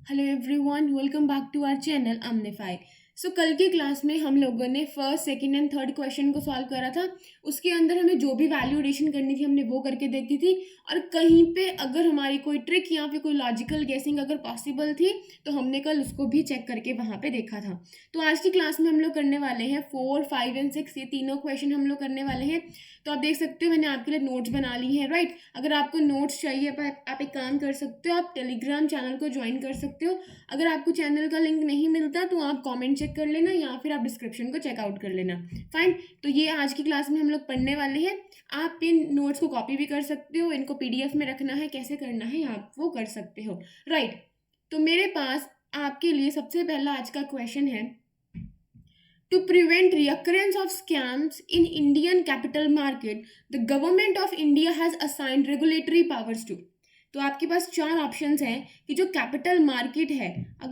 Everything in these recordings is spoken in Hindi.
Hello everyone, welcome back to our channel Amnify. So कल की क्लास में हम लोगों ने first, second and third question को सॉल्व करा था। उसके अंदर हमें जो भी वैल्यू एडिशन करनी थी हमने वो करके देखी थी, और कहीं पे अगर हमारी कोई ट्रिक या फिर कोई लॉजिकल गेसिंग अगर पॉसिबल थी तो हमने कल उसको भी चेक करके वहाँ पे देखा था। तो आज की क्लास में हम लोग करने वाले हैं 4, 5 एंड 6, ये तीनों क्वेश्चन हम लोग करने वाले हैं। तो आप देख सकते हो मैंने आपके लिए नोट्स बना ली हैं, राइट। अगर आपको नोट्स चाहिए आप एक काम कर सकते हो, आप टेलीग्राम चैनल को ज्वाइन कर सकते हो। अगर आपको चैनल का लिंक नहीं मिलता तो आप कमेंट चेक कर लेना या फिर आप डिस्क्रिप्शन को चेकआउट कर लेना। फाइन। तो ये आज की क्लास में हम लोग पढ़ने वाले हैं। आप इन नोट्स को कॉपी भी कर सकते हो, इनको पीडीएफ में रखना है, कैसे करना है आप वो कर सकते हो, राइट। तो मेरे पास आपके लिए सबसे पहला आज का क्वेश्चन है, To prevent reoccurrence of scams in Indian capital market, the government of India has assigned regulatory powers to। तो आपके पास 4 ऑप्शंस हैं कि जो कैपिटल मार्केट है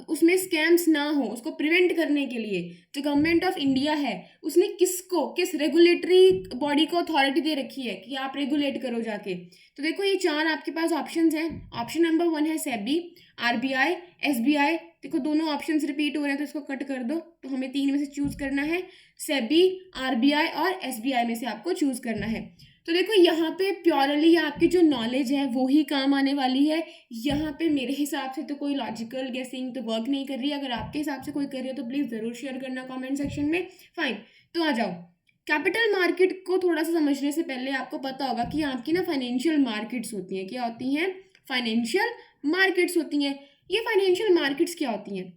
उसमें स्कैम्स ना हो, उसको प्रिवेंट करने के लिए जो गवर्नमेंट ऑफ इंडिया है उसने किस रेगुलेटरी बॉडी को अथॉरिटी दे रखी है कि आप रेगुलेट करो जाके। तो देखो ये 4 आपके पास ऑप्शंस हैं। ऑप्शन नंबर 1 है सेबी, आरबीआई, एसबीआई। देखो दोनों ऑप्शंस रिपीट हो रहे हैं तो इसको कट कर दो। तो हमें 3 में से चूज करना है, सेबी, आरबीआई और एसबीआई में से आपको चूज करना है। तो देखो यहाँ पे प्योरली आपकी जो नॉलेज है वो ही काम आने वाली है। यहाँ पे मेरे हिसाब से तो कोई लॉजिकल गेसिंग तो वर्क नहीं कर रही है। अगर आपके हिसाब से कोई कर रही है तो प्लीज़ ज़रूर शेयर करना कमेंट सेक्शन में। फाइन। तो आ जाओ, कैपिटल मार्केट को थोड़ा सा समझने से पहले आपको पता होगा कि आपकी ना फाइनेंशियल मार्केट्स होती हैं। क्या होती हैं? फाइनेंशियल मार्केट्स होती हैं। ये फाइनेंशियल मार्केट्स क्या होती हैं?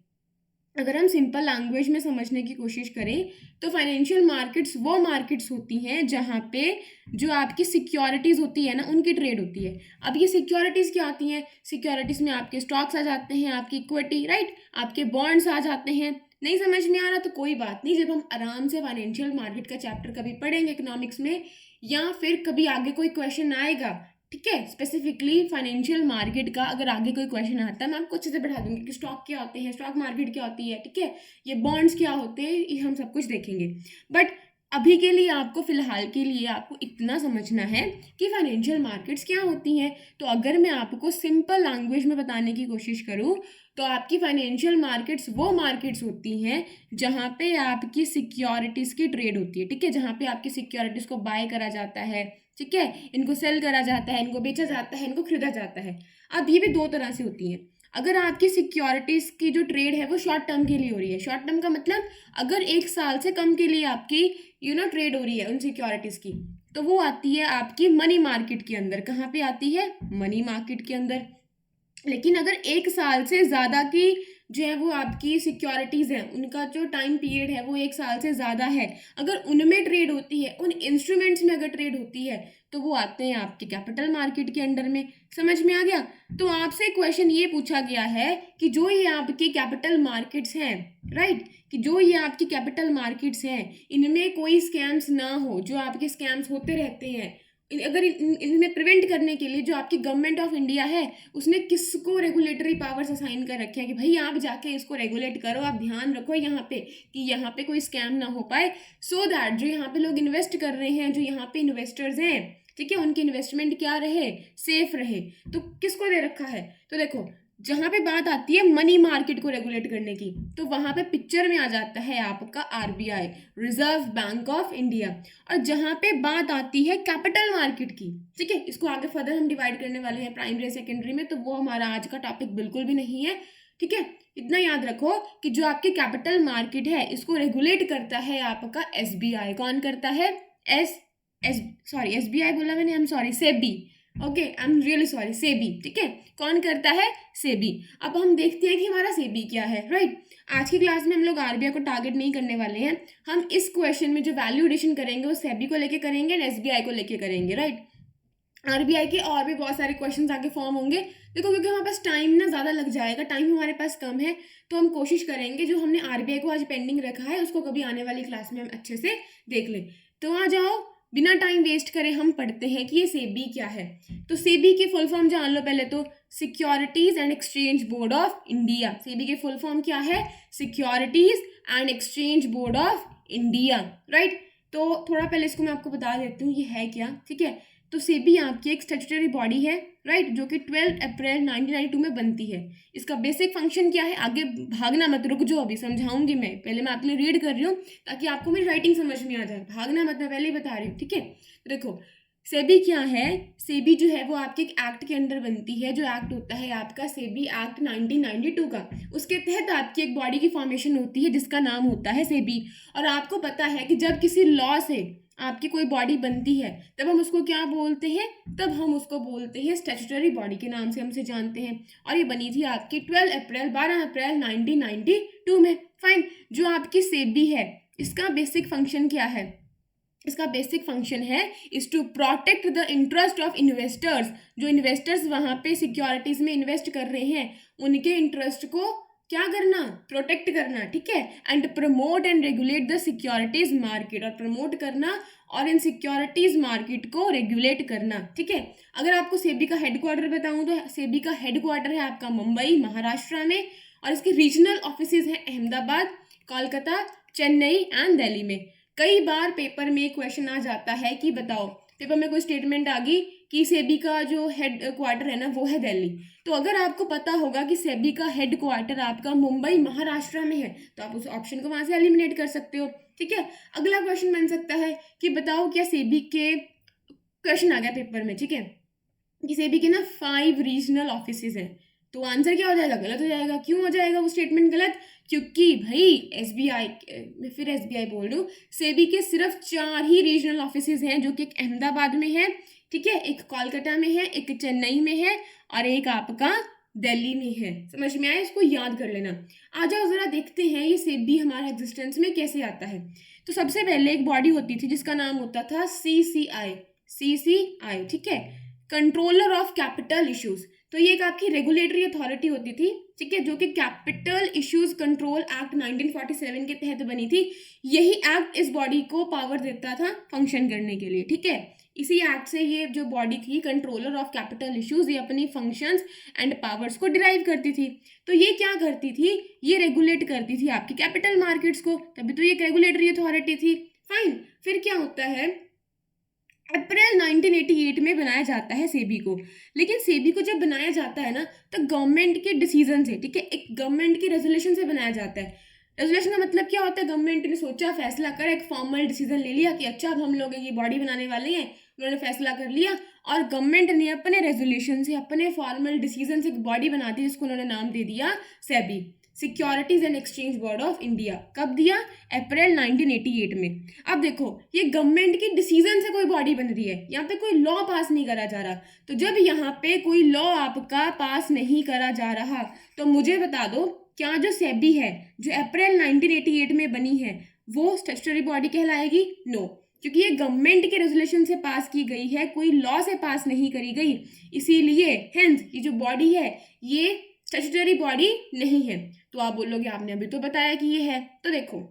अगर हम सिंपल लैंग्वेज में समझने की कोशिश करें तो फाइनेंशियल मार्केट्स वो मार्केट्स होती हैं जहाँ पे जो आपकी सिक्योरिटीज़ होती है ना उनकी ट्रेड होती है। अब ये सिक्योरिटीज़ क्या होती हैं? सिक्योरिटीज़ में आपके स्टॉक्स आ जाते हैं, आपकी इक्विटी, राइट, आपके बॉन्ड्स आ जाते हैं। नहीं समझ में आ रहा तो कोई बात नहीं, जब हम आराम से फाइनेंशियल मार्केट का चैप्टर कभी पढ़ेंगे इकोनॉमिक्स में या फिर कभी आगे कोई क्वेश्चन आएगा, ठीक है, स्पेसिफिकली फाइनेंशियल मार्केट का अगर आगे कोई क्वेश्चन आता है मैं आपको अच्छे से बैठा दूंगी कि स्टॉक क्या होते हैं, स्टॉक मार्केट क्या होती है, ठीक है, ये बॉन्ड्स क्या होते हैं, ये हम सब कुछ देखेंगे। बट अभी के लिए आपको फिलहाल के लिए आपको इतना समझना है कि फाइनेंशियल मार्केट्स क्या होती हैं। तो अगर मैं आपको सिंपल लैंग्वेज में बताने की कोशिश करूँ तो आपकी फाइनेंशियल मार्केट्स वो मार्केट्स होती हैं जहाँ पे आपकी सिक्योरिटीज़ की ट्रेड होती है, ठीक है, जहाँ पे आपकी सिक्योरिटीज़ को बाय करा जाता है, ठीक है, इनको सेल करा जाता है, इनको बेचा जाता है, इनको खरीदा जाता है। अब ये भी 2 तरह से होती हैं। अगर आपकी सिक्योरिटीज़ की जो ट्रेड है वो शॉर्ट टर्म के लिए हो रही है, शॉर्ट टर्म का मतलब अगर 1 साल से कम के लिए आपकी ट्रेड हो रही है उन सिक्योरिटीज़ की, तो वो आती है आपकी मनी मार्केट के अंदर। कहाँ पे आती है? मनी मार्केट के अंदर। लेकिन अगर 1 साल से ज़्यादा की जो है वो आपकी सिक्योरिटीज़ हैं, उनका जो टाइम पीरियड है वो 1 साल से ज़्यादा है, अगर उनमें ट्रेड होती है, उन इंस्ट्रूमेंट्स में अगर ट्रेड होती है तो वो आते हैं आपके कैपिटल मार्केट के अंडर में। समझ में आ गया? तो आपसे क्वेश्चन ये पूछा गया है कि जो ये आपके कैपिटल मार्केट्स हैं, राइट, कि जो ये आपकी कैपिटल मार्केट्स हैं इनमें कोई स्कैम्स ना हो। जो आपके स्कैम्स होते रहते हैं अगर इन्हें प्रिवेंट करने के लिए जो आपकी गवर्नमेंट ऑफ इंडिया है उसने किसको रेगुलेटरी पावर्स असाइन कर रखे हैं कि भाई आप जाके इसको रेगुलेट करो, आप ध्यान रखो यहाँ पे कि यहाँ पे कोई स्कैम ना हो पाए, सो दैट जो यहाँ पे लोग इन्वेस्ट कर रहे हैं, जो यहाँ पे इन्वेस्टर्स हैं, ठीक है, उनकी इन्वेस्टमेंट क्या रहे, सेफ रहे। तो किसको दे रखा है? तो देखो जहाँ पे बात आती है मनी मार्केट को रेगुलेट करने की तो वहाँ पे पिक्चर में आ जाता है आपका RBI, reserve bank of India. और जहाँ पे बात आती है कैपिटल मार्केट की, ठीक है, इसको आगे फर्दर हम डिवाइड करने वाले हैं प्राइमरी सेकेंडरी में, तो वो हमारा आज का टॉपिक बिल्कुल भी नहीं है, ठीक है। इतना याद रखो कि जो आपकी कैपिटल मार्केट है इसको रेगुलेट करता है आपका एसबीआई। कौन करता है? एसबीआई बोला मैंने, I am sorry, SEBI, okay, I am really sorry, SEBI, ठीक है। कौन करता है? सेबी। अब हम देखते हैं कि हमारा सेबी क्या है, राइट। आज की क्लास में हम लोग आरबीआई को टारगेट नहीं करने वाले हैं। हम इस क्वेश्चन में जो वैल्यू एडिशन करेंगे वो सेबी को लेके करेंगे और एसबीआई को लेके करेंगे, राइट। आरबीआई के और भी बहुत सारे क्वेश्चन आगे फॉर्म होंगे। देखो क्योंकि हमारे पास टाइम ना ज़्यादा लग जाएगा, टाइम हमारे पास कम है, तो हम कोशिश करेंगे जो हमने आरबीआई को आज पेंडिंग रखा है उसको कभी आने वाली क्लास में हम अच्छे से देख लें। तो आ जाओ, बिना टाइम वेस्ट करे हम पढ़ते हैं कि ये सेबी क्या है। तो सेबी की फुल फॉर्म जान लो पहले तो, securities and exchange board of India. SEBI की फुल फॉर्म क्या है? Securities and exchange board of India, right. तो थोड़ा पहले इसको मैं आपको बता देती हूँ ये है क्या, ठीक है। तो सेबी आपकी एक स्टैट्यूटरी बॉडी है, राइट, जो कि 12 अप्रैल 1992 में बनती है। इसका बेसिक फंक्शन क्या है, आगे भागना मत, रुक जाओ, अभी समझाऊंगी मैं, पहले मैं आपके लिए रीड कर रही हूँ ताकि आपको मेरी राइटिंग समझ में आ जाए, भागना मत, मैं पहले ही बता रही हूँ, ठीक है। देखो सेबी क्या है, सेबी जो है वो आपके एक एक्ट के अंडर बनती है, जो एक्ट होता है आपका सेबी एक्ट 1992 का। उसके तहत आपकी एक बॉडी की फॉर्मेशन होती है जिसका नाम होता है सेबी। और आपको पता है कि जब किसी लॉ से आपकी कोई बॉडी बनती है तब हम उसको क्या बोलते हैं, तब हम उसको बोलते हैं स्टैट्यूटरी बॉडी के नाम से हमसे जानते हैं। और ये बनी थी आपकी 12 अप्रैल 1992 में। फाइन, जो आपकी सेबी है इसका बेसिक फंक्शन क्या है, इसका बेसिक फंक्शन है is to protect the interest of investors. जो इन्वेस्टर्स वहाँ पे सिक्योरिटीज में इन्वेस्ट कर रहे हैं उनके इंटरेस्ट को क्या करना, प्रोटेक्ट करना, ठीक है। And promote and regulate the securities market, और प्रमोट करना और इन सिक्योरिटीज मार्केट को रेगुलेट करना, ठीक है। अगर आपको सेबी का हेडक्वार्टर बताऊं तो सेबी का हेडक्वार्टर है आपका मुंबई महाराष्ट्र में, और इसके रीजनल ऑफिसेज हैं अहमदाबाद, कोलकाता, चेन्नई एंड दिल्ली में। कई बार पेपर में क्वेश्चन आ जाता है कि बताओ, पेपर में कोई स्टेटमेंट आ गई कि सेबी का जो हेड क्वार्टर है ना वो है दिल्ली, तो अगर आपको पता होगा कि सेबी का हेड क्वार्टर आपका मुंबई महाराष्ट्र में है तो आप उस ऑप्शन को वहां से एलिमिनेट कर सकते हो, ठीक है। अगला क्वेश्चन बन सकता है कि बताओ क्या सेबी के, क्वेश्चन आ गया पेपर में, ठीक है, कि सेबी के ना 5 रीजनल ऑफिसेज हैं, तो आंसर क्या हो जाएगा, गलत हो जाएगा। क्यों हो जाएगा वो स्टेटमेंट गलत, क्योंकि भाई एसबीआई, मैं फिर एसबीआई बोल रही हूँ, सेबी के सिर्फ 4 ही रीजनल ऑफिसेज हैं, जो कि एक अहमदाबाद में है, ठीक है, एक कोलकाता में है, एक चेन्नई में है और एक आपका दिल्ली में है। समझ में आया, इसको याद कर लेना। आ जाओ जरा देखते हैं ये सेबी हमारा एग्जिस्टेंस में कैसे आता है। तो सबसे पहले एक बॉडी होती थी जिसका नाम होता था सीसीआई, सीसीआई, ठीक है, कंट्रोलर ऑफ कैपिटल इश्यूज। तो ये एक आपकी रेगुलेटरी अथॉरिटी होती थी, ठीक है, जो कि कैपिटल इश्यूज कंट्रोल एक्ट 1947 के तहत बनी थी। यही एक्ट इस बॉडी को पावर देता था फंक्शन करने के लिए, ठीक है। इसी एक्ट से ये जो बॉडी थी कंट्रोलर ऑफ कैपिटल इश्यूज, ये अपनी फंक्शंस एंड पावर्स को डिराइव करती थी। तो ये क्या करती थी, ये रेगुलेट करती थी आपकी कैपिटल मार्केट्स को, तभी तो ये एक रेगुलेटरी अथॉरिटी थी। फाइन, फिर क्या होता है, अप्रैल 1988 में बनाया जाता है सेबी को। लेकिन सेबी को जब बनाया जाता है ना तो गवर्नमेंट के डिसीजन से, ठीक है, एक गवर्नमेंट के रेजोल्यूशन से बनाया जाता है। रेजोल्यूशन का मतलब क्या होता है, गवर्नमेंट ने सोचा, फैसला कर, एक फॉर्मल डिसीजन ले लिया कि अच्छा अब हम लोग ये बॉडी बनाने वाले हैं, उन्होंने फैसला कर लिया और गवर्नमेंट ने अपने रेजोल्यूशन से, अपने फॉर्मल डिसीजन से एक बॉडी बना दी जिसको उन्होंने नाम दे दिया SEBI, securities and exchange board of India. कब दिया, अप्रैल 1988 में। अब देखो ये गवर्नमेंट की डिसीजन से कोई बॉडी बन रही है, यहाँ पे कोई लॉ पास नहीं करा जा रहा। तो जब यहाँ पे कोई लॉ आपका पास नहीं करा जा रहा तो मुझे बता दो, क्या जो सेबी है जो अप्रैल 1988 में बनी है वो स्टैट्यूटरी बॉडी कहलाएगी? नो, क्योंकि ये गवर्नमेंट के रेजोल्यूशन से पास की गई है, कोई लॉ से पास नहीं करी गई, इसीलिए हेंस ये जो बॉडी है ये स्टैट्यूटरी बॉडी नहीं है। तो आप बोलोगे आपने अभी तो बताया कि ये है। तो देखो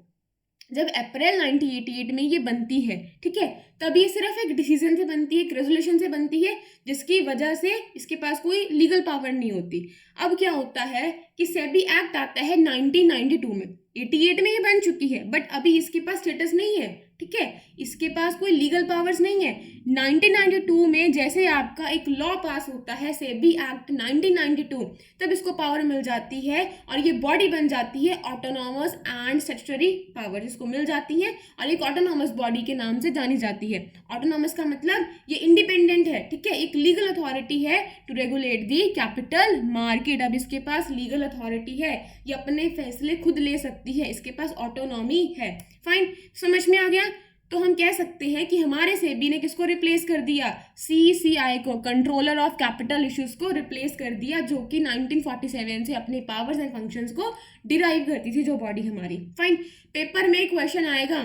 जब अप्रैल 1988 में ये बनती है, ठीक है, तब ये सिर्फ एक डिसीजन से बनती है, एक रेजोल्यूशन से बनती है, जिसकी वजह से इसके पास कोई लीगल पावर नहीं होती। अब क्या होता है कि सेबी एक्ट आता है 1992 में, 88 में ये बन चुकी है बट अभी इसके पास स्टेटस नहीं है, ठीक है, इसके पास कोई लीगल पावर्स नहीं है। 1992 में जैसे आपका एक लॉ पास होता है सेबी एक्ट 1992, तब इसको पावर मिल जाती है और ये बॉडी बन जाती है ऑटोनॉमस एंड स्टैट्यूटरी पावर, जिसको मिल जाती है और एक ऑटोनॉमस बॉडी के नाम से जानी जाती है। ऑटोनॉमस का मतलब ये इंडिपेंडेंट है, ठीक है, एक लीगल अथॉरिटी है to regulate the capital market. अब इसके पास लीगल अथॉरिटी है, ये अपने फैसले खुद ले सकती है, इसके पास ऑटोनॉमी है। फाइन, समझ में आ गया। तो हम कह सकते हैं कि हमारे सेबी ने किसको रिप्लेस कर दिया, सीसीआई को, कंट्रोलर ऑफ कैपिटल इश्यूज को रिप्लेस कर दिया, जो कि 1947 से अपने पावर्स एंड फंक्शंस को डिराइव करती थी जो बॉडी हमारी। फाइन, पेपर में क्वेश्चन आएगा,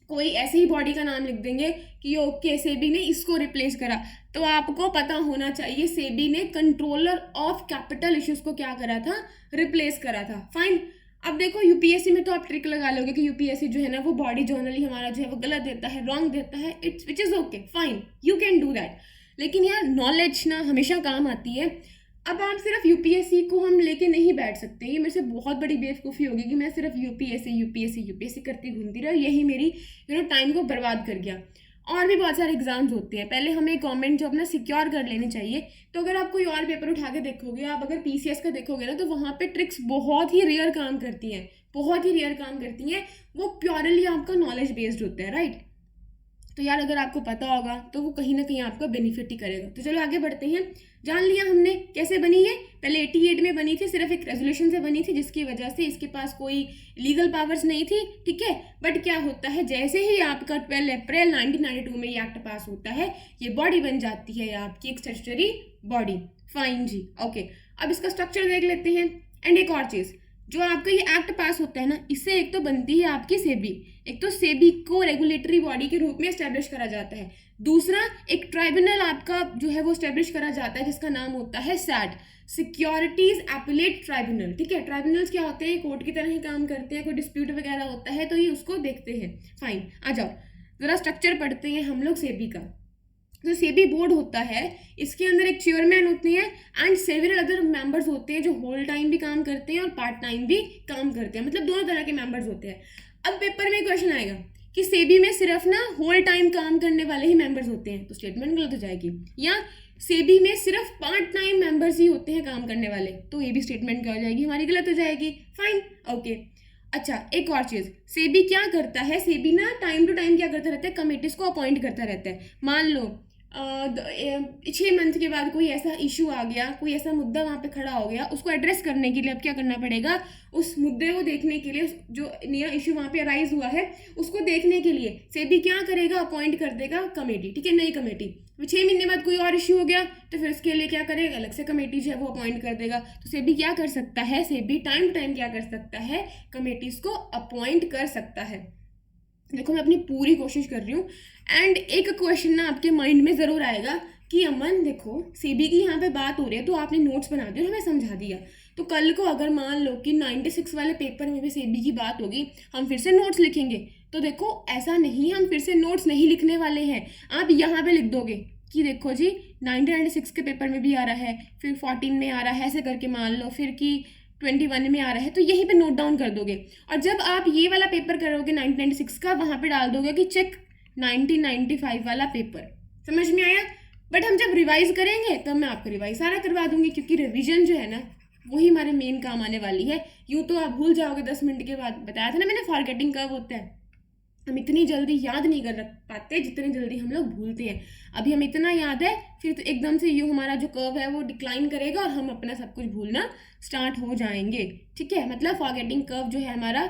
कोई ऐसे ही बॉडी का नाम लिख देंगे कि ओके सेबी ने इसको रिप्लेस करा, तो आपको पता होना चाहिए सेबी ने कंट्रोलर ऑफ कैपिटल इश्यूज को क्या करा था, रिप्लेस करा था। फाइन, अब देखो यूपीएससी में तो आप ट्रिक लगा लोगे कि यूपीएससी जो है ना वो बॉडी जनरली हमारा जो है वो गलत देता है, रॉन्ग देता है, it's which is okay, fine, you can do that. लेकिन यार नॉलेज ना हमेशा काम आती है। अब आप सिर्फ यूपीएससी को हम लेके नहीं बैठ सकते, ये मेरे से बहुत बड़ी बेवकूफ़ी होगी कि मैं सिर्फ यूपीएससी यूपीएससी यूपीएससी करती घूमती रही, यही मेरी टाइम को बर्बाद कर गया। और भी बहुत सारे एग्जाम्स होते हैं, पहले हमें गवर्नमेंट जॉब ना सिक्योर कर लेनी चाहिए। तो अगर आप कोई और पेपर उठा के देखोगे, आप अगर पीसीएस का देखोगे ना, तो वहाँ पे ट्रिक्स बहुत ही रेयर काम करती हैं, बहुत ही रेयर काम करती हैं। वो प्योरली आपका नॉलेज बेस्ड होता है, राइट। तो यार अगर आपको पता होगा तो वो कहीं ना कहीं आपका बेनिफिट ही करेगा। तो चलो आगे बढ़ते हैं। जान लिया हमने कैसे बनी है। पहले 88 में बनी थी, सिर्फ एक रेजोल्यूशन से बनी थी, जिसकी वजह से इसके पास कोई लीगल पावर्स नहीं थी, ठीक है। बट क्या होता है, जैसे ही आपका 12 अप्रैल 1992 में ये एक्ट पास होता है, ये बॉडी बन जाती है आपकी एक स्टैट्यूटरी बॉडी। फाइन जी, ओके। अब इसका स्ट्रक्चर देख लेते हैं। एंड एक और चीज़, जो आपका ये एक्ट पास होता है ना, इससे एक तो बनती है आपकी सेबी। एक तो सेबी को रेगुलेटरी बॉडी के रूप में एस्टेब्लिश करा जाता है। दूसरा, एक ट्राइब्यूनल आपका जो है वो एस्टेब्लिश करा जाता है, जिसका नाम होता है सैट, सिक्योरिटीज एपिलेट ट्राइब्यूनल, ठीक है। ट्राइब्यूनल्स क्या होते हैं, कोर्ट की तरह ही काम करते हैं, कोई डिस्प्यूट वगैरह होता है तो ये उसको देखते हैं। फाइन, आ जाओ जरा स्ट्रक्चर पढ़ते हैं हम लोग सेबी का। जो सेबी बोर्ड होता है, इसके अंदर एक चेयरमैन होते हैं एंड सेवरल अदर मेंबर्स होते हैं, जो होल टाइम भी काम करते हैं और पार्ट टाइम भी काम करते हैं, मतलब दोनों तरह के मेंबर्स होते हैं। अब पेपर में क्वेश्चन आएगा कि सेबी में सिर्फ ना होल टाइम काम करने वाले ही मेंबर्स होते हैं, तो स्टेटमेंट गलत हो जाएगी। या सेबी में सिर्फ पार्ट टाइम मेंबर्स ही होते हैं काम करने वाले, तो ये भी स्टेटमेंट क्या हो जाएगी, हमारी गलत हो जाएगी। Fine, okay. अच्छा, एक और चीज़, सेबी क्या करता है, सेबी ना टाइम टू टाइम क्या करता रहता है, कमेटीज को अपॉइंट करता रहता है। मान लो 6 मंथ के बाद कोई ऐसा इशू आ गया, कोई ऐसा मुद्दा वहाँ पे खड़ा हो गया, उसको एड्रेस करने के लिए अब क्या करना पड़ेगा, उस मुद्दे को देखने के लिए, जो नया इशू वहाँ पे अराइज हुआ है उसको देखने के लिए सेबी क्या करेगा, अपॉइंट कर देगा कमेटी, ठीक है, नई कमेटी। 6 महीने बाद कोई और इशू हो गया तो फिर उसके लिए क्या करेगा, अलग से कमेटी जो है वो अपॉइंट कर देगा। तो सेबी क्या कर सकता है, सेबी टाइम टू टाइम क्या कर सकता है, कमेटीज को अपॉइंट कर सकता है। देखो मैं अपनी पूरी कोशिश कर रही हूँ। एंड एक क्वेश्चन ना आपके माइंड में ज़रूर आएगा कि अमन देखो सेबी की यहाँ पे बात हो रही है, तो आपने नोट्स बना दिए और हमें समझा दिया, तो कल को अगर मान लो कि 96 वाले पेपर में भी सेबी की बात होगी, हम फिर से नोट्स लिखेंगे। तो देखो ऐसा नहीं, हम फिर से नोट्स नहीं लिखने वाले हैं। आप यहाँ पे लिख दोगे कि देखो जी 1996 के पेपर में भी आ रहा है, फिर 14 में आ रहा है, ऐसे करके मान लो, फिर कि 21 में आ रहा है, तो यहीं पे नोट डाउन कर दोगे। और जब आप ये वाला पेपर करोगे 1996 का, वहाँ पे डाल दोगे कि चेक 1995 वाला पेपर। समझ में आया। बट हम जब रिवाइज करेंगे तब मैं आपको रिवाइज सारा करवा दूंगी, क्योंकि रिवीजन जो है ना वही हमारे मेन काम आने वाली है। यूँ तो आप भूल जाओगे 10 मिनट के बाद, बताया था ना मैंने फॉरगेटिंग कब होता है। हम इतनी जल्दी याद नहीं कर पाते जितनी जल्दी हम लोग भूलते हैं। अभी हम इतना याद है, फिर तो एकदम से ये हमारा जो कर्व है वो डिक्लाइन करेगा और हम अपना सब कुछ भूलना स्टार्ट हो जाएंगे, ठीक है। मतलब फॉरगेटिंग कर्व जो है हमारा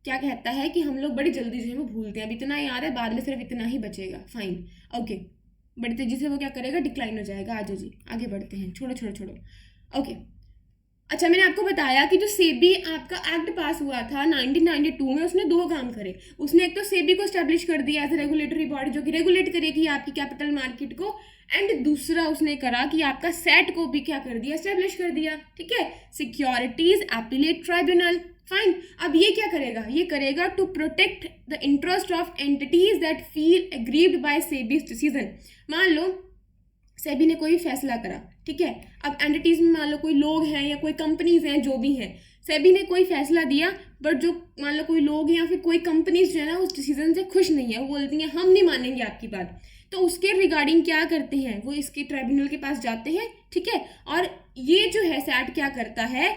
क्या कहता है कि हम लोग बड़ी जल्दी जो है वो भूलते हैं। अब इतना याद है, बाद में सिर्फ इतना ही बचेगा। Fine, okay. बड़ी तेजी से वो क्या करेगा, डिक्लाइन हो जाएगा। आजो जी आगे बढ़ते हैं, छोड़ो छोड़ो छोड़ो, ओके। अच्छा, मैंने आपको बताया कि जो सेबी आपका एक्ट पास हुआ था 1992 में, उसने 2 काम करे। उसने एक तो सेबी को स्टैब्लिश कर दिया एज ए रेगुलेटरी बॉडी, जो कि रेगुलेट करेगी आपकी कैपिटल मार्केट को। एंड दूसरा उसने करा कि आपका सेट को भी क्या कर दिया, स्टैब्लिश कर दिया, ठीक है, सिक्योरिटीज एपिलेट ट्राइब्यूनल। फाइन, अब ये क्या करेगा, ये करेगा to protect the interest of entities that feel aggrieved by SEBI's decision. मान लो सेबी ने कोई फैसला करा, ठीक है। अब एंटिटीज में मान लो कोई लोग हैं या कोई कंपनीज हैं, जो भी हैं, सेबी ने कोई फैसला दिया, बट जो मान लो कोई लोग या फिर कोई कंपनीज जो है ना उस डिसीजन से खुश नहीं है, वो बोलती हैं हम नहीं मानेंगे आपकी बात, तो उसके रिगार्डिंग क्या करते हैं, वो इसके ट्राइब्यूनल के पास जाते हैं, ठीक है। और ये जो है सैट क्या करता है,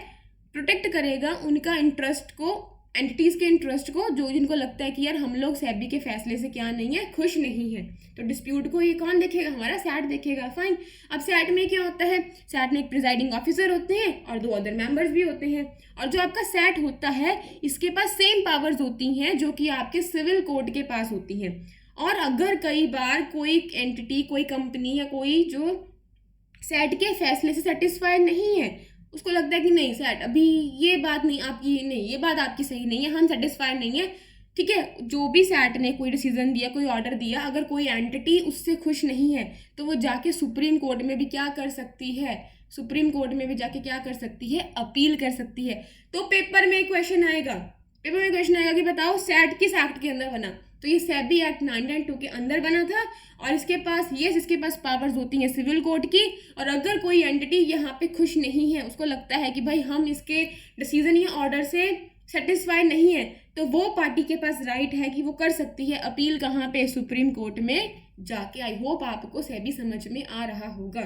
प्रोटेक्ट करेगा उनका इंटरेस्ट को, एंटिटीज़ के इंटरेस्ट को, जो जिनको लगता है कि यार हम लोग सेबी के फैसले से क्या नहीं है, खुश नहीं है। तो डिस्प्यूट को ये कौन देखेगा, हमारा सैट देखेगा। फाइन, अब सैट में क्या होता है, सैट में एक प्रिजाइडिंग ऑफिसर होते हैं और 2 अदर मेंबर्स भी होते हैं। और जो आपका सैट होता है इसके पास सेम पावर्स होती हैं जो कि आपके सिविल कोड के पास होती हैं। और अगर कई बार कोई एंटिटी, कोई कंपनी या कोई जो सैट के फैसले से सेटिस्फाइड नहीं है, उसको लगता है कि नहीं सैट अभी ये बात नहीं आपकी, नहीं ये बात आपकी सही नहीं है, हम सेटिस्फाइड नहीं है, ठीक है। जो भी सैट ने कोई डिसीजन दिया, कोई ऑर्डर दिया, अगर कोई एंटिटी उससे खुश नहीं है तो वो जाके सुप्रीम कोर्ट में भी क्या कर सकती है, सुप्रीम कोर्ट में भी जाके क्या कर सकती है, अपील कर सकती है। तो पेपर में क्वेश्चन आएगा, कि बताओ सैट किस एक्ट के अंदर बना, तो ये सेबी एक्ट 1992 के अंदर बना था। और इसके पास इसके पास पावर्स होती हैं सिविल कोर्ट की। और अगर कोई एंटिटी यहाँ पे खुश नहीं है, उसको लगता है कि भाई हम इसके डिसीजन या ऑर्डर से सेटिस्फाई नहीं है तो वो पार्टी के पास राइट है कि वो कर सकती है अपील, कहाँ पे, सुप्रीम कोर्ट में जाके। आई होप आपको सेबी समझ में आ रहा होगा।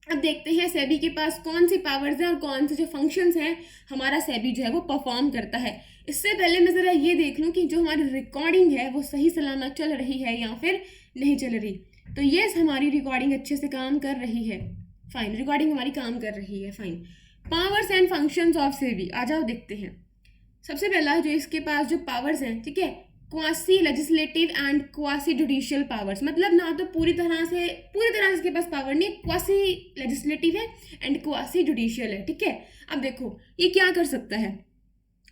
अब देखते हैं सेबी के पास कौन सी पावर्स हैं और कौन से जो फंक्शंस हैं हमारा सेबी जो है वो परफॉर्म करता है। इससे पहले मैं ज़रा ये देख लूँ कि जो हमारी रिकॉर्डिंग है वो सही सलामत चल रही है या फिर नहीं चल रही। तो ये हमारी रिकॉर्डिंग अच्छे से काम कर रही है, फाइन, रिकॉर्डिंग हमारी काम कर रही है, fine. Powers and functions of SEBI, आ जाओ देखते हैं। सबसे पहला जो इसके पास जो पावर्स हैं, ठीक है, quasi legislative and quasi judicial powers, मतलब ना तो पूरी तरह से इसके पास पावर नहीं है, क्वासी लेजिस्लेटिव है एंड क्वासी जुडिशियल है, ठीक है। अब देखो ये क्या कर सकता है,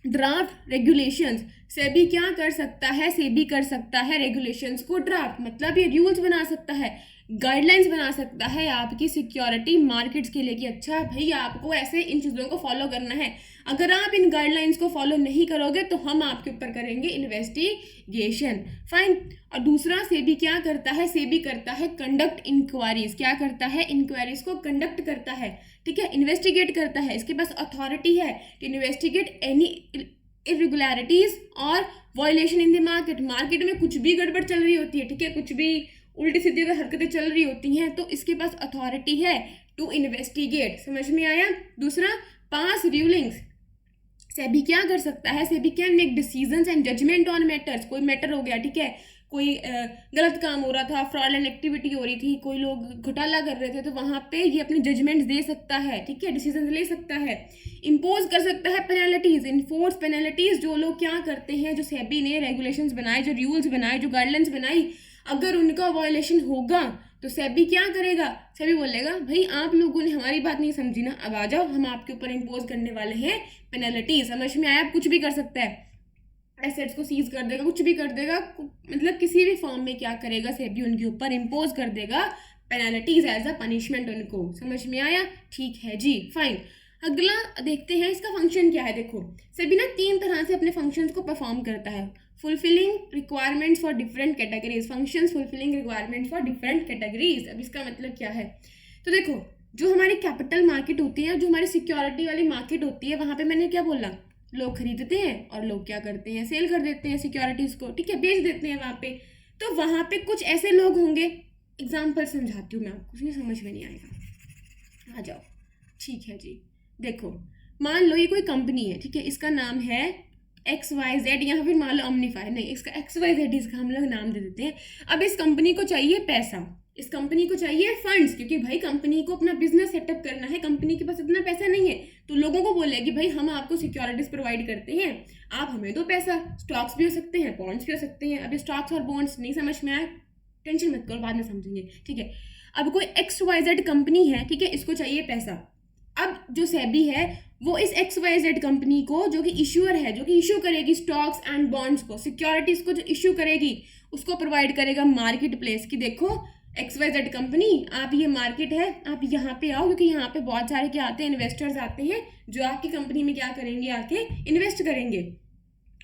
ड्राफ्ट रेगुलेशंस, सेबी क्या कर सकता है, सेबी कर सकता है रेगुलेशंस को ड्राफ्ट, मतलब ये रूल्स बना सकता है, गाइडलाइंस बना सकता है आपकी सिक्योरिटी मार्केट्स के लिए कि अच्छा भाई आपको ऐसे इन चीज़ों को फॉलो करना है, अगर आप इन गाइडलाइंस को फॉलो नहीं करोगे तो हम आपके ऊपर करेंगे इन्वेस्टिगेशन, फाइन। और दूसरा सेबी क्या करता है, सेबी करता है कंडक्ट इंक्वायरीज, क्या करता है, इंक्वायरीज को कंडक्ट करता है, ठीक है, इन्वेस्टिगेट करता है, इसके पास अथॉरिटी है टू इन्वेस्टिगेट एनी इरेगुलरिटीज और violation in the market, market में कुछ भी गड़बड़ चल रही होती है, ठीक है, कुछ भी उल्टी सीधी अगर हरकतें चल रही होती हैं तो इसके पास अथॉरिटी है टू इन्वेस्टिगेट, समझ में आया। दूसरा पास रूलिंग्स, सेबी क्या कर सकता है, SEBI can make decisions and judgement on matters, कोई मैटर हो गया, ठीक है, कोई गलत काम हो रहा था, फ्रॉडलेंट एक्टिविटी हो रही थी, कोई लोग घोटाला कर रहे थे, तो वहाँ पे ये अपने जजमेंट्स दे सकता है, ठीक है, डिसीजन ले सकता है, इम्पोज कर सकता है पेनल्टीज, इन्फोर्स पेनल्टीज, जो लोग क्या करते हैं, जो सेबी ने रेगुलेशंस बनाए, जो रूल्स बनाए, जो गाइडलाइंस बनाई, अगर उनका वायलेशन होगा तो सेबी क्या करेगा, सेबी बोलेगा भाई आप लोगों ने हमारी बात नहीं समझी ना, अब आ जाओ हम आपके ऊपर इम्पोज करने वाले हैं पेनल्टी, समझ में आया। कुछ भी कर सकता है, एसेट्स को सीज कर देगा, कुछ भी कर देगा, मतलब किसी भी फॉर्म में क्या करेगा सेबी उनके ऊपर इम्पोज कर देगा पेनल्टीज एज अ पनिशमेंट उनको, समझ में आया, ठीक है जी, फाइन। अगला देखते हैं इसका फंक्शन क्या है। देखो सेबी ना 3 तरह से अपने फंक्शंस को परफॉर्म करता है, fulfilling requirements for different categories, functions fulfilling requirements for different categories. अब इसका मतलब क्या है, तो देखो जो हमारी कैपिटल मार्केट होती है, जो हमारी सिक्योरिटी वाली मार्केट होती है, वहाँ पे मैंने क्या बोला, लोग खरीदते हैं और लोग क्या करते हैं, सेल कर देते हैं सिक्योरिटीज़ को, ठीक है, बेच देते हैं वहाँ पे। तो वहाँ पे कुछ ऐसे लोग होंगे, एग्जाम्पल समझाती हूँ मैं आपको, कुछ नहीं समझ में नहीं आएगा, आ जाओ, ठीक है जी। देखो मान लो ये कोई कंपनी है, ठीक है, इसका नाम है XYZ, या फिर मान लो अम्निफाई, नहीं इसका XYZ इसका हम लोग नाम दे देते हैं। अब इस कंपनी को चाहिए पैसा, इस कंपनी को चाहिए फंड्स, क्योंकि भाई कंपनी को अपना बिजनेस सेटअप करना है, कंपनी के पास इतना पैसा नहीं है, तो लोगों को बोलेगी भाई हम आपको सिक्योरिटीज प्रोवाइड करते हैं, आप हमें दो पैसा, स्टॉक्स भी हो सकते हैं, बॉन्ड्स भी हो सकते हैं। अब स्टॉक्स और बॉन्ड्स नहीं समझ में आया, टेंशन मत करो, बाद में समझेंगे, ठीक है। अब कोई XYZ कंपनी है, ठीक है, इसको चाहिए पैसा। अब जो सेबी है वो इस XYZ कंपनी को, जो कि इश्यूअर है, जो कि इशू करेगी स्टॉक्स एंड बॉन्ड्स को, सिक्योरिटीज को जो इशू करेगी उसको प्रोवाइड करेगा मार्केट प्लेस की देखो XYZ कंपनी, आप ये मार्केट है, आप यहाँ पे आओ, क्योंकि यहाँ पे बहुत सारे क्या आते हैं, इन्वेस्टर्स आते हैं जो आपकी कंपनी में क्या करेंगे, आके इन्वेस्ट करेंगे।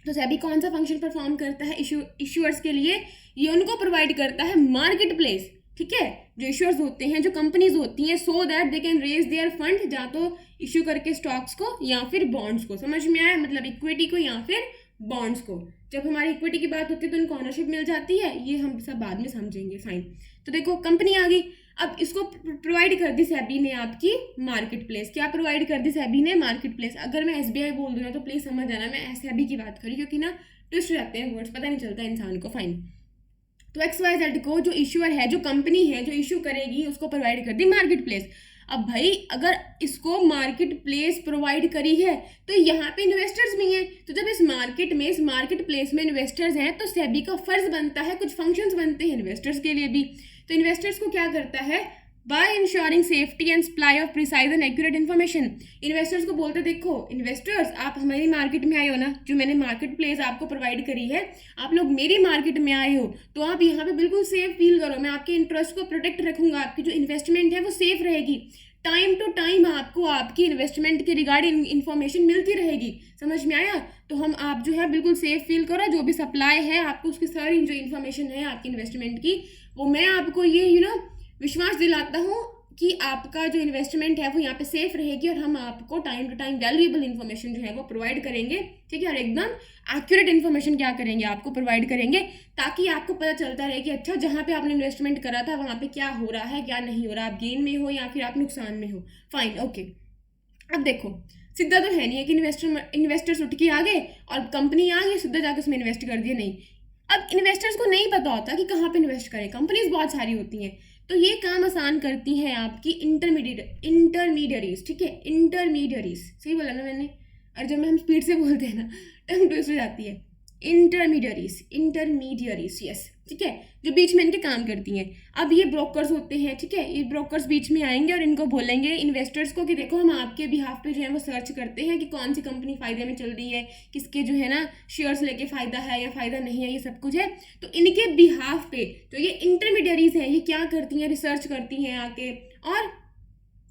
तो सेबी कौन सा फंक्शन परफॉर्म करता है इश्यूअर्स के लिए, ये उनको प्रोवाइड करता है मार्केट प्लेस, ठीक है, जो इश्यूअर्स होते हैं, जो कंपनीज होती हैं, so that they can raise their fund, या तो इश्यू करके स्टॉक्स को या फिर बॉन्ड्स को, समझ में आया, मतलब इक्विटी को या फिर बॉन्ड्स को। जब हमारी इक्विटी की बात होती है तो उनको ऑनरशिप मिल जाती है, ये हम सब बाद में समझेंगे, फाइन। तो देखो कंपनी आ गई, अब इसको प्रोवाइड कर दी सेबी ने आपकी मार्केट प्लेस, क्या प्रोवाइड कर दी सेबी ने, मार्केट प्लेस। अगर मैं SBI बोल दूँ ना तो प्लीज समझ आना मैं सेबी की बात करी, क्योंकि ना ट्विस्ट हो जाते हैं वर्ड्स, पता नहीं चलता इंसान को, फाइन। तो XYZ को जो इश्यूअर है, जो कंपनी है जो इशू करेगी, उसको प्रोवाइड कर दी मार्केट प्लेस। अब भाई अगर इसको मार्केट प्लेस प्रोवाइड करी है तो यहाँ पे इन्वेस्टर्स भी हैं, तो जब इस मार्केट प्लेस में इन्वेस्टर्स हैं तो सेबी का फर्ज बनता है, कुछ फंक्शंस बनते हैं इन्वेस्टर्स के लिए भी। तो इन्वेस्टर्स को क्या करता है, by insuring safety and supply of precise and accurate information, investors को बोलते देखो इन्वेस्टर्स आप हमारी मार्केट में आए हो ना, जो मैंने मार्केट प्लेस आपको प्रोवाइड करी है, आप लोग मेरी मार्केट में आए हो तो आप यहाँ पे बिल्कुल सेफ फील करो, मैं आपके इंटरेस्ट को प्रोटेक्ट रखूंगा, आपकी जो इन्वेस्टमेंट है वो सेफ रहेगी, टाइम टू टाइम आपको आपकी इन्वेस्टमेंट के रिगार्डिंग इन्फॉर्मेशन मिलती रहेगी, समझ में आया। तो हम आप जो है बिल्कुल सेफ फील करो, जो भी सप्लाई है आपको उसकी सारी जो इन्फॉर्मेशन है आपकी इन्वेस्टमेंट की, वो मैं आपको ये विश्वास दिलाता हूँ कि आपका जो इन्वेस्टमेंट है वो यहाँ पे सेफ रहेगी और हम आपको time to time valuable information जो है वो प्रोवाइड करेंगे, ठीक है, और एकदम एक्यूरेट इन्फॉर्मेशन क्या करेंगे, आपको प्रोवाइड करेंगे, ताकि आपको पता चलता रहे कि अच्छा जहाँ पे आपने इन्वेस्टमेंट करा था वहाँ पे क्या हो रहा है, क्या नहीं हो रहा, आप गेन में हो या फिर आप नुकसान में हो। Fine, okay. अब देखो, सीधा तो है नहीं है कि इन्वेस्टर्स उठ के आ गए और कंपनी आ गई सीधा जाकर उसमें इन्वेस्ट कर दिया, नहीं। अब इन्वेस्टर्स को नहीं पता होता कि कहाँ पे इन्वेस्ट करें, कंपनीज बहुत सारी होती हैं, तो ये काम आसान करती हैं आपकी इंटरमीडियरीज, ठीक है, इंटरमीडियरीज, सही बोला ना मैंने, और जब हम स्पीड से बोलते हैं ना टंग ट्विस्ट हो जाती है। इंटरमीडियरीज, यस, ठीक है, जो बीच में इनके काम करती हैं। अब ये ब्रोकर्स होते हैं, ठीक है, ये ब्रोकर्स बीच में आएंगे और इनको बोलेंगे इन्वेस्टर्स को कि देखो हम आपके बिहाफ पे जो है वो सर्च करते हैं कि कौन सी कंपनी फ़ायदे में चल रही है, किसके जो है ना शेयर्स लेके फ़ायदा है या फ़ायदा नहीं है, ये सब कुछ है। तो इनके बिहाफ पे जो ये इंटरमीडियरीज हैं ये क्या करती हैं, रिसर्च करती हैं आके। और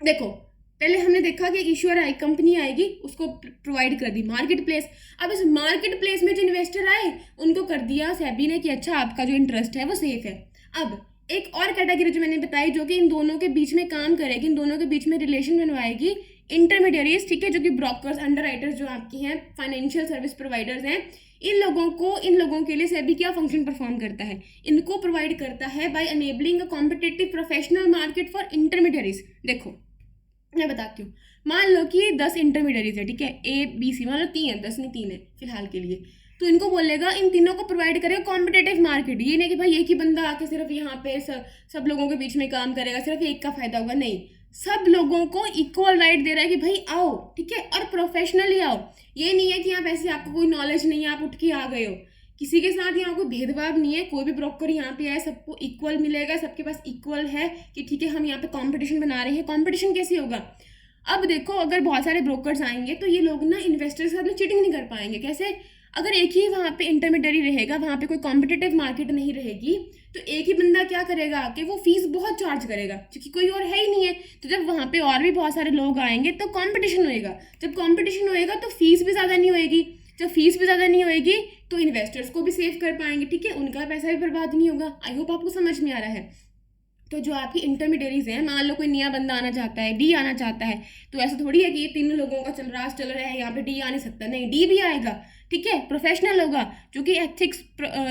देखो, पहले हमने देखा कि इश्यूअर आई, कंपनी आएगी, उसको प्रोवाइड कर दी मार्केट प्लेस। अब इस मार्केट प्लेस में जो इन्वेस्टर आए उनको कर दिया सेबी ने कि अच्छा आपका जो इंटरेस्ट है वो सेफ है। अब एक और कैटेगरी जो मैंने बताई जो कि इन दोनों के बीच में काम करेगी, इन दोनों के बीच में रिलेशन बनवाएगी, इंटरमीडियरीज, ठीक है, जो कि ब्रोकर्स, अंडरराइटर्स जो आपकी हैं, फाइनेंशियल सर्विस प्रोवाइडर्स हैं, इन लोगों के लिए सेबी क्या फंक्शन परफॉर्म करता है, इनको प्रोवाइड करता है by enabling a competitive professional market for intermediaries. देखो मैं बताती हूँ, मान लो कि 10 इंटरमीडियरीज है, ठीक है, ए बी सी, मान लो 3 है, 10 नहीं 3 है फिलहाल के लिए, तो इनको बोलेगा इन तीनों को प्रोवाइड करेगा कॉम्पिटेटिव मार्केट। ये नहीं कि भाई एक ही बंदा आके सिर्फ यहाँ पे सब लोगों के बीच में काम करेगा, सिर्फ एक का फायदा होगा, नहीं, सब लोगों को इक्वल राइट दे रहा है कि भाई आओ, ठीक है, और प्रोफेशनली आओ। ये नहीं है कि आप ऐसे आपको कोई नॉलेज नहीं है आप उठ के आ गए हो, किसी के साथ यहाँ कोई भेदभाव नहीं है, कोई भी ब्रोकर यहाँ पे आए सबको इक्वल मिलेगा, सबके पास इक्वल है कि ठीक है हम यहाँ पे कंपटीशन बना रहे हैं। कंपटीशन कैसे होगा? अब देखो, अगर बहुत सारे ब्रोकर्स आएंगे तो ये लोग ना इन्वेस्टर्स के साथ में चीटिंग नहीं कर पाएंगे। कैसे? अगर एक ही वहाँ पे इंटरमीडियरी रहेगा, वहाँ पे कोई कॉम्पिटिटिव मार्केट नहीं रहेगी, तो एक ही बंदा क्या करेगा आके, वो फीस बहुत चार्ज करेगा क्योंकि कोई और है ही नहीं है। तो जब वहाँ पे और भी बहुत सारे लोग आएंगे तो कंपटीशन होएगा, जब कंपटीशन होएगा तो फीस भी ज़्यादा नहीं होएगी, जब फीस भी ज़्यादा नहीं होएगी तो इन्वेस्टर्स को भी सेव कर पाएंगे, ठीक है, उनका पैसा भी बर्बाद नहीं होगा। आई होप आपको समझ में आ रहा है। तो जो आपकी इंटरमीडियरीज हैं, मान लो कोई नया बंदा आना चाहता है, डी आना चाहता है, तो ऐसा थोड़ी है कि ये तीनों लोगों का चल रहा है, यहाँ पे डी आ नहीं सकता, नहीं, डी भी आएगा, ठीक है, प्रोफेशनल होगा जो कि एथिक्स,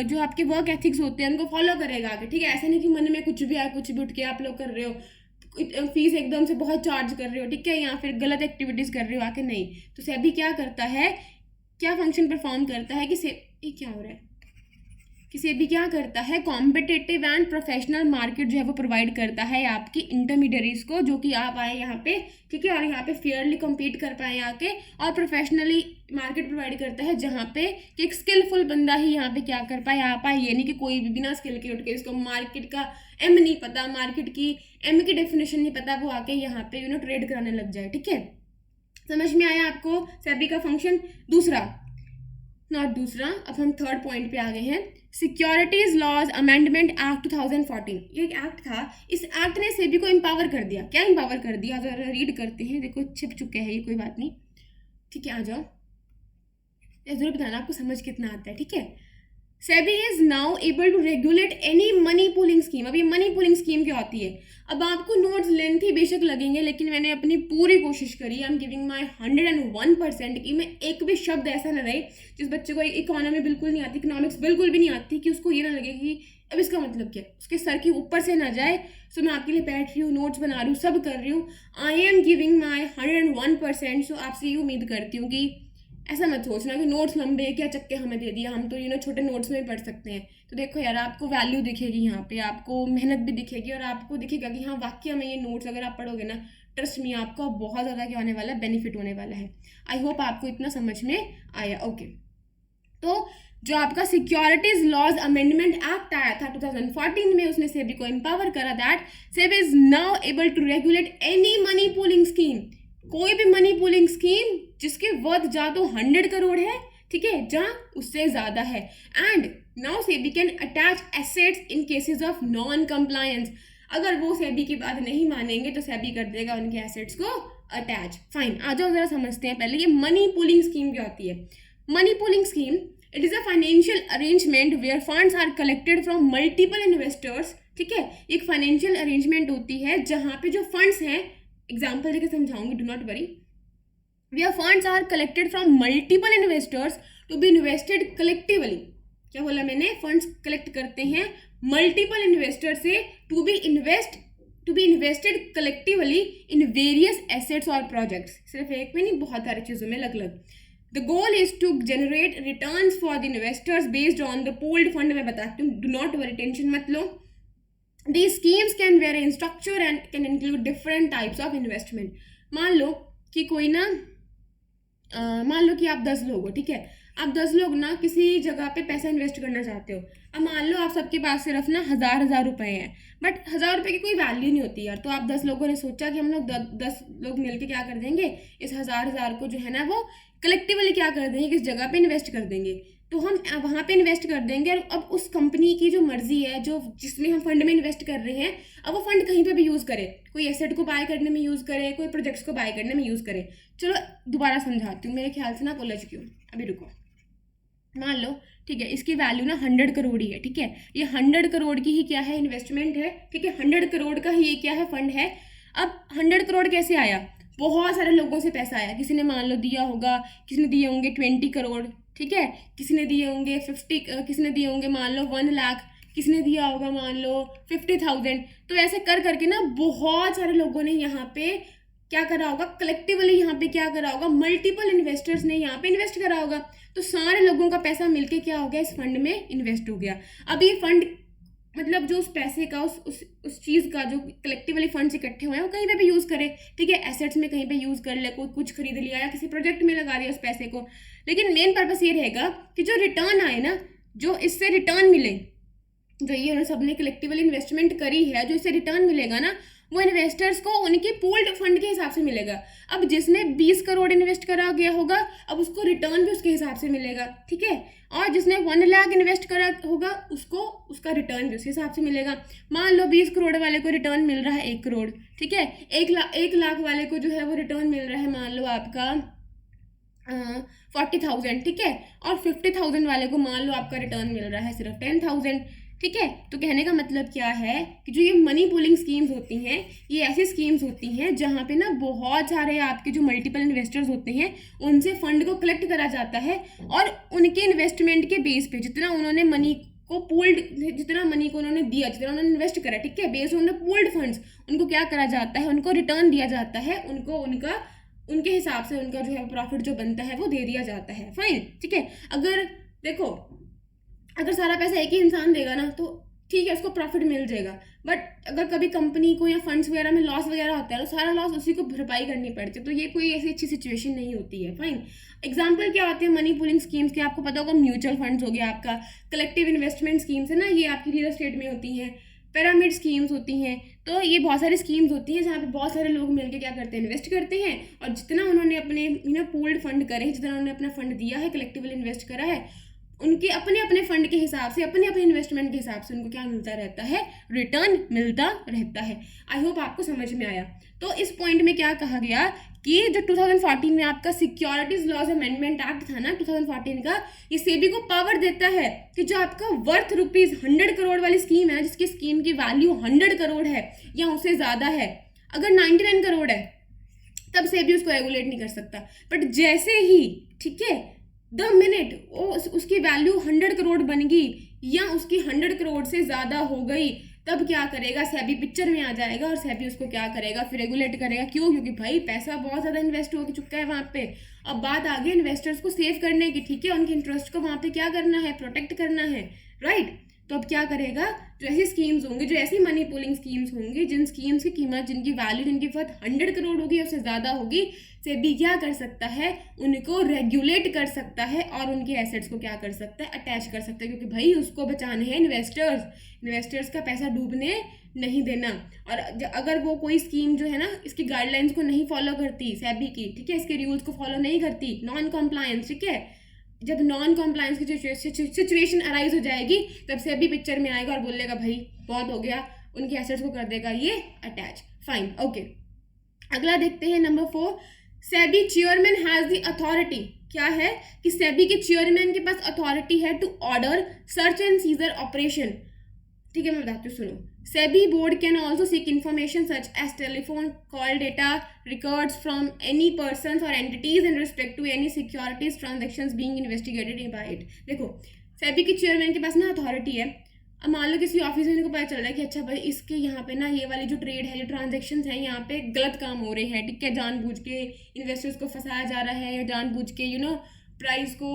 जो आपके वर्क एथिक्स होते हैं उनको फॉलो करेगा आगे, ठीक है। ऐसा नहीं कि मन में कुछ भी आए, कुछ भी उठ के आप लोग कर रहे हो, फीस एकदम से बहुत चार्ज कर रहे हो, ठीक है, या फिर गलत एक्टिविटीज़ कर रहे हो आके, नहीं। तो सेबी क्या करता है, क्या फंक्शन परफॉर्म करता है कि ये क्या हो रहा है, किसी भी क्या करता है, कॉम्पिटिटिव एंड प्रोफेशनल मार्केट जो है वो प्रोवाइड करता है आपकी इंटरमीडियरीज को, जो कि आप आए यहाँ पे, ठीक है, और यहाँ पे फेयरली कम्पीट कर पाए आके, और प्रोफेशनली मार्केट प्रोवाइड करता है जहाँ पे कि एक स्किलफुल बंदा ही यहाँ पे क्या कर पाए, आ पाए। ये नहीं कि कोई भी बिना स्किल के उठ के, इसको मार्केट का एम नहीं पता, मार्केट की एम की डेफिनेशन नहीं पता, वो आके यहाँ पे ट्रेड कराने लग जाए, ठीक है। समझ में आया आपको सेबी का फंक्शन? अब हम थर्ड पॉइंट पे आ गए हैं, सिक्योरिटीज लॉज अमेंडमेंट एक्ट 2014। ये एक एक्ट था, इस एक्ट ने सेबी को एम्पावर कर दिया। क्या एम्पावर कर दिया, जरा रीड करते हैं, देखो छिप चुके हैं ये, कोई बात नहीं, ठीक है, आ जाओ, जरूर बताना आपको समझ कितना आता है, ठीक है। SEBI is now able to regulate any money pooling scheme. अब ये मनी पूलिंग स्कीम क्या होती है? अब आपको नोट्स लेंथी बेशक लगेंगे, लेकिन मैंने अपनी पूरी कोशिश करी, आई एम गिविंग माई 101% कि मैं एक भी शब्द ऐसा ना रहे जिस बच्चे को इकोनॉमी बिल्कुल नहीं आती, इकोनॉमिक्स बिल्कुल भी नहीं आती, कि उसको ये ना लगे कि अब इसका मतलब क्या, उसके सर के ऊपर से ना जाए। सो मैं आपके लिए बैठ रही हूँ, नोट्स बना रही हूँ, सब कर रही हूँ, आई एम गिविंग माई 101%। सो आपसे ये उम्मीद करती हूँ कि ऐसा मत सोचना कि नोट्स लंबे क्या चक्के हमें दे दिया, हम तो छोटे नोट्स में पढ़ सकते हैं। तो देखो यार, आपको वैल्यू दिखेगी यहाँ पे, आपको मेहनत भी दिखेगी, और आपको दिखेगा कि हाँ वाकई में ये नोट्स अगर आप पढ़ोगे ना, ट्रस्ट में आपको बहुत ज़्यादा क्या होने वाला है, बेनिफिट होने वाला है। आई होप आपको इतना समझ में आया। ओके, तो जो आपका सिक्योरिटीज लॉज अमेंडमेंट एक्ट आया था 2014 में, उसने सेबी को एम्पावर करा that SEBI is now able to regulate any money pooling scheme. कोई भी मनी पूलिंग स्कीम जिसके वर्थ जा तो 100 करोड़ है, ठीक है, जहाँ उससे ज़्यादा है, and now SEBI can attach assets in cases of non compliance. अगर वो सेबी की बात नहीं मानेंगे तो सेबी कर देगा उनके एसेट्स को अटैच। फाइन, आ जाओ जरा समझते हैं पहले ये मनी पूलिंग स्कीम क्या होती है। Money pooling scheme, it is a financial arrangement where funds are collected from multiple investors ठीक है, एक फाइनेंशियल अरेंजमेंट होती है जहाँ पे जो फंड्स हैं, एग्जाम्पल देकर समझाऊंगी, do not worry, where funds are collected from multiple investors to be invested collectively। क्या बोला मैंने? फंड्स कलेक्ट करते हैं मल्टीपल इन्वेस्टर से to be invested collectively in various assets और प्रोजेक्ट्स। सिर्फ एक में नहीं, बहुत सारी चीज़ों में अलग अलग। The goal is to generate returns for the investors based on the pooled fund. मैं बताती हूँ, डू नॉट वरी, टेंशन मत लो। These schemes can vary in structure and can include different types of investment। मान लो कि कोई ना मान लो कि आप 10 लोग हो, ठीक है, आप 10 लोग ना किसी जगह पे पैसा इन्वेस्ट करना चाहते हो। अब मान लो आप सबके पास सिर्फ ना हज़ार रुपए हैं, बट 1000 रुपये की कोई वैल्यू नहीं होती यार। तो आप 10 लोगों ने सोचा कि हम लोग 10 लोग मिलके क्या कर देंगे, इस हज़ार को जो है ना वो कलेक्टिवली क्या कर देंगे, किस जगह पे इन्वेस्ट कर देंगे। तो हम वहाँ पे इन्वेस्ट कर देंगे और अब उस कंपनी की जो मर्जी है, जो जिसमें हम फंड में इन्वेस्ट कर रहे हैं, अब वो फंड कहीं पे भी यूज़ करे, कोई एसेट को बाय करने में यूज़ करे, कोई प्रोजेक्ट्स को बाय करने में यूज़ करे। चलो दोबारा समझाती हूँ, मेरे ख्याल से ना उलझ क्यों, अभी रुको। मान लो, ठीक है, इसकी वैल्यू ना 100 करोड़ ही है, ठीक है, ये 100 करोड़ की ही क्या है, इन्वेस्टमेंट है, ठीक है, 100 करोड़ का ही ये क्या है, फंड है। अब 100 करोड़ कैसे आया? बहुत सारे लोगों से पैसा आया। किसी ने मान लो दिया होगा, किसी ने दिए होंगे 20 करोड़, ठीक है, किसी ने दिए होंगे 50, किसी ने दिए होंगे मान लो 1 लाख, किसी ने दिया होगा मान लो 50,000। तो ऐसे कर करके ना बहुत सारे लोगों ने यहाँ पे क्या करा होगा, कलेक्टिवली यहाँ पे क्या करा होगा, मल्टीपल इन्वेस्टर्स ने यहाँ पे इन्वेस्ट करा होगा। तो सारे लोगों का पैसा मिलके क्या हो गया, इस फंड में इन्वेस्ट हो गया। अब ये फंड मतलब जो उस पैसे का उस चीज़ का जो कलेक्टिवली फंड्स इकट्ठे हुए हैं वो कहीं पे भी यूज़ करे, ठीक है, एसेट्स में कहीं पे यूज़ कर ले, कोई कुछ खरीद लिया या किसी प्रोजेक्ट में लगा दिया उस पैसे को। लेकिन मेन पर्पस ये रहेगा कि जो रिटर्न आए ना, जो इससे रिटर्न मिले, जो ये सबने कलेक्टिवली इन्वेस्टमेंट करी है, जो इससे रिटर्न मिलेगा ना, वो इन्वेस्टर्स को उनके पूल्ड फंड के हिसाब से मिलेगा। अब जिसने 20 करोड़ इन्वेस्ट करा गया होगा, अब उसको रिटर्न भी उसके हिसाब से मिलेगा, ठीक है, और जिसने 1 लाख इन्वेस्ट करा होगा उसको उसका रिटर्न भी उस हिसाब से मिलेगा। मान लो 20 करोड़ वाले को रिटर्न मिल रहा है 1 करोड़, ठीक है, 1 लाख वाले को जो है वो रिटर्न मिल रहा है मान लो आपका 40,000, ठीक है, और 50,000 वाले को मान लो आपका रिटर्न मिल रहा है सिर्फ 10,000, ठीक है। तो कहने का मतलब क्या है कि जो ये मनी पूलिंग स्कीम्स होती हैं, ये ऐसी स्कीम्स होती हैं जहाँ पे ना बहुत सारे आपके जो मल्टीपल इन्वेस्टर्स होते हैं उनसे फंड को कलेक्ट करा जाता है, और उनके इन्वेस्टमेंट के बेस पे जितना उन्होंने मनी को पूल्ड, जितना मनी को उन्होंने दिया, जितना उन्होंने इन्वेस्ट करा, ठीक है, based on the pooled funds, उनको क्या करा जाता है, उनको रिटर्न दिया जाता है, उनको उनके हिसाब से उनका जो है प्रॉफिट जो बनता है वो दे दिया जाता है। फाइन, ठीक है। अगर देखो, अगर सारा पैसा एक ही इंसान देगा ना तो ठीक है, उसको प्रॉफिट मिल जाएगा, बट अगर कभी कंपनी को या फंड्स वगैरह में लॉस वगैरह होता है तो सारा लॉस उसी को भरपाई करनी पड़ती है। तो ये कोई ऐसी अच्छी सिचुएशन नहीं होती है। फाइन, एग्जाम्पल क्या होते हैं मनी पूलिंग स्कीम्स के, आपको पता होगा, म्यूचुअल फंड्स हो गया आपका, कलेक्टिव इन्वेस्टमेंट स्कीम्स है ना, ये आपकी रियल एस्टेट में होती हैं, पिरामिड स्कीम्स होती हैं। तो ये बहुत सारी स्कीम्स होती हैं जहाँ पे बहुत सारे लोग मिलकर क्या करते हैं, इन्वेस्ट करते हैं, और जितना उन्होंने अपने पूल्ड फंड करे, जितना उन्होंने अपना फंड दिया है, कलेक्टिवली इन्वेस्ट करा है, उनके अपने अपने फंड के हिसाब से, अपने अपने इन्वेस्टमेंट के हिसाब से उनको क्या मिलता रहता है, रिटर्न मिलता रहता है। आई होप आपको समझ में आया। तो इस पॉइंट में क्या कहा गया कि जो 2014 में आपका सिक्योरिटीज लॉज अमेंडमेंट एक्ट था ना 2014 का, ये सेबी को पावर देता है कि जो आपका वर्थ ₹100 करोड़ वाली स्कीम है, जिसकी स्कीम की वैल्यू 100 करोड़ है या उससे ज़्यादा है, अगर 99 करोड़ है तब सेबी उसको रेगुलेट नहीं कर सकता। बट जैसे ही, ठीक है, द मिनट उसकी वैल्यू 100 करोड़ बन गई या उसकी 100 करोड़ से ज़्यादा हो गई, तब क्या करेगा, सेबी पिक्चर में आ जाएगा और सेबी उसको क्या करेगा, फिर रेगुलेट करेगा। क्यों? क्योंकि भाई पैसा बहुत ज़्यादा इन्वेस्ट हो चुका है वहाँ पे। अब बात आ गई इन्वेस्टर्स को सेव करने की, ठीक है, उनके इंटरेस्ट को वहाँ पे क्या करना है, प्रोटेक्ट करना है, राइट। तो अब क्या करेगा, जो ऐसी स्कीम्स होंगी, जो ऐसी मनी पूलिंग स्कीम्स होंगी, जिन स्कीम्स की कीमत, जिनकी वैल्यू, जिनकी वर्थ 100 करोड़ होगी उससे ज़्यादा होगी, सेबी क्या कर सकता है, उनको रेगुलेट कर सकता है और उनके एसेट्स को क्या कर सकता है, अटैच कर सकता है, क्योंकि भाई उसको बचाने हैं इन्वेस्टर्स का पैसा डूबने नहीं देना। और अगर वो कोई स्कीम जो है ना इसकी गाइडलाइंस को नहीं फॉलो करती सेबी की, ठीक है, इसके रूल्स को फॉलो नहीं करती, नॉन कॉम्प्लायंस, ठीक है, जब नॉन कॉम्प्लायंस की सिचुएशन अराइज हो जाएगी तब सेबी पिक्चर में आएगा और बोलेगा भाई बहुत हो गया, उनके एसेट्स को कर देगा ये अटैच। Fine, okay. अगला देखते हैं number 4, SEBI chairman has the authority. क्या है कि सेबी के चेयरमैन के पास अथॉरिटी है to order search and seizure operation. ठीक है, मैं बताती हूँ, सुनो। SEBI board can also seek information such as telephone call data records from any persons or entities in respect to any securities transactions being investigated by it. देखो SEBI के चेयरमैन के पास ना अथॉरिटी है। अब मान लो किसी ऑफिस में इनको पता चल रहा है कि अच्छा भाई इसके यहाँ पे ना ये वाली जो ट्रेड है, जो ट्रांजेक्शन्स हैं, यहाँ पे गलत काम हो रहे हैं, ठीक है, जानबूझ के इन्वेस्टर्स को फंसाया जा रहा है, या जानबूझ के प्राइस को,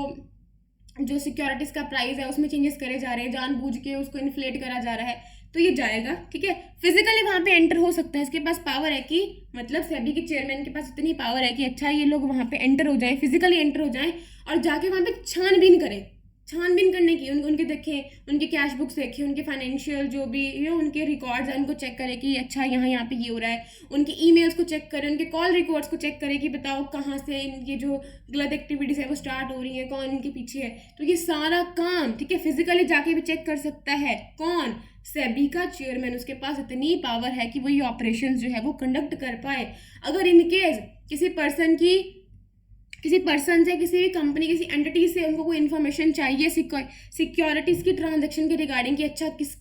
जो सिक्योरिटीज़ का प्राइस है उसमें चेंजेस करे जा रहे हैं, जानबूझ के उसको इन्फ्लेट करा जा रहा है, तो ये जाएगा, ठीक है, फिजिकली वहाँ पे एंटर हो सकता है। इसके पास पावर है कि मतलब सेबी के चेयरमैन के पास इतनी पावर है कि अच्छा ये लोग वहाँ पे एंटर हो जाए, फिजिकली एंटर हो जाए और जाके वहाँ पे छानबीन करें। छानबीन करने की उनके देखें, उनके कैश बुक्स देखें, उनके फाइनेंशियल जो भी उनके रिकॉर्ड्स हैं उनको चेक करें कि अच्छा यहाँ पे ये हो रहा है, उनके ईमेल्स को चेक करें, उनके कॉल रिकॉर्ड्स को चेक करें कि बताओ कहाँ से इनकी जो गलत एक्टिविटीज़ है वो स्टार्ट हो रही है, कौन इनके पीछे है। तो ये सारा काम, ठीक है, फिजिकली जाके भी चेक कर सकता है। कौन? सेबी का चेयरमैन। उसके पास इतनी पावर है कि वो ये ऑपरेशन जो है वो कंडक्ट कर पाए। अगर इनकेस किसी पर्सन से, किसी भी कंपनी, किसी एंटिटी से उनको कोई इन्फॉर्मेशन चाहिए सिक्योरिटीज़ की ट्रांजैक्शन के रिगार्डिंग कि अच्छा किस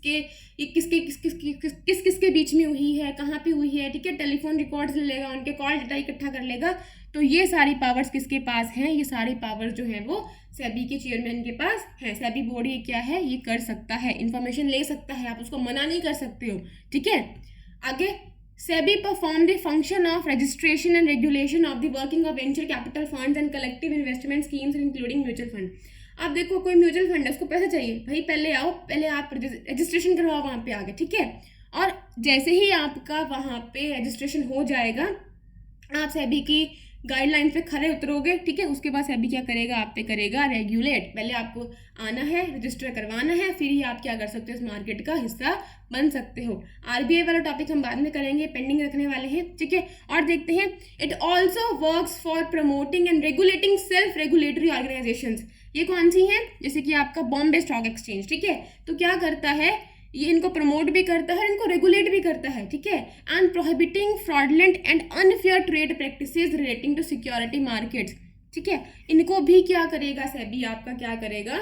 किसके बीच में हुई है, कहाँ पे हुई है, ठीक है, टेलीफोन रिकॉर्ड्स ले लेगा, उनके कॉल डाटा इकट्ठा कर लेगा। तो ये सारी पावर्स किसके पास हैं? ये सारी पावर्स जो हैं वो सेबी के चेयरमैन के पास है। सेबी बोर्ड ये क्या है, ये कर सकता है, इन्फॉर्मेशन ले सकता है, आप उसको मना नहीं कर सकते हो, ठीक है। आगे, SEBI perform the function of registration and regulation of the working of venture capital funds and collective investment schemes including mutual fund. अब देखो कोई म्यूचुअल फंड है, उसको पैसे चाहिए, भाई पहले आओ, पहले आप रजिस्ट्रेशन करवाओ वहाँ पे आगे, ठीक है। और जैसे ही आपका वहाँ पे रजिस्ट्रेशन हो जाएगा, आप सेबी की गाइडलाइंस पे खरे उतरोगे, ठीक है, उसके बाद सेबी क्या करेगा, आप पे करेगा रेगुलेट। पहले आपको आना है, रजिस्टर करवाना है, फिर ही आप क्या कर सकते हो, इस मार्केट का हिस्सा बन सकते हो। आरबीआई वाला टॉपिक हम बाद में करेंगे, पेंडिंग रखने वाले हैं, ठीक है। और देखते हैं, it also works for promoting and regulating self regulatory organisations. ये कौन सी हैं? जैसे कि आपका बॉम्बे स्टॉक एक्सचेंज, ठीक है। तो क्या करता है ये, इनको प्रमोट भी करता है, इनको रेगुलेट भी करता है, ठीक है। And prohibiting fraudulent and unfair trade practices relating to security markets, ठीक है। इनको भी क्या करेगा सेबी, आपका क्या करेगा,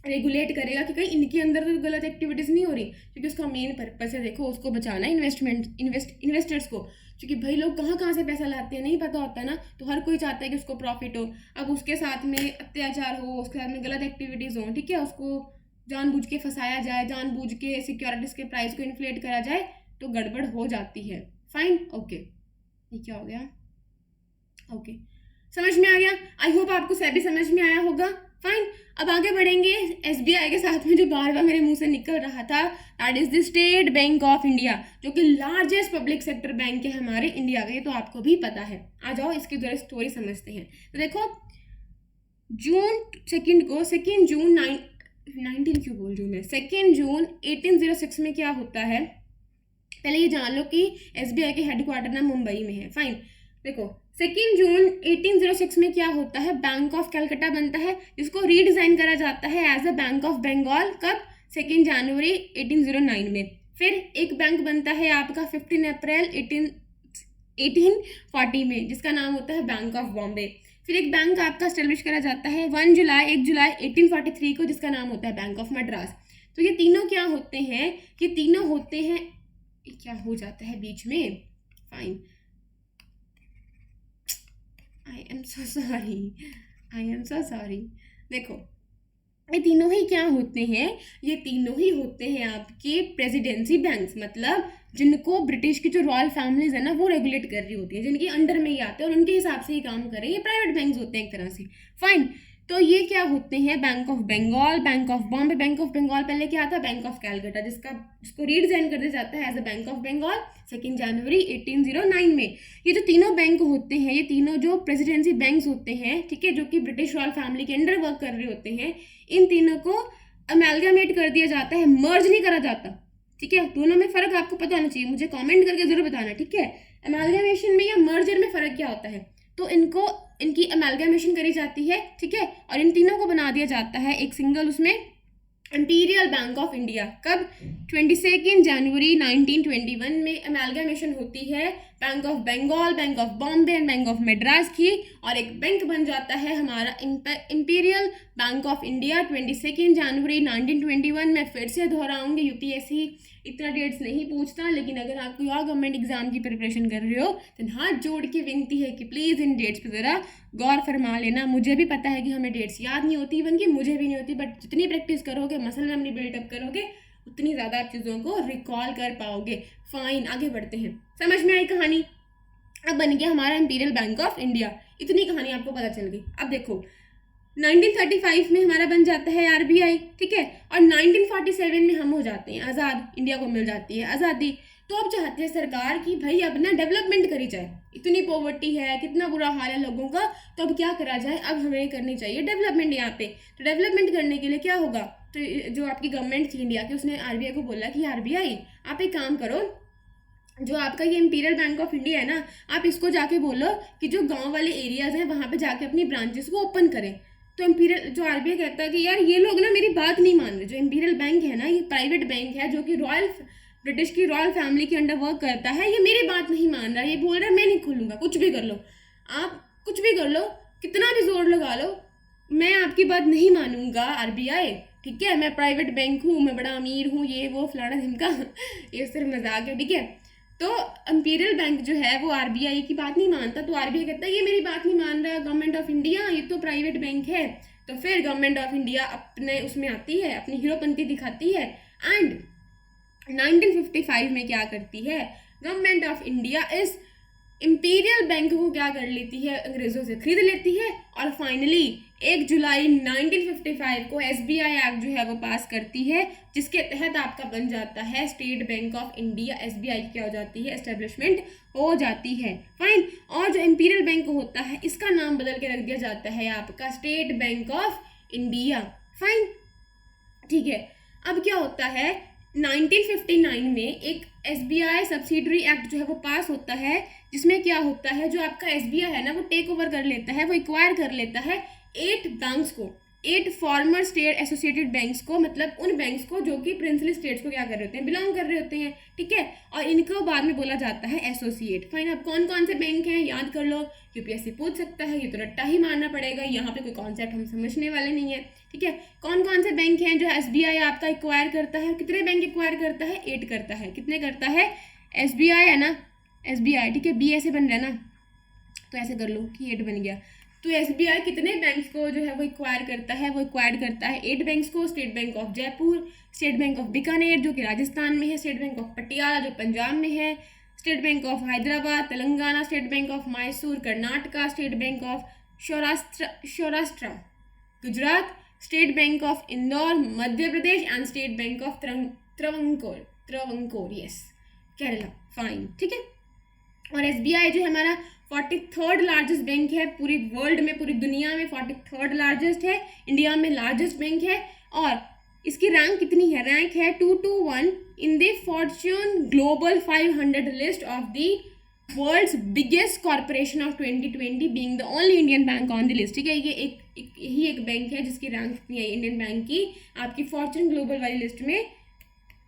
रेगुलेट करेगा कि कहीं इनके अंदर तो गलत एक्टिविटीज़ नहीं हो रही, क्योंकि उसका मेन पर्पस है देखो, उसको बचाना है इन्वेस्टर्स को, क्योंकि भाई लोग कहाँ से पैसा लाते हैं नहीं पता होता ना, तो हर कोई चाहता है कि उसको प्रॉफिट हो। अब उसके साथ में अत्याचार हो, उसके साथ में गलत एक्टिविटीज़ हो, ठीक है, उसको जानबूझ के फंसाया जाए, जानबूझ के सिक्योरिटीज़ के प्राइस को इन्फ्लेट करा जाए, तो गड़बड़ हो जाती है। फाइन, ओके, ये क्या हो गया, ओके, समझ में आ गया। आई होप आपको सेबी समझ में आया होगा। फाइन, अब आगे बढ़ेंगे एसबीआई के साथ में जो बार बार मेरे मुंह से निकल रहा था, that is the state bank of India, जो कि लार्जेस्ट पब्लिक सेक्टर बैंक है हमारे इंडिया का, ये तो आपको भी पता है। आ जाओ इसकी जरा स्टोरी समझते हैं। तो देखो, जून 2 को, 2 जून 19 क्यों बोल रही हूँ मैं, 2 जून 1806 में क्या होता है, पहले ये जान लो कि एसबीआई के हेडक्वार्टर ना मुंबई में है। फाइन, देखो 2 जून 1806 में क्या होता है, बैंक ऑफ कलकत्ता बनता है, जिसको रीडिज़ाइन करा जाता है as a bank of Bengal. कब? 2 जनवरी 1809 में। फिर एक बैंक बनता है आपका 15 अप्रैल 1840 में, जिसका नाम होता है बैंक ऑफ बॉम्बे। फिर एक बैंक आपका स्टेब्लिश करा जाता है 1 जुलाई 1843 को, जिसका नाम होता है बैंक ऑफ मद्रास। तो ये तीनों क्या होते हैं, ये तीनों होते हैं, क्या हो जाता है बीच में, fine, I am so sorry. देखो, ये तीनों ही क्या होते हैं, ये तीनों ही होते हैं आपके प्रेसिडेंसी बैंक्स, मतलब जिनको ब्रिटिश की जो रॉयल फैमिलीज है ना वो रेगुलेट कर रही होती है, जिनके अंडर में ही आते हैं और उनके हिसाब से ही काम कर रहे हैं, ये प्राइवेट बैंक्स होते हैं एक तरह से। फाइन, तो ये क्या होते हैं, bank of Bengal, bank of Bombay. Bank of Bengal पहले क्या था, बैंक ऑफ कलकत्ता, जिसको रीडिजाइन कर दिया जाता है as a bank of Bengal 2 जनवरी 1809 में। ये जो तीनों बैंक होते हैं, ये तीनों जो प्रेसिडेंसी बैंक्स होते हैं, ठीक है, जो कि ब्रिटिश रॉयल फैमिली के अंडर वर्क कर रहे होते हैं, इन तीनों को अमेलगामेट कर दिया जाता है, मर्ज नहीं करा जाता, ठीक है। दोनों में फ़र्क आपको पता होना चाहिए, मुझे कमेंट करके ज़रूर बताना, ठीक है। अमेलगामेशन में या मर्जर में फ़र्क क्या होता है, तो इनकी अमेलगामेशन करी जाती है, ठीक है, और इन तीनों को बना दिया जाता है एक सिंगल उसमें इंपीरियल बैंक ऑफ इंडिया। कब? 22 जनवरी 1921 में अमेलगामेशन होती है bank of Bengal, bank of Bombay and bank of Madras की, और एक बैंक बन जाता है हमारा इंपीरियल बैंक ऑफ इंडिया 22 जनवरी 1921 में। फिर से दोहराऊंगी, यूपीएससी इतना डेट्स नहीं पूछता, लेकिन अगर आप कोई और गवर्नमेंट एग्जाम की प्रिपरेशन कर रहे हो तो हाथ जोड़ के विनती है कि प्लीज़ इन डेट्स पे ज़रा गौर फरमा लेना। मुझे भी पता है कि हमें डेट्स याद नहीं होती, इवन कि मुझे भी नहीं होती, बट जितनी प्रैक्टिस करोगे, मसल मेमोरी बिल्डअप करोगे, उतनी ज़्यादा आप चीज़ों को रिकॉल कर पाओगे। फाइन, आगे बढ़ते हैं। समझ में आई कहानी? अब बन गया हमारा इंपीरियल बैंक ऑफ इंडिया। इतनी कहानी आपको पता चल गई। अब देखो 1935 में हमारा बन जाता है आरबीआई, ठीक है, और 1947 में हम हो जाते हैं आज़ाद, इंडिया को मिल जाती है आज़ादी। तो अब चाहती है सरकार कि भाई अब ना डेवलपमेंट करी जाए, इतनी पॉवर्टी है, कितना बुरा हाल है लोगों का, तो अब क्या करा जाए, अब हमें करनी चाहिए डेवलपमेंट यहाँ पे। तो डेवलपमेंट करने के लिए क्या होगा, तो जो आपकी गवर्नमेंट थी इंडिया की, उसने आरबीआई को बोला कि आरबीआई आप एक काम करो, जो आपका ये इंपीरियल बैंक ऑफ इंडिया है ना, आप इसको जाके बोलो कि जो गांव वाले एरियाज हैं वहाँ पे जाके अपनी ब्रांचेस को ओपन करें। तो इंपीरियल जो आरबीआई कहता है कि यार ये लोग ना मेरी बात नहीं मान रहे। जो इंपीरियल बैंक है ना, ये प्राइवेट बैंक है जो कि ब्रिटिश की रॉयल फैमिली के अंडर वर्क करता है, ये मेरी बात नहीं मान रहा, ये बोल रहा है मैं नहीं खोलूँगा, कुछ भी कर लो, आप कुछ भी कर लो, कितना भी जोर लगा लो, मैं आपकी बात नहीं मानूंगा आरबीआई, ठीक है, मैं प्राइवेट बैंक हूँ, मैं बड़ा अमीर हूँ, ये वो फलाना ढिमका। ये सिर्फ मजाक है, ठीक है। तो इंपीरियल बैंक जो है वो आरबीआई की बात नहीं मानता, तो आरबीआई कहता है ये मेरी बात नहीं मान रहा गवर्नमेंट ऑफ इंडिया, ये तो प्राइवेट बैंक है। तो फिर गवर्नमेंट ऑफ इंडिया अपने उसमें आती है, अपनी हीरोपंती दिखाती है, एंड 1955 में क्या करती है, गवर्नमेंट ऑफ इंडिया इस इंपीरियल बैंक को क्या कर लेती है, अंग्रेजों से खरीद लेती है, और फाइनली 1 जुलाई 1955 को एसबीआई एक्ट जो है वो पास करती है, जिसके तहत आपका बन जाता है state bank of India. SBI की क्या हो जाती है, एस्टेब्लिशमेंट हो जाती है। फाइन। और जो इंपीरियल बैंक होता है इसका नाम बदल के रख दिया जाता है आपका state bank of India. Fine, ठीक है। अब क्या होता है, 1959 में एक एसबीआई सब्सिडरी एक्ट जो है वो पास होता है, जिसमें क्या होता है, जो आपका एसबीआई है ना वो टेक ओवर कर लेता है, वो एक्वायर कर लेता है 8 बैंक्स को, 8 फॉर्मर स्टेट एसोसिएटेड बैंक्स को, मतलब उन बैंक्स को जो कि प्रिंसली स्टेट्स को क्या कर रहे होते हैं, बिलोंग कर रहे होते हैं, ठीक है। और इनको बाद में बोला जाता है एसोसिएट। फाइन। अब कौन कौन से बैंक हैं याद कर लो, यूपीएससी पूछ सकता है, ये तो रट्टा ही मारना पड़ेगा, यहाँ पे कोई कॉन्सेप्ट हम समझने वाले नहीं है, ठीक है। कौन कौन से बैंक हैं जो एसबीआई आपका एक्वायर करता है, कितने बैंक एक्वायर करता है, 8 करता है। कितने करता है, एसबीआई है ना, एसबीआई, ठीक है, बी ऐसे बन रहा है ना, तो ऐसे कर लो कि 8 बन गया। तो एसबीआई कितने बैंक्स को जो है वो एक्वायर करता है, वो एक्वायर करता है 8 बैंक्स को। State bank of Jaipur, state bank of Bikaner जो कि राजस्थान में है, स्टेट बैंक ऑफ पटियाला जो पंजाब में है, state bank of Hyderabad Telangana, state bank of Mysore Karnataka, state bank of Saurashtra Gujarat, state bank of Indore Madhya Pradesh, and state bank of Travancore yes Kerala. Fine, ठीक है। और एसबीआई जो है हमारा 43rd लार्जेस्ट बैंक है पूरी वर्ल्ड में, पूरी दुनिया में 43rd लार्जेस्ट है, इंडिया में लार्जेस्ट बैंक है। और इसकी रैंक कितनी है, रैंक है 221 in the Fortune global 500 list of the world's biggest corporation of 2020, being the only Indian bank on the list, ठीक है। ये एक बैंक है जिसकी रैंक कितनी है इंडियन बैंक की आपकी फॉर्च्यून ग्लोबल वाली लिस्ट में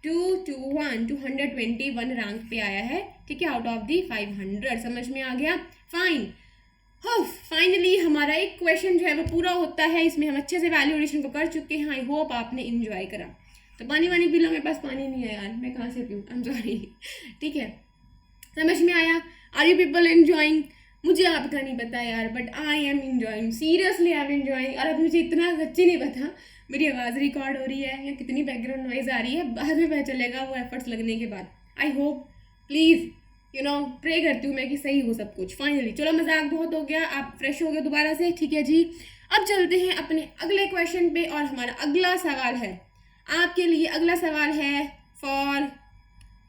221 रैंक पे आया है, ठीक है, आउट ऑफ दी 500। समझ में आ गया? फाइन। फाइनली हमारा एक क्वेश्चन जो है वो पूरा होता है, इसमें हम अच्छे से वैल्यू एडिशन को कर चुके हैं। आई होप आपने इंजॉय करा। तो पानी वानी पी लो, मेरे पास पानी नहीं है यार, मैं कहाँ से पीऊँ, आई एम सॉरी, ठीक है। समझ में आया? Are you people enjoying? मुझे आपका नहीं पता यार, but I am enjoying, seriously I am enjoying. और अब मुझे इतना सच्ची नहीं पता मेरी आवाज़ रिकॉर्ड हो रही है या कितनी बैकग्राउंड नॉइज आ रही है, बाद में पता चलेगा वो एफर्ट्स लगने के बाद। I hope, please you know, pray करती हूँ मैं कि सही हो सब कुछ। फाइनली चलो, मजाक बहुत हो गया, आप फ्रेश हो गए दोबारा से, ठीक है जी। अब चलते हैं अपने अगले क्वेश्चन पे, और हमारा अगला सवाल है आपके लिए, अगला सवाल है फॉर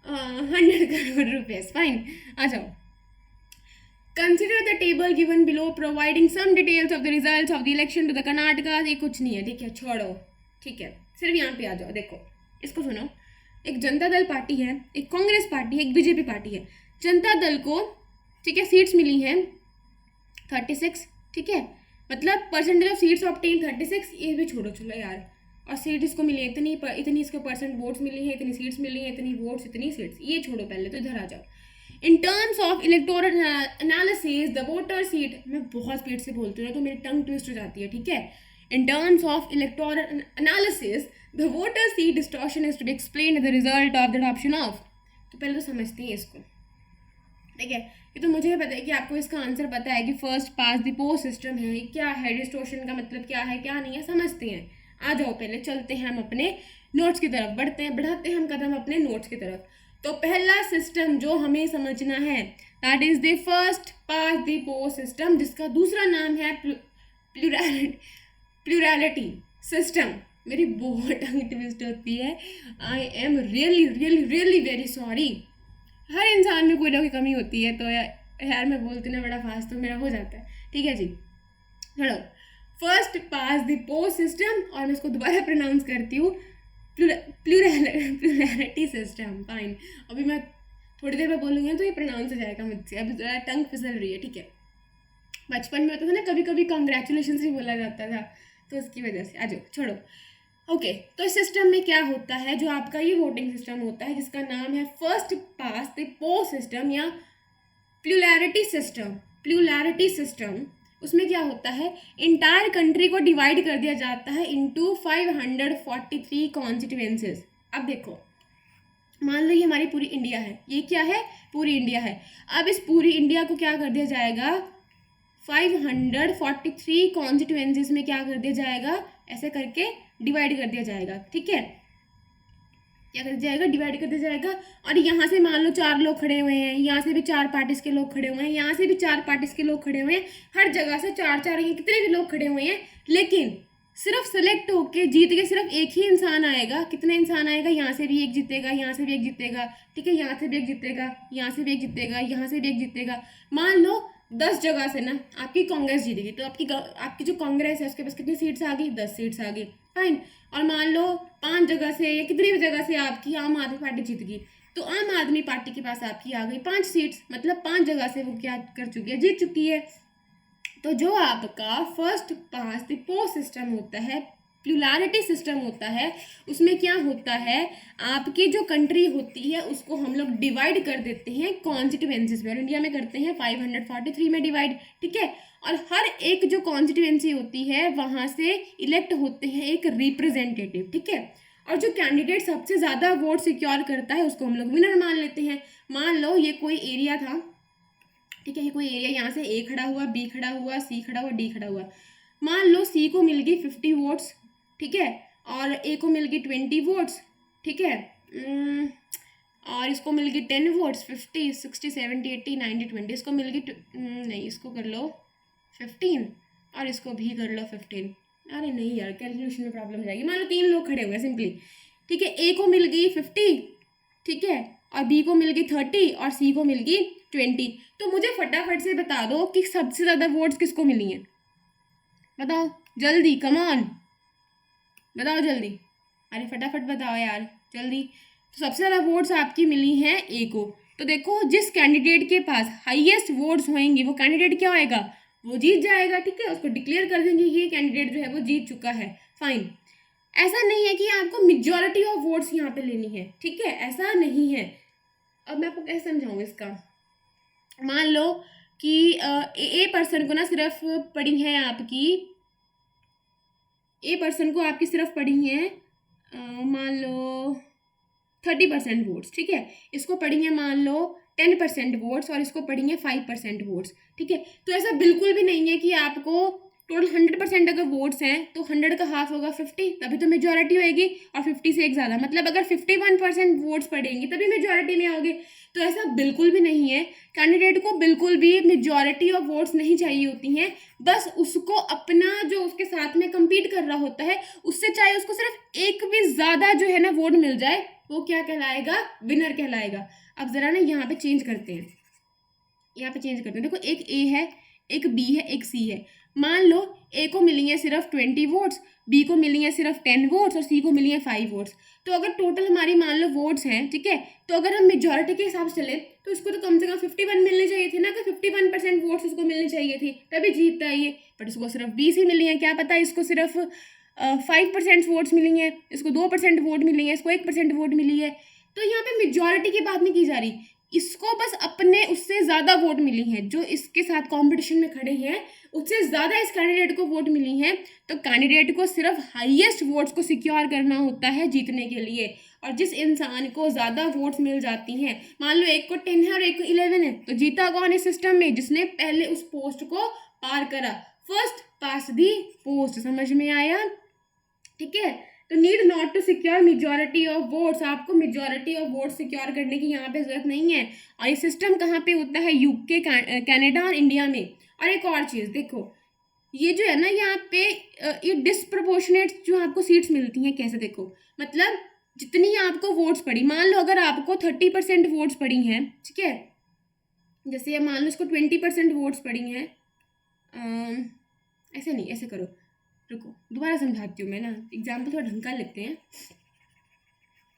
100 करोड़ रुपीज़। फाइन, आ जाओ। Consider the table given below providing some details of the results of the election to the Karnataka। ये कुछ नहीं है, ठीक है, छोड़ो, ठीक है, सिर्फ यहाँ पे आ जाओ। देखो, इसको सुनो। एक जनता दल पार्टी है, एक कांग्रेस पार्टी है, एक बीजेपी पार्टी है। जनता दल को, ठीक है, सीट्स मिली हैं 36, ठीक है, मतलब परसेंटेज ऑफ सीट्स ऑब्टेन 36, ये भी छोड़ो चलो यार। और सीट इसको मिली है इतनी इसको परसेंट वोट्स मिली हैं, इतनी सीट्स मिली हैं, इतनी वोट्स, इतनी सीट्स, ये छोड़ो पहले, तो इधर आ जाओ। In terms of electoral analysis, the voter seat, मैं बहुत स्पीड से बोलती हूँ ना तो मेरी टंग ट्विस्ट हो जाती है, ठीक है। In terms of electoral analysis, the voter seat distortion is to be explained as the result of the adoption of. तो पहले तो समझते हैं इसको, ठीक है। ये तो मुझे पता है कि आपको इसका आंसर पता है कि first past the post system है, क्या है, डिस्टोर्शन का मतलब क्या है क्या नहीं है, समझते हैं। आ जाओ पहले चलते हैं हम अपने नोट्स की तरफ, बढ़ाते हैं हम कदम अपने नोट्स की तरफ। तो पहला सिस्टम जो हमें समझना है that is the first past the post system, जिसका दूसरा नाम है प्लूरैलिटी सिस्टम। मेरी बहुत टंग ट्विस्ट होती है, I am really really really very sorry. हर इंसान में कोई ना कोई कमी होती है, तो यार मैं बोलती ना बड़ा फास्ट तो मेरा हो जाता है, ठीक है जी। चलो, first past the post system, और मैं इसको दोबारा प्रोनाउंस करती हूँ प्लूरैलिटी सिस्टम। फाइन, अभी मैं थोड़ी देर में बोलूँगी तो ये प्रोनाउंस हो जाएगा मुझसे, अभी ज़रा टंग फिसल रही है, ठीक है। बचपन में होता था ना कभी कभी कॉन्ग्रेचुलेशन भी बोला जाता था, तो उसकी वजह से। आ जाओ छोड़ो, ओके। तो इस सिस्टम में क्या होता है, जो आपका ये वोटिंग सिस्टम होता है जिसका नाम है first past the post system या प्लूरैलिटी सिस्टम, उसमें क्या होता है, इंटायर कंट्री को डिवाइड कर दिया जाता है इनटू 543 कॉन्स्टिट्यूएंसीज। अब देखो, मान लो ये हमारी पूरी इंडिया है, ये क्या है, पूरी इंडिया है। अब इस पूरी इंडिया को क्या कर दिया जाएगा, 543 कॉन्स्टिट्यूएंसीज में क्या कर दिया जाएगा, ऐसे करके डिवाइड कर दिया जाएगा, ठीक है। क्या कर दिया जाएगा, डिवाइड कर दिया जाएगा। और यहाँ से मान लो 4 लोग खड़े हुए हैं, यहाँ से भी 4 पार्टीज के लोग खड़े हुए हैं, यहाँ से भी 4 पार्टीज के लोग खड़े हुए हैं, हर जगह से 4 कितने भी लोग खड़े हुए हैं, लेकिन सिर्फ सेलेक्ट होके जीत के सिर्फ एक ही इंसान आएगा। कितने इंसान आएगा, यहाँ से भी एक जीतेगा, यहाँ से भी एक जीतेगा, ठीक है, यहाँ से भी एक जीतेगा, यहाँ से भी एक जीतेगा, यहाँ से भी एक जीतेगा। मान लो 10 जगह से ना आपकी कांग्रेस जीतेगी, तो आपकी जो कांग्रेस है उसके पास कितनी सीट्स आ गई, 10 सीट्स आ गई, फाइन। और मान लो 5 जगह से या कितनी भी जगह से आपकी आम आदमी पार्टी जीत गई, तो आम आदमी पार्टी के पास आपकी आ गई 5 सीट्स, मतलब 5 जगह से वो क्या कर चुकी है, जीत चुकी है। तो जो आपका first past the post system होता है, प्लूरैलिटी सिस्टम होता है, उसमें क्या होता है, आपकी जो कंट्री होती है उसको हम लोग डिवाइड कर देते हैं कॉन्स्टिट्यूएंसीज में। इंडिया में करते हैं 543 में डिवाइड, ठीक है। और हर एक जो कॉन्स्टिट्यूएंसी होती है वहाँ से इलेक्ट होते हैं एक रिप्रेजेंटेटिव, ठीक है। और जो कैंडिडेट सबसे ज़्यादा वोट सिक्योर करता है उसको हम लोग विनर मान लेते हैं। मान लो ये कोई एरिया था, ठीक है, ये कोई एरिया, यहाँ से ए खड़ा हुआ, बी खड़ा हुआ, सी खड़ा हुआ, डी खड़ा हुआ। मान लो सी को मिल गई 50 वोट्स, ठीक है, और ए को मिल गई 20 वोट्स, ठीक है, और इसको मिल गई 10 वोट्स, 50, 60, 70, 80, 90, 20, इसको मिल गई नहीं, इसको कर लो 15 और इसको भी कर लो 15। अरे नहीं यार, कैलकुलेशन में प्रॉब्लम जाएगी। मान लो 3 लोग खड़े हुए हैं सिंपली, ठीक है, ए को मिल गई 50, ठीक है, और बी को मिल गई 30 और सी को मिल गई 20। तो मुझे फटाफट से बता दो कि सबसे ज़्यादा वोट्स किसको मिली हैं, बताओ जल्दी, कम ऑन बताओ जल्दी, अरे फटाफट बताओ यार जल्दी। तो सबसे ज़्यादा वोट्स आपकी मिली हैं ए को। तो देखो, जिस कैंडिडेट के पास हाईएस्ट वोट्स होंगे वो कैंडिडेट क्या होएगा, वो जीत जाएगा, ठीक है। उसको डिक्लेयर कर देंगे ये कैंडिडेट जो है वो जीत चुका है, फाइन। ऐसा नहीं है कि आपको मेजॉरिटी ऑफ वोट्स यहाँ पे लेनी है, ठीक है, ऐसा नहीं है। अब मैं आपको कैसे समझाऊँ इसका। मान लो कि ए पर्सन को ना सिर्फ पड़ी है आपकी, ए पर्सन को आपकी सिर्फ पड़ी है मान लो 30% वोट्स, ठीक है। इसको पड़ी है मान लो 10% वोट्स और इसको पड़ी है 5% वोट्स, ठीक है। तो ऐसा बिल्कुल भी नहीं है कि आपको टोटल 100% अगर वोट्स हैं तो 100 का हाफ होगा 50, तभी तो मेजॉरिटी होएगी, और 50 से एक ज़्यादा, मतलब अगर 51% वोट्स पड़ेंगे तभी मेजॉरिटी में आओगे। तो ऐसा बिल्कुल भी नहीं है, कैंडिडेट को बिल्कुल भी मेजॉरिटी ऑफ वोट्स नहीं चाहिए होती हैं, बस उसको अपना जो उसके साथ में कम्पीट कर रहा होता है उससे चाहे उसको सिर्फ एक भी ज़्यादा जो है ना वोट मिल जाए, वो क्या कहलाएगा, विनर कहलाएगा। अब ज़रा ना यहाँ पे चेंज करते हैं, यहाँ पे चेंज करते हैं। देखो, एक ए है, एक बी है, एक सी है। मान लो ए को मिली है सिर्फ 20 वोट्स, बी को मिली है सिर्फ 10 वोट्स और सी को मिली है 5 वोट्स। तो अगर टोटल हमारी मान लो वोट्स हैं, ठीक है, तो अगर हम मेजॉरिटी के हिसाब से चले तो इसको तो कम से कम 51 मिलने चाहिए थे ना, कि 51% वोट्स इसको मिलने चाहिए थी, तभी जीतता है ये। बट इसको सिर्फ 20 ही मिली है, क्या पता इसको सिर्फ 5% वोट्स मिली हैं, इसको 2% वोट मिली है, इसको 1% वोट मिली है। तो यहाँ पे मेजॉरिटी की बात नहीं की जा रही, इसको बस अपने उससे ज़्यादा वोट मिली हैं, जो इसके साथ कंपटीशन में खड़े हैं उससे ज़्यादा इस कैंडिडेट को वोट मिली हैं, तो कैंडिडेट को सिर्फ हाईएस्ट वोट्स को सिक्योर करना होता है जीतने के लिए। और जिस इंसान को ज़्यादा वोट्स मिल जाती हैं, मान लो एक को 10 है और एक को 11 है, तो जीता कौन इस सिस्टम में? जिसने पहले उस पोस्ट को पार करा, फर्स्ट पास दी पोस्ट। समझ में आया? ठीक है, तो need not to secure majority of votes, आपको मेजॉरिटी ऑफ वोट्स सिक्योर करने की यहाँ पे जरूरत नहीं है। और ये सिस्टम कहाँ पे होता है? यूके, कनाडा और इंडिया में। और एक और चीज़ देखो, ये जो है ना यहाँ पे ये डिसप्रपोर्शनेट जो आपको सीट्स मिलती हैं, कैसे देखो, मतलब जितनी आपको वोट्स पड़ी, मान लो अगर आपको 30% वोट्स पड़ी हैं, ठीक है, जैसे मान लो इसको 20% वोट्स पड़ी हैं, ऐसे नहीं, ऐसे करो, रुको दोबारा समझाती हूँ मैं ना, एग्जाम्पल थोड़ा ढंग का लेते हैं।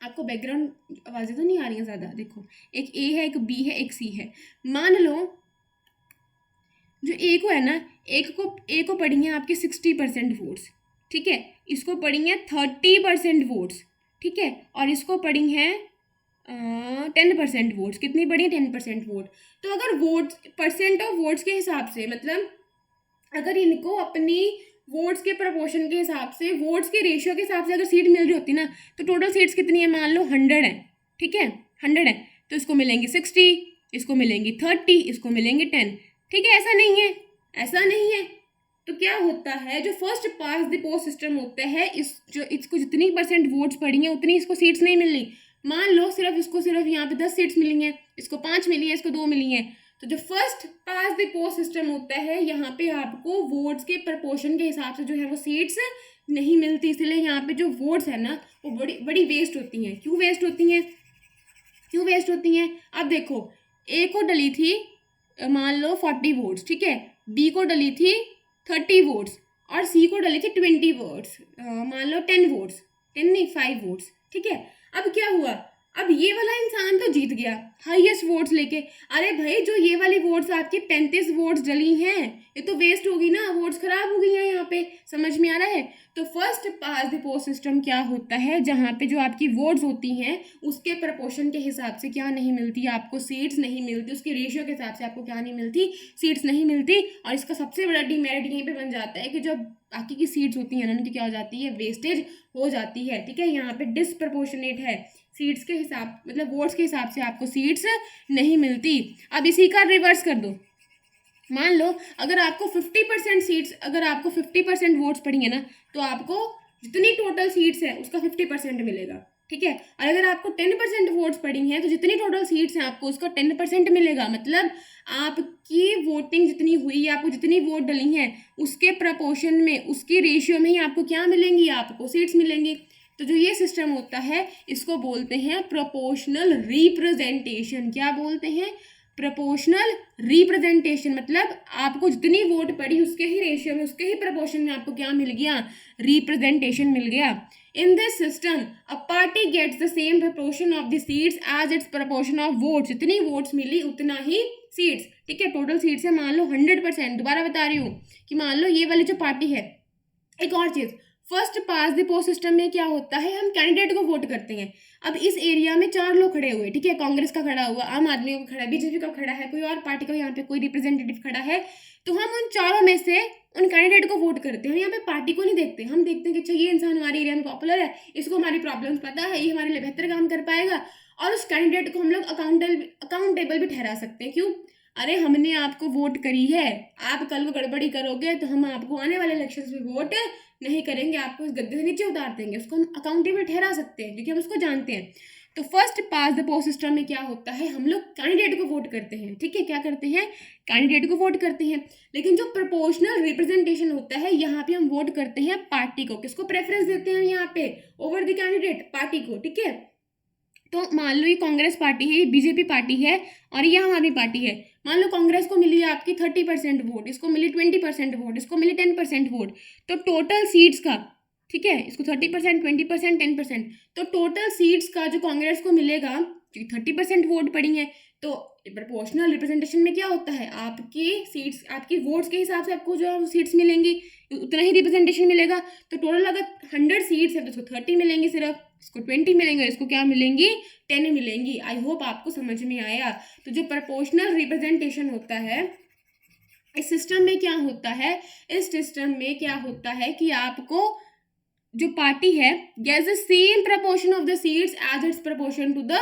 आपको बैकग्राउंड आवाज़ें तो नहीं आ रही हैं ज़्यादा? देखो, एक ए है, एक बी है, एक सी है। मान लो जो ए को है ना, ए को पड़ी हैं आपके 60% वोट्स, ठीक है, इसको पड़ी हैं 30% वोट्स, ठीक है, और इसको पड़ी हैं 10% वोट्स। कितनी पड़ी है? 10% वोट। तो अगर वोट परसेंट ऑफ वोट्स के हिसाब से, मतलब अगर इनको अपनी वोट्स के प्रपोर्शन के हिसाब से, वोट्स के रेशियो के हिसाब से अगर सीट मिल रही होती ना, तो टोटल सीट्स कितनी है? मान लो 100 है, ठीक है, 100 है, तो इसको मिलेंगी 60, इसको मिलेंगी 30, इसको मिलेंगे 10, ठीक है। ऐसा नहीं है, ऐसा नहीं है। तो क्या होता है, जो first past the post system होता है, इसको जितनी परसेंट वोट्स पड़ी हैं उतनी इसको सीट्स नहीं मिल रही। मान लो सिर्फ यहाँ पे 10 सीट्स मिली हैं, इसको 5 मिली हैं, इसको 2 मिली हैं। तो जो first past the post system होता है, यहाँ पे आपको वोट्स के प्रपोर्शन के हिसाब से जो है वो सीट्स नहीं मिलती, इसलिए यहाँ पे जो वोट्स है ना वो बड़ी बड़ी वेस्ट होती हैं। क्यों वेस्ट होती हैं? क्यों वेस्ट होती हैं? अब देखो, ए को डली थी मान लो 40 वोट्स, ठीक है, बी को डली थी 30 वोट्स और सी को डली थी 20 वोट्स, मान लो 10 वोट्स, 10 नहीं 5 वोट्स, ठीक है। अब क्या हुआ, अब ये वाला इंसान तो जीत गया हाईएस्ट वोट्स लेके। अरे भाई, जो ये वाली वोट्स आपकी 35 वोट्स डली हैं, ये तो वेस्ट होगी ना, वोट्स खराब हो गई हैं यहाँ पे। समझ में आ रहा है? तो first past the post system क्या होता है, जहाँ पे जो आपकी वोट्स होती हैं उसके प्रपोर्शन के हिसाब से क्या नहीं मिलती, आपको सीट्स नहीं मिलती, उसके रेशियो के हिसाब से आपको क्या नहीं मिलती, सीट्स नहीं मिलती। और इसका सबसे बड़ा डिमेरिट यहीं पे बन जाता है कि जो बाकी की सीट्स होती हैं ना, उनकी क्या हो जाती है, वेस्टेज हो जाती है, ठीक है। यहाँ पे डिसप्रपोर्शनेट है, सीट्स के हिसाब, मतलब वोट्स के हिसाब से आपको सीट्स नहीं मिलती। अब इसी का रिवर्स कर दो, मान लो अगर आपको 50% सीट्स, अगर आपको 50% वोट्स पड़ी है ना, तो आपको जितनी टोटल सीट्स है उसका 50% मिलेगा, ठीक है। और अगर आपको 10% वोट्स पड़ी हैं, तो जितनी टोटल सीट्स हैं आपको उसका 10% मिलेगा। मतलब आपकी वोटिंग जितनी हुई है, आपको जितनी वोट डली हैं उसके प्रपोर्शन में, उसके रेशियो में ही आपको क्या मिलेंगी, आपको सीट्स मिलेंगी। तो जो ये सिस्टम होता है इसको बोलते हैं प्रोपोर्शनल रिप्रेजेंटेशन। क्या बोलते हैं? Proportional representation. मतलब आपको जितनी वोट पड़ी उसके ही रेशियो में, उसके ही प्रपोर्शन में आपको क्या मिल गया, रिप्रेजेंटेशन मिल गया। In this system a party gets the same proportion of the seats as its proportion of votes. जितनी वोट्स मिली उतना ही सीट्स, ठीक है। टोटल सीट्स है मान लो 100%, दोबारा बता रही हूँ कि मान लो ये वाली जो पार्टी है। एक और चीज़, first past the post system में क्या होता है, हम कैंडिडेट को वोट करते हैं। अब इस एरिया में 4 लोग खड़े हुए, ठीक है, कांग्रेस का खड़ा हुआ, आम आदमी का खड़ा है, बीजेपी का खड़ा है, कोई और पार्टी का यहाँ पे कोई रिप्रेजेंटेटिव खड़ा है, तो हम उन चारों में से उन कैंडिडेट को वोट करते हैं। हम यहाँ पे पार्टी को नहीं देखते, हम देखते हैं कि अच्छा ये इंसान हमारे एरिया में पॉपुलर है, इसको हमारी प्रॉब्लम्स पता है, ये हमारे लिए बेहतर काम कर पाएगा, और उस कैंडिडेट को हम लोग अकाउंटेबल भी ठहरा सकते हैं। क्यों? अरे हमने आपको वोट करी है, आप कल को गड़बड़ी करोगे तो हम आपको आने वाले इलेक्शन में वोट नहीं करेंगे, आपको इस गद्दे से नीचे उतार देंगे, उसको हम अकाउंटेबल ठहरा सकते हैं क्योंकि हम उसको जानते हैं। तो first past the post system में क्या होता है, हम लोग कैंडिडेट को वोट करते हैं, ठीक है, क्या करते हैं, कैंडिडेट को वोट करते हैं। लेकिन जो प्रोपोर्शनल रिप्रेजेंटेशन होता है, यहाँ पे हम वोट करते हैं पार्टी को। किसको प्रेफरेंस देते हैं यहाँ पे, ओवर द कैंडिडेट, पार्टी को, ठीक है। तो मान लो ये कांग्रेस पार्टी है, ये बीजेपी पार्टी है और ये आम आदमी पार्टी है। मान लो कांग्रेस को मिली आपकी 30% वोट, इसको मिली 20% वोट, इसको मिली 10% वोट, तो टोटल सीट्स का, ठीक है, इसको 30%, 20%, 10%, तो टोटल सीट्स का जो कांग्रेस को मिलेगा, क्योंकि 30% वोट पड़ी है, तो प्रोपोर्शनल रिप्रेजेंटेशन में क्या होता है, आपकी सीट्स, आपकी वोट्स के हिसाब से आपको जो है सीट्स मिलेंगी, उतना ही रिप्रेजेंटेशन मिलेगा। तो टोटल अगर 100 सीट्स है तो इसको 30 मिलेंगी सिर्फ, इसको 20 मिलेंगे, इसको क्या मिलेंगी, 10 मिलेंगी। आई होप आपको समझ में आया। तो जो प्रोपोर्शनल रिप्रेजेंटेशन होता है इस सिस्टम में क्या होता है, इस सिस्टम में क्या होता है कि आपको जो पार्टी है gets the same proportion of the seats as its proportion to the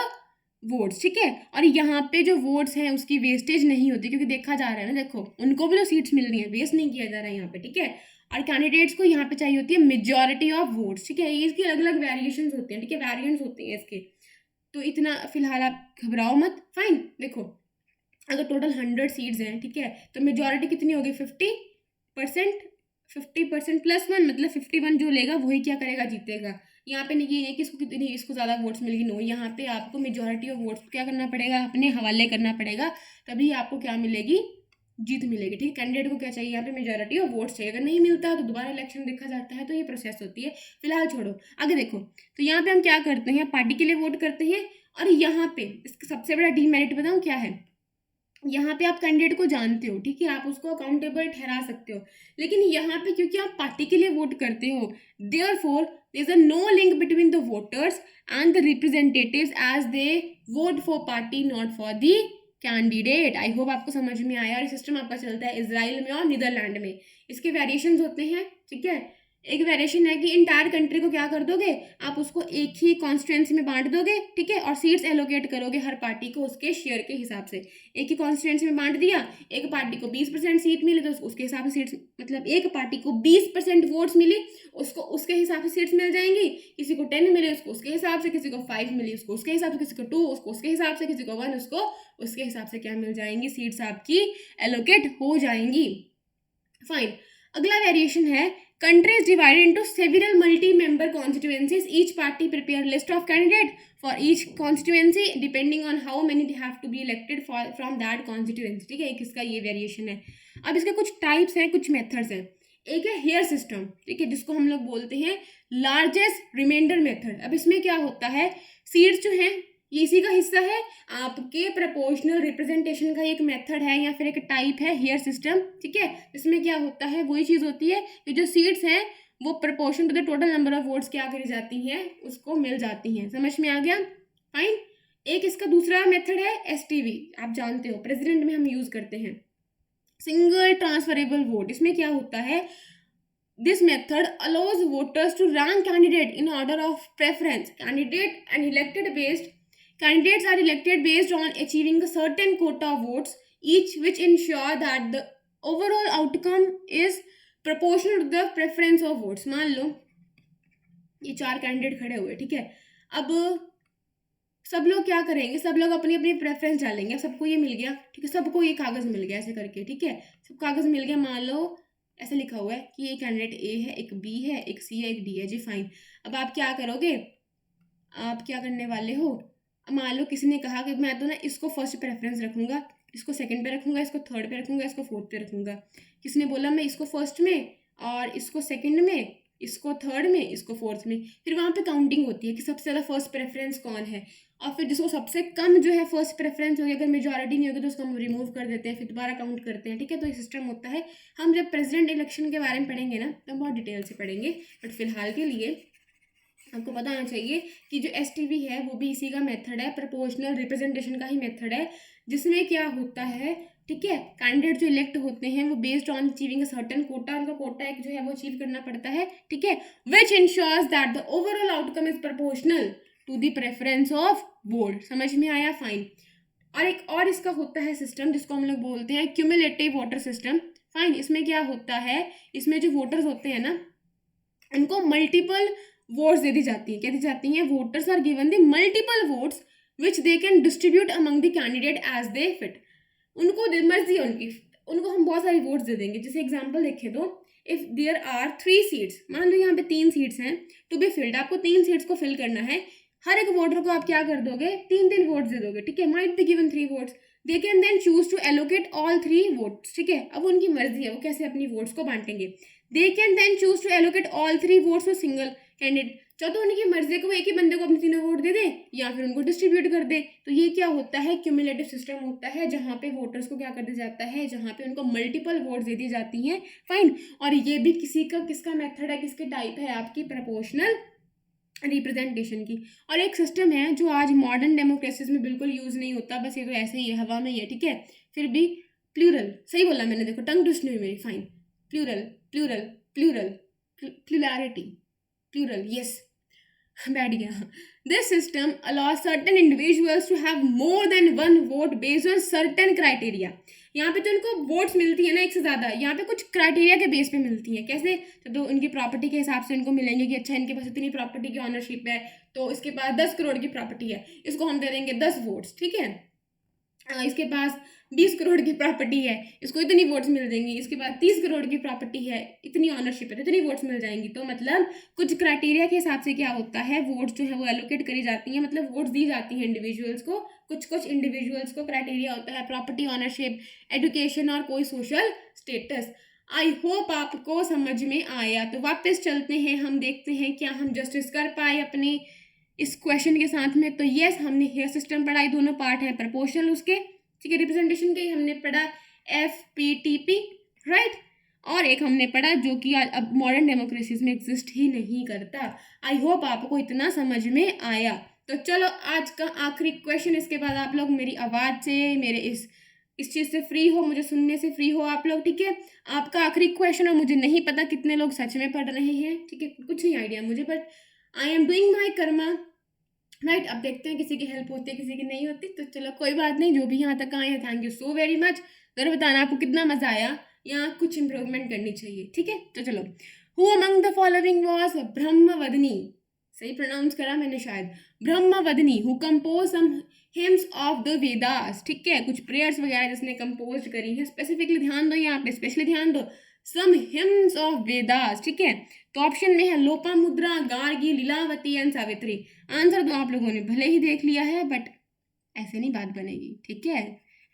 votes, ठीक है। और यहाँ पे जो वोट्स हैं उसकी वेस्टेज नहीं होती, क्योंकि देखा जा रहा है ना, देखो उनको भी तो सीट्स मिल रही हैं, वेस्ट नहीं किया जा रहा है यहाँ पे, ठीक है। और कैंडिडेट्स को यहाँ पे चाहिए होती है मेजॉरिटी ऑफ वोट्स, ठीक है। ये इसकी अलग अलग वेरिएशंस होती हैं, ठीक है, वेरिएंट्स होती हैं इसके। तो इतना फिलहाल आप घबराओ मत, फाइन। देखो अगर टोटल 100 सीट्स हैं, ठीक है, तो मेजॉरिटी कितनी होगी, 50%, 50% प्लस 1 मतलब 51 जो लेगा वही क्या करेगा, जीतेगा। यहाँ पे नहीं ये नहीं कि इसको कितनी, इसको ज़्यादा वोट्स मिलेगी, नो, यहाँ पे आपको मेजॉरिटी ऑफ वोट्स क्या करना पड़ेगा, अपने हवाले करना पड़ेगा, तभी आपको क्या मिलेगी, जीत मिलेगी, ठीक है। कैंडिडेट को क्या चाहिए, यहाँ पे मेजॉरिटी ऑफ वोट्स चाहिए। अगर नहीं मिलता तो दोबारा इलेक्शन देखा जाता है, तो ये प्रोसेस होती है। फिलहाल छोड़ो, आगे देखो। तो यहाँ पे हम क्या करते हैं, पार्टी के लिए वोट करते हैं। और यहाँ पे इसका सबसे बड़ा डीमेरिट बताऊँ क्या है, यहाँ पे आप कैंडिडेट को जानते हो, ठीक है, आप उसको अकाउंटेबल ठहरा सकते हो। लेकिन यहाँ पे क्योंकि आप पार्टी के लिए वोट करते हो, therefore there is a no link between the voters and the representatives as they vote for party not for the candidate. I hope आपको समझ में आया। और सिस्टम आपका चलता है इजराइल में और नीदरलैंड में। इसके वेरिएशंस होते हैं, ठीक है। एक वेरिएशन है कि इंटायर कंट्री को क्या कर दोगे, आप उसको एक ही कॉन्स्टिट्यूंसी में बांट दोगे, ठीक है, और सीट्स एलोकेट करोगे हर पार्टी को उसके शेयर के हिसाब से। एक ही कॉन्स्टिट्यूंसी में बांट दिया, एक पार्टी को 20% सीट मिली तो उसके हिसाब से सीट्स, मतलब एक पार्टी को 20% वोट्स मिली, उसको उसके हिसाब से सीट्स मिल जाएंगी। किसी को 10 मिले उसको उसके हिसाब से, किसी को 5 मिली उसको उसके हिसाब से, किसी को 2 उसको उसके हिसाब से, किसी को 1 उसको उसके हिसाब से क्या मिल जाएंगी, सीट्स आपकी एलोकेट हो जाएंगी। फाइन। अगला वेरिएशन है, country is divided into several multi-member constituencies. Each party prepare list of candidate for each constituency depending on how many they have to be elected from that constituency, ठीक है। एक इसका ये वेरिएशन है। अब इसके कुछ टाइप्स हैं, कुछ मेथड्स हैं। एक है हेयर सिस्टम, ठीक है, जिसको हम लोग बोलते हैं लार्जेस्ट रिमाइंडर मेथड। अब इसमें क्या होता है, सीट्स जो हैं ये इसी का हिस्सा है, आपके प्रोपोर्शनल रिप्रेजेंटेशन का एक मेथड है या फिर एक टाइप है हेयर सिस्टम, ठीक है। इसमें क्या होता है, वही चीज़ होती है कि जो सीट्स हैं वो proportion to the total number of votes क्या करी जाती हैं, उसको मिल जाती हैं। समझ में आ गया, फाइन। एक इसका दूसरा मेथड है STV, आप जानते हो, प्रेसिडेंट में हम यूज़ करते हैं, सिंगल ट्रांसफरेबल वोट। इसमें क्या होता है, this method allows voters to rank candidate in order of preference. Candidates are elected based on achieving a certain quota of votes each, which ensure that the overall outcome is proportional to the preference of votes. मान लो ये 4 कैंडिडेट खड़े हुए, ठीक है। अब सब लोग क्या करेंगे, सब लोग अपनी अपनी प्रेफरेंस डालेंगे। सबको ये मिल गया, ठीक है, सबको ये कागज़ मिल गया ऐसे करके, ठीक है, सब कागज़ मिल गया। मान लो ऐसे लिखा हुआ है कि ये कैंडिडेट A है, एक B है, एक C है, एक D है, जी फाइन। अब आप क्या करोगे, आप क्या करने वाले हो, मान लो किसी ने कहा कि मैं तो ना इसको फर्स्ट प्रेफरेंस रखूँगा, इसको सेकंड पे रखूँगा, इसको थर्ड पे रखूँगा, इसको फोर्थ पे रखूँगा। किसी ने बोला मैं इसको फर्स्ट में और इसको सेकंड में, इसको थर्ड में, इसको फोर्थ में। फिर वहाँ पे काउंटिंग होती है कि सबसे ज़्यादा फर्स्ट प्रेफरेंस कौन है, और फिर जिसको सबसे कम जो है फर्स्ट प्रेफरेंस होगी, अगर मेजॉरिटी नहीं होगी तो उसको हम रिमूव कर देते हैं, फिर दोबारा काउंट करते हैं, ठीक है। तो ये सिस्टम होता है। हम जब प्रेसिडेंट इलेक्शन के बारे में पढ़ेंगे ना तो बहुत डिटेल से पढ़ेंगे, बट फिलहाल के लिए आपको पता होना चाहिए कि जो STV है वो भी इसी का मेथड है, प्रोपोर्शनल रिप्रेजेंटेशन का ही मेथड है, जिसमें क्या होता है, ठीक है, कैंडिडेट जो इलेक्ट होते हैं वो based on achieving a certain quota, उनका कोटा एक जो है वो अचीव करना पड़ता है, ठीक है, which ensures that the overall outcome is proportional to the preference of vote. समझ में आया, फाइन। और एक और इसका होता है सिस्टम जिसको हम लोग बोलते हैं क्यूमुलेटिव वोटर सिस्टम, फाइन। इसमें क्या होता है, इसमें जो वोटर्स होते हैं ना उनको मल्टीपल वोट्स दे दी जाती हैं। क्या दी जाती हैं, voters are given the multiple votes which they can distribute among the candidate as they fit. उनको मर्जी है उनकी, उनको हम बहुत सारी वोट्स दे देंगे। जैसे एग्जांपल देखें तो इफ़ देयर आर 3 सीट्स, मान लो यहाँ पे 3 सीट्स हैं टू बी फिल्ड, आपको 3 सीट्स को फिल करना है। हर एक वोटर को आप क्या कर दोगे, 3 वोट्स दे दोगे, ठीक है। Might be given 3 votes, they can then choose to allocate all 3 votes, ठीक है। अब उनकी मर्जी है वो कैसे अपनी वोट्स को बांटेंगे। They can then choose to allocate all 3 votes to single candidate, चाहे तो उनकी मर्जी को एक ही बंदे को अपने तीनों वोट दे दे या फिर उनको डिस्ट्रीब्यूट कर दे। तो ये क्या होता है, क्यूमुलेटिव सिस्टम होता है, जहाँ पे वोटर्स को क्या कर दिया जाता है, जहाँ पे उनको मल्टीपल वोट दे दी जाती हैं। फाइन। और ये भी किसका मेथड है, किसके टाइप है, आपकी प्रोपोर्शनल रिप्रेजेंटेशन की। और एक सिस्टम है जो आज मॉडर्न डेमोक्रेसीज में बिल्कुल यूज नहीं होता, बस ये तो ऐसे ही है, हवा में ही है, ठीक है। फिर भी प्लूरल, सही बोला मैंने, देखो टंग ट्विस्ट नहीं हुई मेरी, fine. Plural plural plural plurality, plural, yes, बैठ गया। This system allows certain individuals to have more than one vote based on certain criteria। यहाँ पे तो उनको वोट्स मिलती है ना एक से ज़्यादा, यहाँ पे कुछ क्राइटेरिया के बेस पे मिलती है। कैसे? तो उनकी प्रॉपर्टी के हिसाब से उनको मिलेंगे कि अच्छा इनके पास इतनी प्रॉपर्टी की ऑनरशिप है, तो इसके पास 10 करोड़ की प्रॉपर्टी है, इसको हम दे देंगे 10 वोट्स, ठीक है। इसके पास 20 करोड़ की प्रॉपर्टी है, इसको इतनी वोट्स मिल जाएंगी। इसके बाद 30 करोड़ की प्रॉपर्टी है, इतनी ऑनरशिप है, तो इतनी वोट्स मिल जाएंगी। तो मतलब कुछ क्राइटेरिया के हिसाब से क्या होता है, वोट्स जो है वो एलोकेट करी जाती हैं, मतलब वोट्स दी जाती हैं इंडिविजुअल्स को। कुछ इंडिविजुअल्स को क्राइटेरिया होता है, प्रॉपर्टी, ऑनरशिप, एजुकेशन और कोई सोशल स्टेटस। आई होप आपको समझ में आया। तो वापस चलते हैं, हम देखते हैं क्या हम जस्टिस कर पाए अपने इस क्वेश्चन के साथ में। तो यस, हमने हेयर सिस्टम पढ़ा, दोनों पार्ट है प्रपोर्शनल उसके, ठीक है, रिप्रेजेंटेशन के। हमने पढ़ा FPTP, राइट। और एक हमने पढ़ा जो कि अब मॉडर्न डेमोक्रेसीज में एग्जिस्ट ही नहीं करता। आई होप आपको इतना समझ में आया। तो चलो आज का आखिरी क्वेश्चन, इसके बाद आप लोग मेरी आवाज़ से, मेरे इस चीज़ से फ्री हो, मुझे सुनने से फ्री हो आप लोग, ठीक है। आपका आखिरी क्वेश्चन, और मुझे नहीं पता कितने लोग सच में पढ़ रहे हैं, ठीक है, कुछ नहीं आइडिया मुझे, but I am doing my Karma, right. अब देखते हैं किसी की हेल्प होती है, किसी की नहीं होती। तो चलो कोई बात नहीं, जो भी यहाँ तक आए हैं thank you so very much. ज़रूर बताना आपको कितना मज़ा आया, यहाँ कुछ इंप्रूवमेंट करनी चाहिए, ठीक है। तो चलो, who among the following was Brahmavadini, सही प्रोनाउंस करा मैंने शायद, Brahmavadini, who compose some hymns of the Vedas, ठीक है, कुछ प्रेयर्स वगैरह जिसने कंपोज करी है। स्पेसिफिकली ध्यान दो, यहाँ पे स्पेशली ध्यान दो, सम हिम्स ऑफ वेदास, ठीक है। तो ऑप्शन में है लोपामुद्रा, गार्गी, लीलावती एंड सावित्री। आंसर तो आप लोगों ने भले ही देख लिया है, बट ऐसे नहीं बात बनेगी, ठीक है,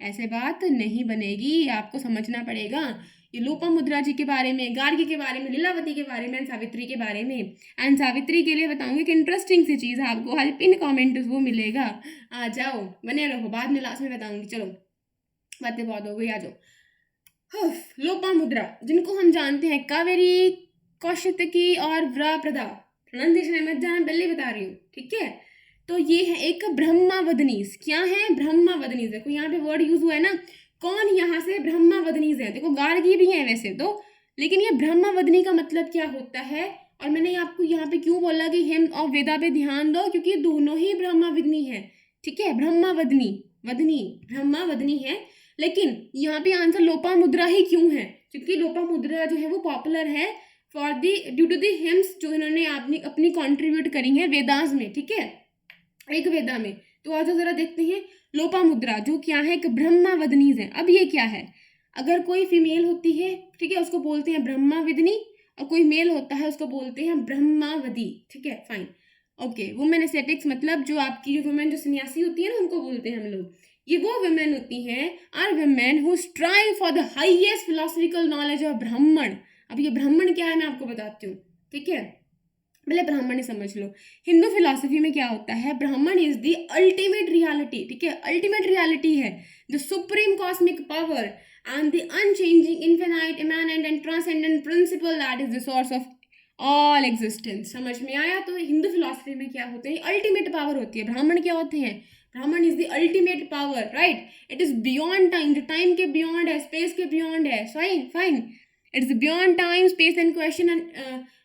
ऐसे बात नहीं बनेगी, आपको समझना पड़ेगा। ये लोपामुद्रा जी के बारे में, गार्गी के बारे में, लीलावती के बारे में, सावित्री के बारे में। एंड सावित्री के लिए बताऊंगी कि इंटरेस्टिंग सी चीज़ है, आपको हर पिन कमेंट वो मिलेगा, आ जाओ, बने रहो, बाद में लास्ट में बताऊंगी। चलो बातें बहुत हो गई, आ जाओ। लोपामुद्रा, जिनको हम जानते हैं कावेरी, कौशिकी और व्रप्रदा, प्रोनाउंसिएशन मत जाना, पहले बता रही हूँ, ठीक है। तो ये है एक ब्रह्मावदनीज, क्या है, ब्रह्मावदनीज। देखो यहाँ पे वर्ड यूज हुआ है ना, कौन यहाँ से ब्रह्मावदनीज है। देखो गार्गी भी है वैसे तो, लेकिन ये ब्रह्मावदनी का मतलब क्या होता है। और मैंने आपको यहाँ पे क्यों बोला कि हिम और वेदा पे ध्यान दो, क्योंकि दोनों ही ब्रह्मावदनी है, ठीक है, ब्रह्मावदनी, वदनी, ब्रह्मावदनी है। लेकिन यहाँ पे आंसर लोपामुद्रा ही क्यों है, क्योंकि लोपामुद्रा जो है वो पॉपुलर है for the due to the hymns जो इन्होंने अपनी कॉन्ट्रीब्यूट करी है वेदास में, ठीक है, एक वेदा में। तो आज जरा देखते हैं लोपामुद्रा जो क्या है, एक ब्रह्मावदनीज है। अब ये क्या है, अगर कोई फीमेल होती है, ठीक है, उसको बोलते हैं ब्रह्मावदनी, और कोई मेल होता है उसको बोलते हैं ब्रह्मावदी, ठीक है, फाइन, ओके। वुमेन एस्थेटिक्स मतलब जो आपकी जो वुमेन जो सन्यासी होती है ना, उनको बोलते हैं हम लोग। ये वो वुमेन होती हैं, are women who strive for the highest philosophical knowledge of Brahman. अब ये ब्राह्मण क्या है मैं आपको बताती हूँ, ठीक है, पहले ब्राह्मण ही समझ लो। हिंदू फिलॉसफी में क्या होता है, ब्राह्मण इज द अल्टीमेट रियलिटी, ठीक है, अल्टीमेट रियलिटी है, the supreme cosmic power and the unchanging infinite immanent and transcendent principle that is the source of all existence. समझ में आया। तो हिंदू फिलॉसफी में क्या होते हैं, अल्टीमेट पावर होती है। ब्राह्मण क्या होते हैं, ब्राह्मण is the ultimate power, right. It is beyond time, जो टाइम के बियॉन्ड है, स्पेस के बियॉन्ड है, fine fine, it is beyond time, space and question,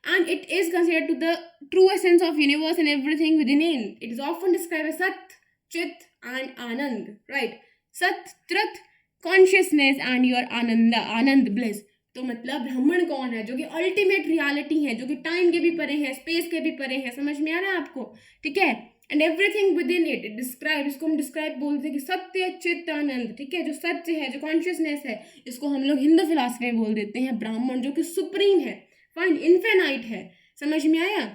and it is considered to the true essence of universe and everything within it. It is often described as Sat, Chit and Anand, right? Sat, Chit, consciousness and your Ananda, Anand, bliss. तो मतलब ब्राह्मण कौन है, जो कि अल्टीमेट रियलिटी है, जो कि टाइम के भी परे है, स्पेस के भी परे है। समझ में आ रहा है आपको, ठीक है। And everything with in it describe, इसको हम डिस्क्राइब बोलते हैं कि सत्य चित्त आनंद, ठीक है, जो सत्य है, जो कॉन्शियसनेस है, इसको हम लोग हिंदू फिलॉसफी में बोल देते हैं ब्राह्मण, जो कि सुप्रीम है, फाइन, इन्फिनाइट है। समझ में आया,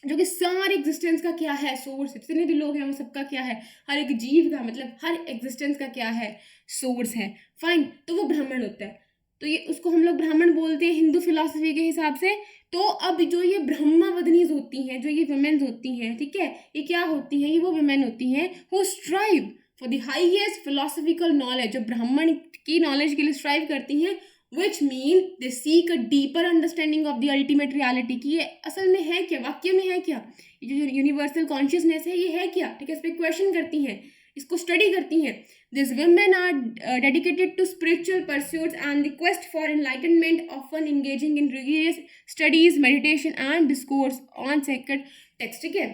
जो कि सारे एग्जिस्टेंस का क्या है, सोर्स। जितने भी लोग हैं वो सबका क्या है, हर एक जीव का, मतलब हर एग्जिस्टेंस का क्या है, सोर्स है, फाइन। तो वो ब्राह्मण होता है, तो ये उसको हम लोग ब्राह्मण बोलते हैं हिंदू फिलॉसफी के हिसाब से। तो अब जो ये ब्रह्मावदनीज होती हैं, जो ये वुमेन्स होती हैं, ठीक है, ये क्या होती हैं, ये वो वुमेन होती हैं who strive for the highest philosophical knowledge, जो ब्राह्मण की नॉलेज के लिए स्ट्राइव करती हैं, which mean they seek a deeper understanding of the ultimate reality, की ये असल में है क्या, वाक्य में है क्या, ये जो यूनिवर्सल कॉन्शियसनेस है ये है क्या, ठीक है, इस पर क्वेश्चन करती हैं, इसको स्टडी करती हैं। These women are dedicated to spiritual pursuits and the quest for enlightenment, often engaging in rigorous studies, meditation and discourse on sacred text, ठीक है।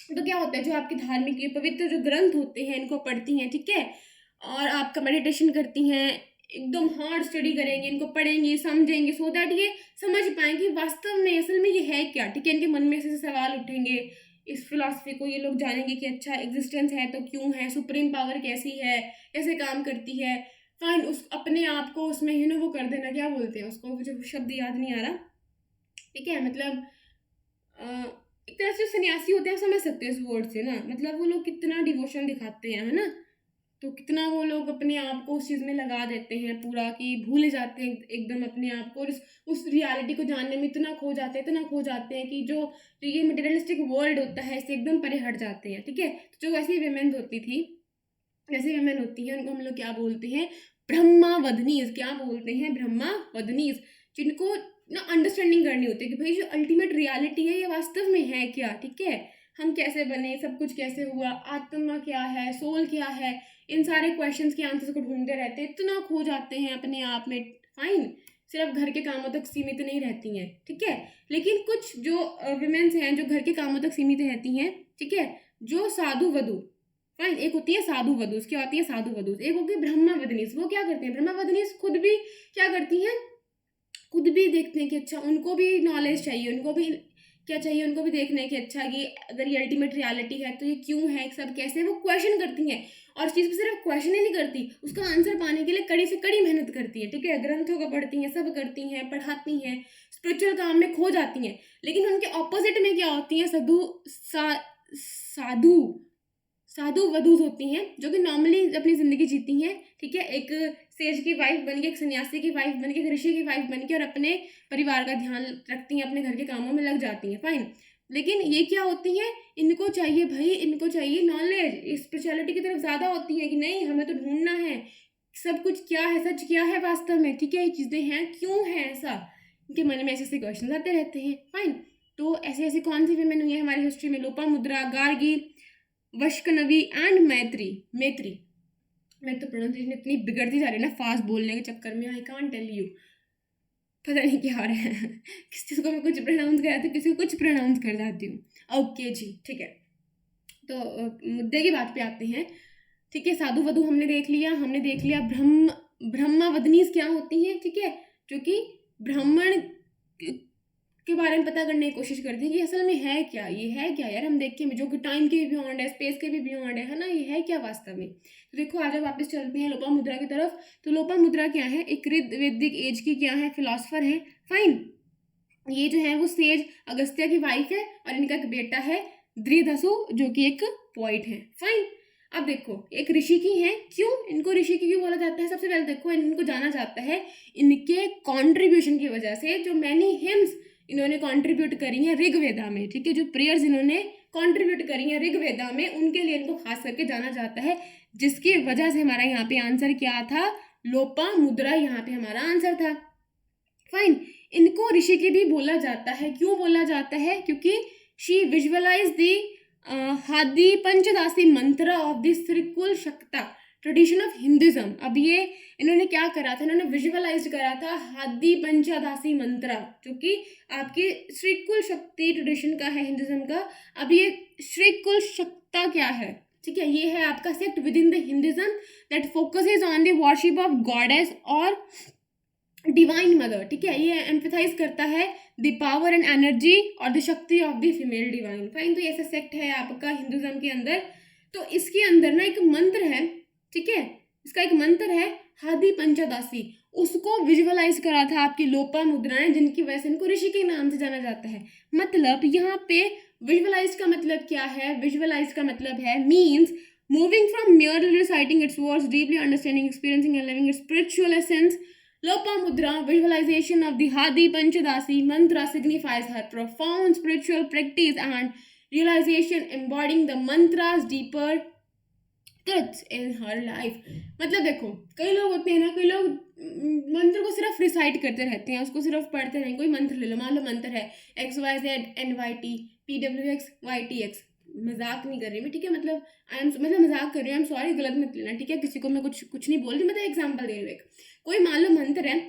तो क्या होता है, जो आपके धार्मिक ये पवित्र जो ग्रंथ होते हैं इनको पढ़ती हैं, ठीक है, और आपका मेडिटेशन करती हैं, एकदम हार्ड स्टडी करेंगे, इनको पढ़ेंगे, समझेंगे, सो दैट ये समझ पाएंगे वास्तव में असल में ये है क्या, ठीक है। इनके मन में ऐसे सवाल उठेंगे, इस फिलॉसफी को ये लोग जानेंगे कि अच्छा एग्जिस्टेंस है तो क्यों है, सुप्रीम पावर कैसी है, कैसे काम करती है, फाइन, उस अपने आप को उसमें वो कर देना, क्या बोलते हैं उसको, मुझे शब्द याद नहीं आ रहा, ठीक है, मतलब एक तरह से सन्यासी होते हैं, समझ सकते हैं इस वर्ड से ना, मतलब वो लोग कितना डिवोशन दिखाते हैं, है ना, तो कितना वो लोग अपने आप को उस चीज़ में लगा देते हैं पूरा, कि भूल जाते हैं एकदम अपने आप को, और उस रियलिटी को जानने में इतना खो जाते हैं कि जो ये मटेरियलिस्टिक वर्ल्ड होता है इससे एकदम परे हट जाते हैं, ठीक है। तो जो ऐसी वेमेन होती थी, ऐसी वेमेन होती हैं, उनको हम लोग क्या बोलते हैं, ब्रह्मावदनीज, क्या बोलते हैं, ब्रह्मावदनीज, जिनको ना अंडरस्टैंडिंग करनी होती है कि भाई जो अल्टीमेट रियलिटी है ये वास्तव में है क्या, ठीक है, हम कैसे बने, सब कुछ कैसे हुआ, आत्मा क्या है, सोल क्या है, इन सारे क्वेश्चंस के आंसर्स को ढूंढते रहते हैं, इतना खो जाते हैं अपने आप में, फाइन, सिर्फ घर के कामों तक सीमित नहीं रहती हैं, ठीक है। लेकिन कुछ जो विमेन्स हैं जो घर के कामों तक सीमित रहती हैं, ठीक है, जो साधु वधु, फाइन, एक होती है साधु वधु, क्या होती है साधु वधु, एक होती है ब्रह्मावदनीस, वो क्या करते हैं, ब्रह्मावदनीस खुद भी क्या करती हैं, खुद भी देखते हैं कि अच्छा उनको भी नॉलेज चाहिए, उनको भी क्या चाहिए, उनको भी देखना है कि अच्छा कि अगर ये अल्टीमेट रियलिटी है तो ये क्यों है, सब कैसे, वो क्वेश्चन करती हैं, और चीज़ पे सिर्फ क्वेश्चन ही नहीं करती, उसका आंसर पाने के लिए कड़ी से कड़ी मेहनत करती है, ठीक है, ग्रंथों को पढ़ती हैं, सब करती हैं, पढ़ाती हैं, स्पिरिचुअल काम में खो जाती हैं। लेकिन उनके ऑपोजिट में क्या होती हैं, साधु साधु वधूज होती हैं, जो कि नॉर्मली अपनी ज़िंदगी जीती हैं, ठीक है, एक सेज की वाइफ बन के, एक सन्यासी की वाइफ बन के, एक ऋषि की वाइफ बन के, और अपने परिवार का ध्यान रखती हैं, अपने घर के कामों में लग जाती हैं, फाइन। लेकिन ये क्या होती हैं, इनको चाहिए भाई, इनको चाहिए नॉलेज, स्पिरिचुअलिटी की तरफ ज़्यादा होती है कि नहीं हमें तो ढूंढना है सब कुछ क्या है, सच क्या है वास्तव में, ठीक है, ये चीज़ें हैं, क्यों है ऐसा, इनके मन में ऐसे ऐसे क्वेश्चन आते रहते हैं, फाइन। तो ऐसे ऐसे कौन सी विमेन हुई है हमारी हिस्ट्री में, लोपामुद्रा, गार्गी, वैष्णवी एंड मैत्री। मैं तो प्रोनाउंसिएशन इतनी बिगड़ती जा रही है ना फास्ट बोलने के चक्कर में, आई कांट टेल यू, पता नहीं क्या हो रहा है किसी को मैं कुछ प्रोनाउंस कर जाती हूँ, किसी को कुछ प्रोनाउंस कर जाती हूँ। ओके जी, ठीक है, तो मुद्दे की बात पे आते हैं, ठीक है। साधु वधु हमने देख लिया, ब्रह्मावदनीज क्या होती हैं, ठीक है, जो कि ब्राह्मण के बारे में पता करने की कोशिश करती है कि असल में है क्या, ये है क्या यार, हम देखें जो कि टाइम के भी बियॉन्ड है, स्पेस के भी बियॉन्ड है ना, ये है क्या वास्तव में। तो देखो आज वापस चलते हैं लोपामुद्रा की तरफ। तो लोपामुद्रा क्या है, एक वैदिक एज की क्या है, फिलोसफर है, फाइन। ये जो है वो सेज अगस्त्य की वाइफ है, और इनका एक बेटा है द्रिधसु, जो कि एक पोइट है, फाइन। अब देखो एक ऋषि की है, क्यों इनको ऋषि की क्यों बोला जाता है, सबसे पहले देखो इनको जाना जाता है इनके कॉन्ट्रीब्यूशन की वजह से, जो मैनी हिम्स इन्होंने कंट्रीब्यूट करी हैं ऋग्वेदा में, ठीक है, जो प्रेयर्स इन्होंने कंट्रीब्यूट करी हैं ऋग्वेदा में, उनके लिए इनको खास करके जाना जाता है, जिसकी वजह से हमारा यहाँ पे आंसर क्या था, लोपामुद्रा यहाँ पे हमारा आंसर था, फाइन। इनको ऋषि की भी बोला जाता है, क्यों बोला जाता है, क्योंकि शी विजुअलाइज दी हादी पंचदासी मंत्र ऑफ द श्रीकुल शक्ता ट्रेडिशन ऑफ हिंदुज्म। अब ये इन्होंने क्या करा था, इन्होंने विजुअलाइज करा था हादी पंचदासी मंत्र, जो कि आपकी श्रीकुल शक्ति ट्रेडिशन का है हिंदुज्म का। अब ये श्रीकुल शक्ता क्या है, ठीक है, ये है आपका sect with in the Hinduism that focuses on the worship of goddess और डिवाइन मदर, ठीक है, ये एम्फेसाइज करता है द पावर एंड एनर्जी और द शक्ति of the female divine, fine. तो ऐसा सेक्ट है आपका हिंदुज्म के अंदर। तो इसके अंदर ना एक मंत्र है, ठीक है, इसका एक मंत्र है हादी पंचदासी, उसको विजुअलाइज करा था आपकी लोपामुद्रा ने, जिनकी वजह से इनको ऋषि के नाम से जाना जाता है। मतलब यहाँ पे विजुअलाइज का मतलब क्या है, विजुअलाइज का मतलब है means moving from merely reciting its words, deeply understanding, experiencing and living its spiritual essence, Lopamudra visualization of the Hadi Panchadasi mantra signifies her profound spiritual practice and realization, embodying the mantra's deeper truths in her life. मतलब देखो, कई लोग होते हैं ना, कई लोग मंत्र को सिर्फ रिसाइट करते रहते हैं, उसको सिर्फ पढ़ते रहेंगे. कोई मंत्र ले लो, मान लो मंत्र है XYZNYT PWXYTX. मजाक नहीं कर रही मैं, ठीक है, मतलब मतलब मजाक कर रही हूँ, सॉरी, गलत मत लेना, ठीक है. किसी को मैं कुछ नहीं बोल रही, मतलब एग्जाम्पल दे रही हूँ एक. कोई मान लो मंत्र है.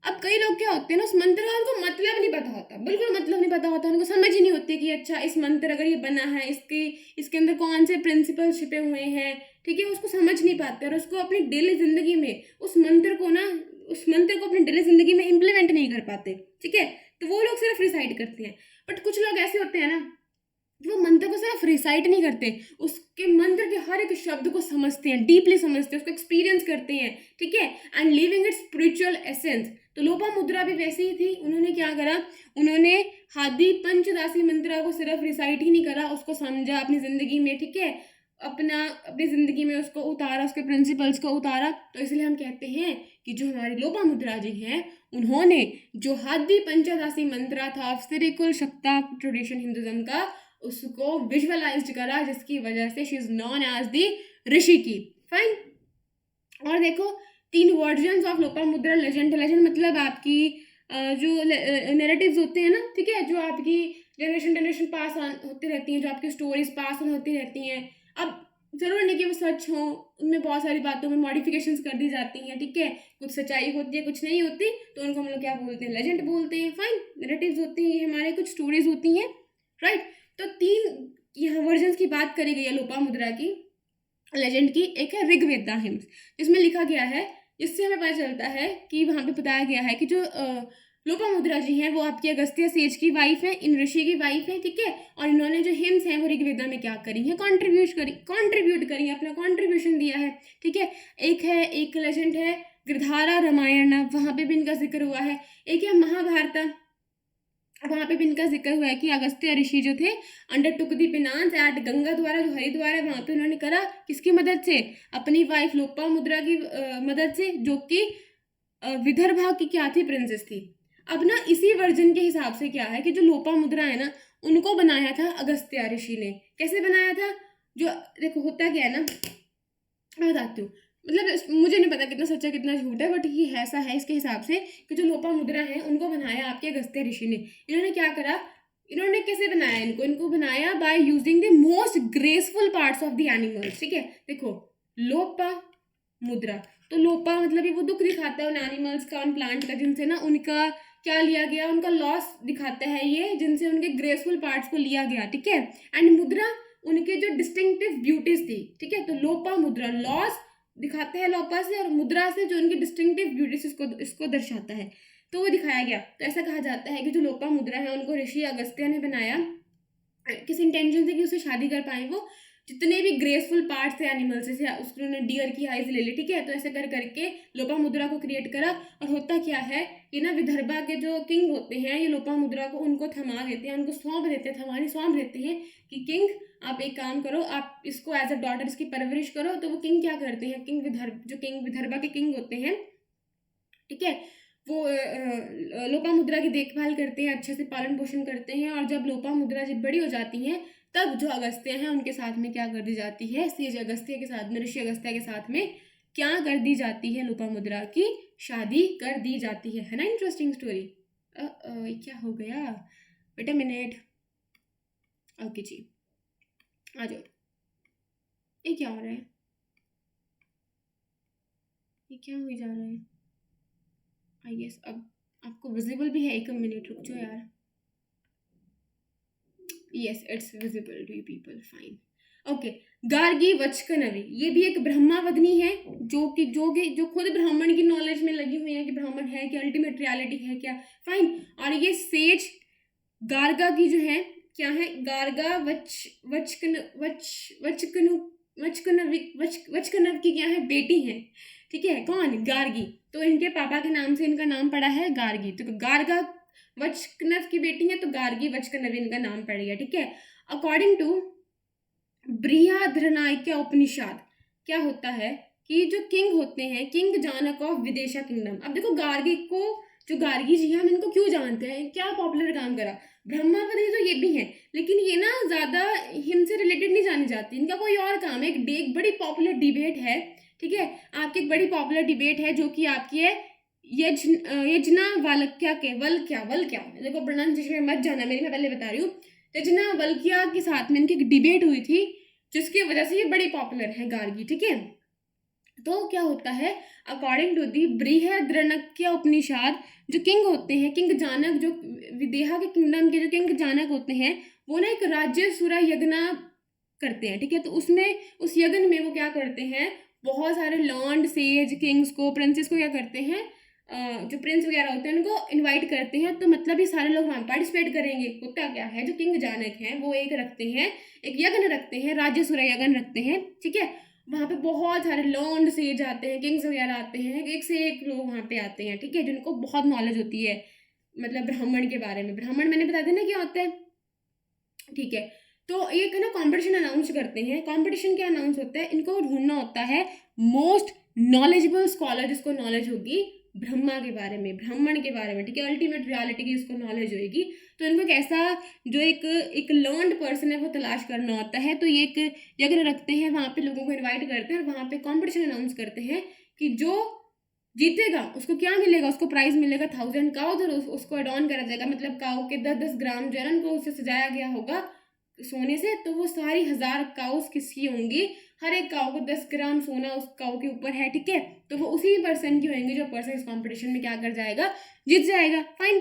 अब कई लोग क्या होते हैं ना, उस मंत्र का उनको मतलब नहीं पता होता, बिल्कुल मतलब नहीं पता होता, उनको समझ ही नहीं होती कि अच्छा इस मंत्र अगर ये बना है, इसके अंदर कौन से प्रिंसिपल छिपे हुए हैं, ठीक है, उसको समझ नहीं पाते और उसको अपनी डेली जिंदगी में उस मंत्र को अपनी डेली जिंदगी में इम्प्लीमेंट नहीं कर पाते, ठीक है. तो वो लोग सिर्फ रिसाइट करते हैं. बट कुछ लोग ऐसे होते हैं ना, वो मंत्र को सिर्फ रिसाइट नहीं करते, उसके मंत्र के हर एक शब्द को समझते हैं, डीपली समझते हैं, उसको एक्सपीरियंस करते हैं, ठीक है, and living it's spiritual essence. तो लोपामुद्रा भी वैसी ही थी. उन्होंने क्या करा, उन्होंने हादी पंचदासी मंत्र को सिर्फ रिसाइट ही नहीं करा, उसको समझा अपनी जिंदगी में, ठीक है, अपनी जिंदगी में उसको उतारा, उसके प्रिंसिपल्स को उतारा. तो इसलिए हम कहते हैं कि जो हमारी लोपामुद्रा जी हैं, उन्होंने जो हादी पंचदासी मंत्र था स्पिरिचुअल शक्ता ट्रेडिशन हिंदुज्म का, उसको विजुअलाइज करा, जिसकी वजह से she is known as the rishi की. फाइन. और देखो, 3 versions of Lopamudra legend. Legend मतलब आपकी जो नैरेटिव्स होते हैं ना, ठीक है, जो आपकी जनरेशन पास ऑन होती रहती हैं, जो आपकी स्टोरीज पास ऑन होती रहती हैं. अब जरूर नहीं कि वो सच हो, उनमें बहुत सारी बातों में मॉडिफिकेशंस कर दी जाती हैं, ठीक है, कुछ सच्चाई होती है, कुछ नहीं होती, तो उनको हम लोग क्या बोलते हैं, लेजेंड बोलते हैं. फाइन. नैरेटिव्स होती हैं, ये हमारे कुछ स्टोरीज होती हैं, राइट. तो 3 यहाँ वर्जन्स की बात करी गई है लोपामुद्रा की, लेजेंड की. एक है ऋग्वेदा हिम्स, जिसमें लिखा गया है, जिससे हमें पता चलता है कि वहाँ पे बताया गया है कि जो लोपामुद्रा जी हैं वो आपकी अगस्त्य सेज की वाइफ है, इन ऋषि की वाइफ है, ठीक है. और इन्होंने जो हिम्स हैं वो ऋग्वेदा में क्या करी हैं, कंट्रीब्यूट करी है, अपना कंट्रीब्यूशन दिया है, ठीक है. एक लेजेंड है गिरधारा रामायण, वहाँ पे भी इनका जिक्र हुआ है. एक है महाभारत, वहाँ पे भी इनका जिक्र हुआ है कि अगस्त्य ऋषि जो थे अंडरटुक दी फिनांस एट गंगा द्वारा, जो हरिद्वार है, वहाँ पे उन्होंने करा, किसकी मदद से, अपनी वाइफ लोपामुद्रा की मदद से, जो कि विदर्भा की क्या थी, प्रिंसेस थी. अब ना इसी वर्जन के हिसाब से क्या है कि जो लोपामुद्रा है ना, उनको बनाया था अगस्त्य ऋषि ने. कैसे बनाया था, जो देखो होता क्या है ना, मैं बताती हूँ, मतलब मुझे नहीं पता कितना सच्चा कितना झूठ है, बट ये ऐसा है इसके हिसाब से कि जो लोपामुद्रा है उनको बनाया आपके अगस्त्य ऋषि ने. इन्होंने क्या करा, इन्होंने कैसे बनाया, इनको बनाया by using the most graceful parts of the animals, ठीक है. देखो, लोपा मुद्रा, तो लोपा मतलब ये वो दुख दिखाता है उन एनिमल्स का, उन प्लांट का, जिनसे ना उनका क्या लिया गया, उनका लॉस दिखाता है ये, जिनसे उनके ग्रेसफुल पार्ट्स को लिया गया, ठीक है. एंड मुद्रा उनके जो डिस्टिंक्टिव ब्यूटीज थी, ठीक है. तो लोपा मुद्रा लॉस दिखाते हैं लोपा से, और मुद्रा से जो उनकी डिस्टिंक्टिव ब्यूटीज इसको दर्शाता है, तो वो दिखाया गया. तो ऐसा कहा जाता है कि जो लोपा मुद्रा है उनको ऋषि अगस्त्य ने बनाया किस इंटेंशन से कि उससे शादी कर पाए वो. जितने भी ग्रेसफुल पार्ट्स थे एनिमल्स से, उसको उन्होंने डियर की आइज ले ली, ठीक है. तो ऐसे करके लोपामुद्रा को क्रिएट करा. और होता क्या है कि ना, विदर्भा के जो किंग होते हैं, ये लोपामुद्रा को उनको थमा देते हैं, उनको सौंप देते हैं कि किंग आप एक काम करो, आप इसको एज अ डॉटर इसकी परवरिश करो. तो वो किंग क्या करते हैं, किंग विदर्भा के किंग होते हैं, ठीक है, वो लोपामुद्रा की देखभाल करते हैं, अच्छे से पालन पोषण करते हैं. और जब लोपामुद्रा जब बड़ी हो जाती हैं, तब जो अगस्त्य हैं उनके साथ में क्या कर दी जाती है, सेज अगस्त्य के साथ में, ऋषि अगस्त्य के साथ में क्या कर दी जाती है, लोपामुद्रा की शादी कर दी जाती है ना. Interesting story. क्या हो गया, वेट अ मिनट. ओके जी, आ जाओ. ये क्या हो रहा है, ये क्या हो जा रहा है. आई गेस अब आपको विजिबल भी है. 1 मिनट रुक जाओ यार. Yes, it's visible to you people. Fine. Okay. Gargi Vachaknavi, ये भी एक ब्रह्मावदनी है, जो खुद ब्राह्मण की नॉलेज में लगी हुई है कि ब्राह्मण है क्या, अल्टीमेट रियलिटी है क्या. फाइन. और ये सेज गार्गा की जो है क्या है, गार्गा वचकनव की क्या है, बेटी है, ठीक है. कौन, गार्गी. तो इनके पापा के नाम से इनका नाम पड़ा है गार्गी. तो गार्गा वचकनव की बेटी है, तो गार्गी वचकनवी इनका नाम पड़ गया, ठीक है. अकॉर्डिंग टू बृहद्रनायक उपनिषद क्या होता है कि जो किंग होते हैं, king Janak of Vidisha kingdom. अब देखो गार्गी को, जो गार्गी जी हैं हम इनको क्यों जानते हैं, क्या पॉपुलर काम करा, ब्रह्मापति तो ये भी हैं, लेकिन ये ना ज़्यादा हिमसे रिलेटेड नहीं जानी जाती, इनका कोई और काम है। एक बड़ी पॉपुलर डिबेट है, ठीक है, आपकी एक बड़ी पॉपुलर डिबेट है जो कि आपकी है यजना वालक्या के वल्क्या, देखो प्रोनाउंसिएशन में मत जाना मेरी, मैं पहले बता रही हूँ। यजना वल्क्या के साथ में इनकी एक डिबेट हुई थी जिसकी वजह से ये बड़ी पॉपुलर है गार्गी, ठीक है। तो क्या होता है, अकॉर्डिंग टू दी बृहद्रण्यक उपनिषद, जो किंग होते हैं, किंग जानक, जो विदेहा के किंगडम के जो किंग जानक होते हैं, वो ना एक राज्य सुरा यज्ञ करते हैं, ठीक है। तो उसमें, उस यज्ञ में वो क्या करते हैं, बहुत सारे लॉर्ड सेज किंग्स को, प्रिंसेस को क्या करते हैं, जो प्रिंस वगैरह होते हैं उनको इनवाइट करते हैं। तो मतलब ये सारे लोग वहाँ पार्टिसिपेट करेंगे। होता क्या है, जो किंग जानक हैं वो एक रखते हैं, एक यज्ञ रखते हैं, राज्य सुरा यज्ञ रखते हैं, ठीक है। वहाँ पे बहुत सारे लॉर्ड सेज आते हैं, किंग्स वगैरह आते हैं, एक से एक लोग वहाँ पे आते हैं, ठीक है, जिनको बहुत नॉलेज होती है मतलब ब्राह्मण के बारे में। ब्राह्मण मैंने बता दिया ना क्या होता है, ठीक है। तो एक ना कंपटीशन अनाउंस करते हैं। कंपटीशन क्या अनाउंस होता है, इनको ढूंढना होता है मोस्ट नॉलेजेबल स्कॉलर, जिसको नॉलेज होगी ब्रह्मा के बारे में, ब्राह्मण के बारे में, ठीक है, अल्टीमेट रियलिटी की जिसको नॉलेज होगी। तो इनको एक ऐसा जो एक लर्नड पर्सन है वो तलाश करना होता है। तो ये एक यज्ञ रखते हैं, वहाँ पे लोगों को इनवाइट करते हैं और वहाँ पे कंपटीशन अनाउंस करते हैं कि जो जीतेगा उसको क्या मिलेगा, उसको प्राइज मिलेगा 1000 काउज, और उसको एडॉन करा जाएगा, मतलब काउ के 10-10 ग्राम जो है ना उनको उससे सजाया गया होगा सोने से। तो वो सारी 1000 काउस किसकी होंगी, हर एक काउ को 10 ग्राम सोना उस काउ के ऊपर है, ठीक है। तो वो उसी पर्सन की होंगी जो पर्सन इस कंपटीशन में क्या कर जाएगा, जीत जाएगा, फाइन।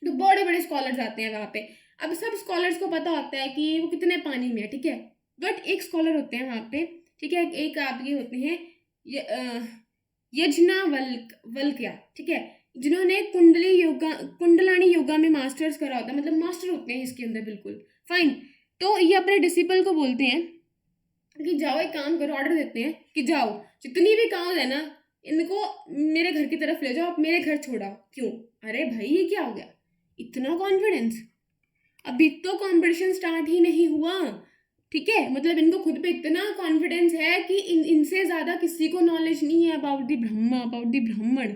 तो बड़े बड़े स्कॉलर्स आते हैं वहाँ पे। अब सब स्कॉलर्स को पता होता है कि वो कितने पानी में है, ठीक है, बट एक स्कॉलर होते हैं वहाँ पे, ठीक है, एक आपके होते हैं यजना वल्क्या, ठीक है, जिन्होंने कुंडलानी योगा में मास्टर्स करा होता है, मतलब मास्टर होते हैं इसके अंदर, बिल्कुल फाइन। तो ये अपने डिसिपल को बोलते हैं कि जाओ एक काम करो, ऑर्डर देते हैं कि जाओ जितनी भी काउज है ना इनको मेरे घर की तरफ ले जाओ, मेरे घर छोड़ाओ। क्यों, अरे भाई ये क्या हो गया, इतना कॉन्फिडेंस, अभी तो कंपटीशन स्टार्ट ही नहीं हुआ, ठीक है, मतलब इनको खुद पे इतना कॉन्फिडेंस है कि इनसे ज़्यादा किसी को नॉलेज नहीं है about the Brahma, about the ब्राह्मण,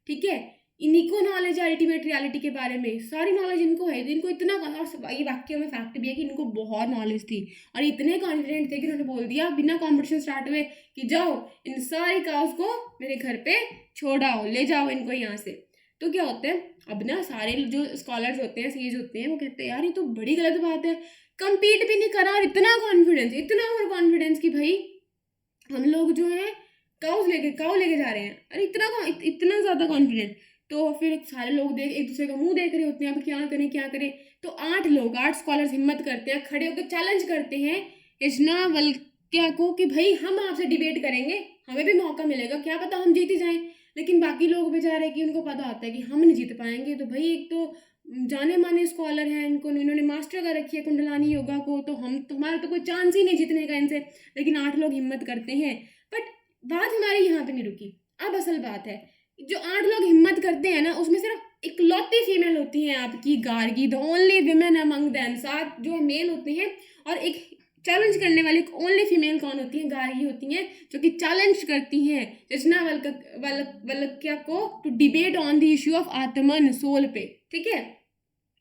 ठीक है, इन्हीं को नॉलेज है अल्टीमेट रियलिटी के बारे में, सारी नॉलेज इनको है, इनको इतना, और ये वाक्य में फैक्ट भी है कि इनको बहुत नॉलेज थी और इतने कॉन्फिडेंट थे कि उन्होंने बोल दिया बिना कॉम्पिटिशन स्टार्ट हुए कि जाओ इन सारी काउस को मेरे घर पे छोड़ाओ, ले जाओ इनको यहाँ से। तो क्या होता है, अब ना सारे जो स्कॉलर्स होते हैं, सेज होते हैं, वो कहते हैं यार ये तो बड़ी गलत बात है, कंपीट भी नहीं करा और इतना कॉन्फिडेंस, इतना और कॉन्फिडेंस कि भाई हम लोग जो है काउ लेके जा रहे हैं, अरे इतना ज़्यादा कॉन्फिडेंट। तो फिर सारे लोग एक दूसरे का मुंह देख रहे होते हैं, अब क्या करें क्या करें। तो 8 स्कॉलर्स हिम्मत करते हैं, खड़े होकर चैलेंज करते हैं यजना वल्क्या को कि भाई हम आपसे डिबेट करेंगे, हमें भी मौका मिलेगा, क्या पता हम जीत ही जाएं। लेकिन बाकी लोग बेचारे कि उनको पता होता है कि हम नहीं जीत पाएंगे। तो भाई एक तो जाने माने स्कॉलर हैं, इन्होंने मास्टर कर रखी है कुंडलानी योगा को, तो हमारा तो कोई चांस ही नहीं जीतने का इनसे। लेकिन 8 लोग हिम्मत करते हैं। बट बात हमारी यहाँ पे नहीं रुकी, अब असल बात है जो 8 लोग हिम्मत करते हैं ना उसमें सिर्फ इकलौती फीमेल होती हैं आपकी Gargi, the only women among them. 7 जो मेल होते हैं और एक चैलेंज करने वाली ओनली फीमेल कौन होती है, गार्गी होती हैं, जो कि चैलेंज करती हैं यजना वल्क्या को to debate on the issue of atman, soul पे, ठीक है।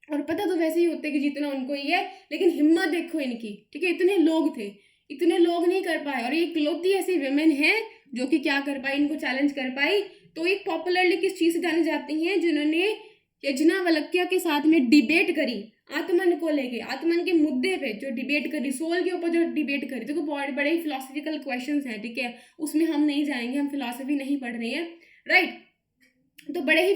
और पता तो वैसे ही होते कि जितना उनको ही है, लेकिन हिम्मत देखो इनकी, ठीक है, इतने लोग थे, इतने लोग नहीं कर पाए और ये इकलौती ऐसी विमेन है जो कि क्या कर पाई, इनको चैलेंज कर पाई। तो एक पॉपुलरली किस चीज़ से जानी जाती हैं, जिन्होंने यजना वल्क्या के साथ में डिबेट करी आत्मन को लेके, आत्मन के मुद्दे पे जो डिबेट करी, सोल के ऊपर जो डिबेट करी। देखो बहुत बड़े ही फिलोसफिकल क्वेश्चंस हैं, ठीक है, उसमें हम नहीं जाएंगे, हम फिलोसफी नहीं पढ़ रहे हैं, राइट। तो बड़े ही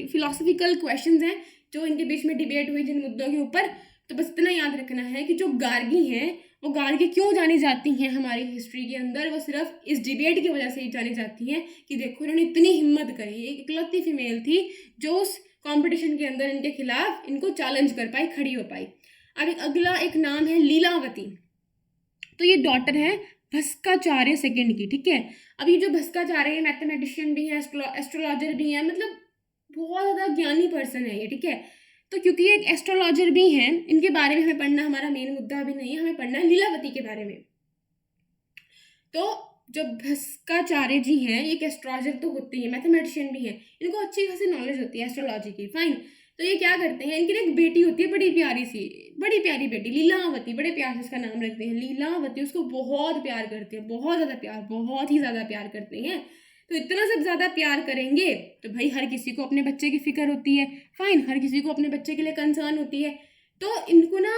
फिलोसफिकल क्वेश्चंस हैं जो इनके बीच में डिबेट हुई जिन मुद्दों के ऊपर। तो बस इतना याद रखना है कि जो गार्गी हैं वो गार्गी क्यों जानी जाती हैं हमारी हिस्ट्री के अंदर, वो सिर्फ इस डिबेट की वजह से ही जानी जाती हैं कि देखो इन्होंने इतनी हिम्मत करी, एक इकलौती फीमेल थी जो उस कंपटीशन के अंदर इनके खिलाफ इनको चैलेंज कर पाई, खड़ी हो पाई। अब अगला एक नाम है लीलावती। तो ये डॉटर है भस्काचार्य सेकंड की, ठीक है। अब ये जो भस्काचार्य है मैथमेटिशियन भी है, एस्ट्रोलॉजर भी है, मतलब बहुत ज़्यादा ज्ञानी पर्सन है ये, ठीक है। तो क्योंकि ये एक एस्ट्रोलॉजर भी हैं, इनके बारे में हमें पढ़ना हमारा मेन मुद्दा भी नहीं है, हमें पढ़ना है लीलावती के बारे में। तो जो भस्काचार्य जी हैं, ये एक एस्ट्रोलॉजर तो होते ही हैं, मैथमेटिशियन भी हैं, इनको अच्छी खासी नॉलेज होती है एस्ट्रोलॉजी की, फाइन। तो ये क्या करते हैं, इनकी ना एक बेटी होती है बड़ी प्यारी सी, बड़ी प्यारी बेटी लीलावती, बड़े प्यार से उसका नाम रखते हैं लीलावती। उसको बहुत प्यार करते हैं, बहुत ज़्यादा प्यार, बहुत ही ज़्यादा प्यार करते हैं। तो इतना सब ज़्यादा प्यार करेंगे तो भाई हर किसी को अपने बच्चे की फिक्र होती है, फाइन, हर किसी को अपने बच्चे के लिए कंसर्न होती है। तो इनको ना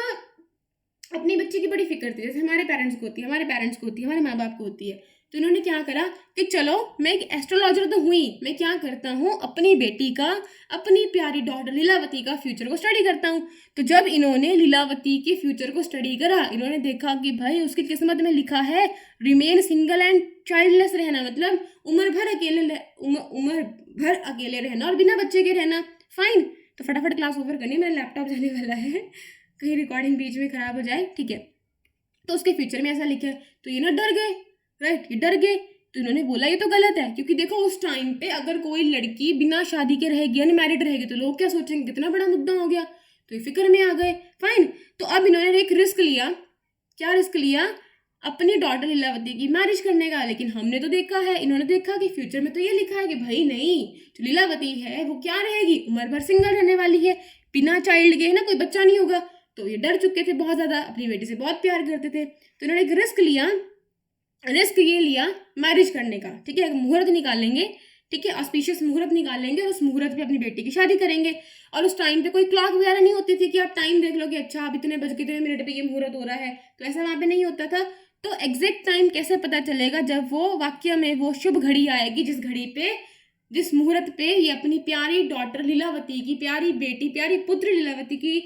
अपनी बच्चे की बड़ी फिक्र थी, जैसे हमारे पेरेंट्स को होती है, हमारे पेरेंट्स को होती है, हमारे माँ बाप को होती है। तो इन्होंने क्या करा कि चलो मैं एक एस्ट्रोलॉजर तो हुई, मैं क्या करता हूँ, अपनी बेटी का, अपनी प्यारी डॉटर लीलावती का फ्यूचर को स्टडी करता हूँ। तो जब इन्होंने लीलावती के फ्यूचर को स्टडी करा, इन्होंने देखा कि भाई उसकी किस्मत में लिखा है रिमेन सिंगल एंड चाइल्डलेस रहना, मतलब उम्र भर अकेले रहना और बिना बच्चे के रहना, फाइन। तो फटाफट क्लास ओवर करनी, मेरा लैपटॉप जाने वाला है, कहीं रिकॉर्डिंग बीच में खराब हो जाए, ठीक है। तो उसके फ्यूचर में ऐसा लिखा है, तो ये ना डर गए, राइट, ये डर गए। तो इन्होंने बोला ये तो गलत है, क्योंकि देखो उस टाइम पे अगर कोई लड़की बिना शादी के रहेगी, अनमैरिड रहेगी, तो लोग क्या सोचेंगे, कितना बड़ा मुद्दा हो गया। तो ये फिक्र में आ गए, फाइन। तो अब इन्होंने एक रिस्क लिया, क्या रिस्क लिया, अपनी डॉटर लीलावती की मैरिज करने का। लेकिन हमने तो देखा है, इन्होंने देखा कि फ्यूचर में तो ये लिखा है कि भाई नहीं, जो लीलावती है वो क्या रहेगी, उम्र भर सिंगल रहने वाली है, बिना चाइल्ड के, है ना, कोई बच्चा नहीं होगा। तो ये डर चुके थे बहुत ज़्यादा, अपनी बेटी से बहुत प्यार करते थे। तो इन्होंने एक रिस्क लिया, रिस्क ये लिया मैरिज करने का, ठीक है, मुहूर्त निकालेंगे, ठीक है, ऑस्पिशियस मुहूर्त निकालेंगे और उस मुहूर्त पे अपनी बेटी की शादी करेंगे। और उस टाइम पे कोई क्लॉक वगैरह नहीं होती थी कि आप टाइम देख लो कि अच्छा अब इतने बज के इतने मिनट पे ये मुहूर्त हो रहा है, तो ऐसा वहाँ पे नहीं होता था। तो एग्जैक्ट टाइम कैसे पता चलेगा, जब वो वाक्य में वो शुभ घड़ी आएगी, जिस घड़ी पे, जिस मुहूर्त पे ये अपनी प्यारी डॉटर लीलावती की, प्यारी बेटी, प्यारी पुत्र लीलावती की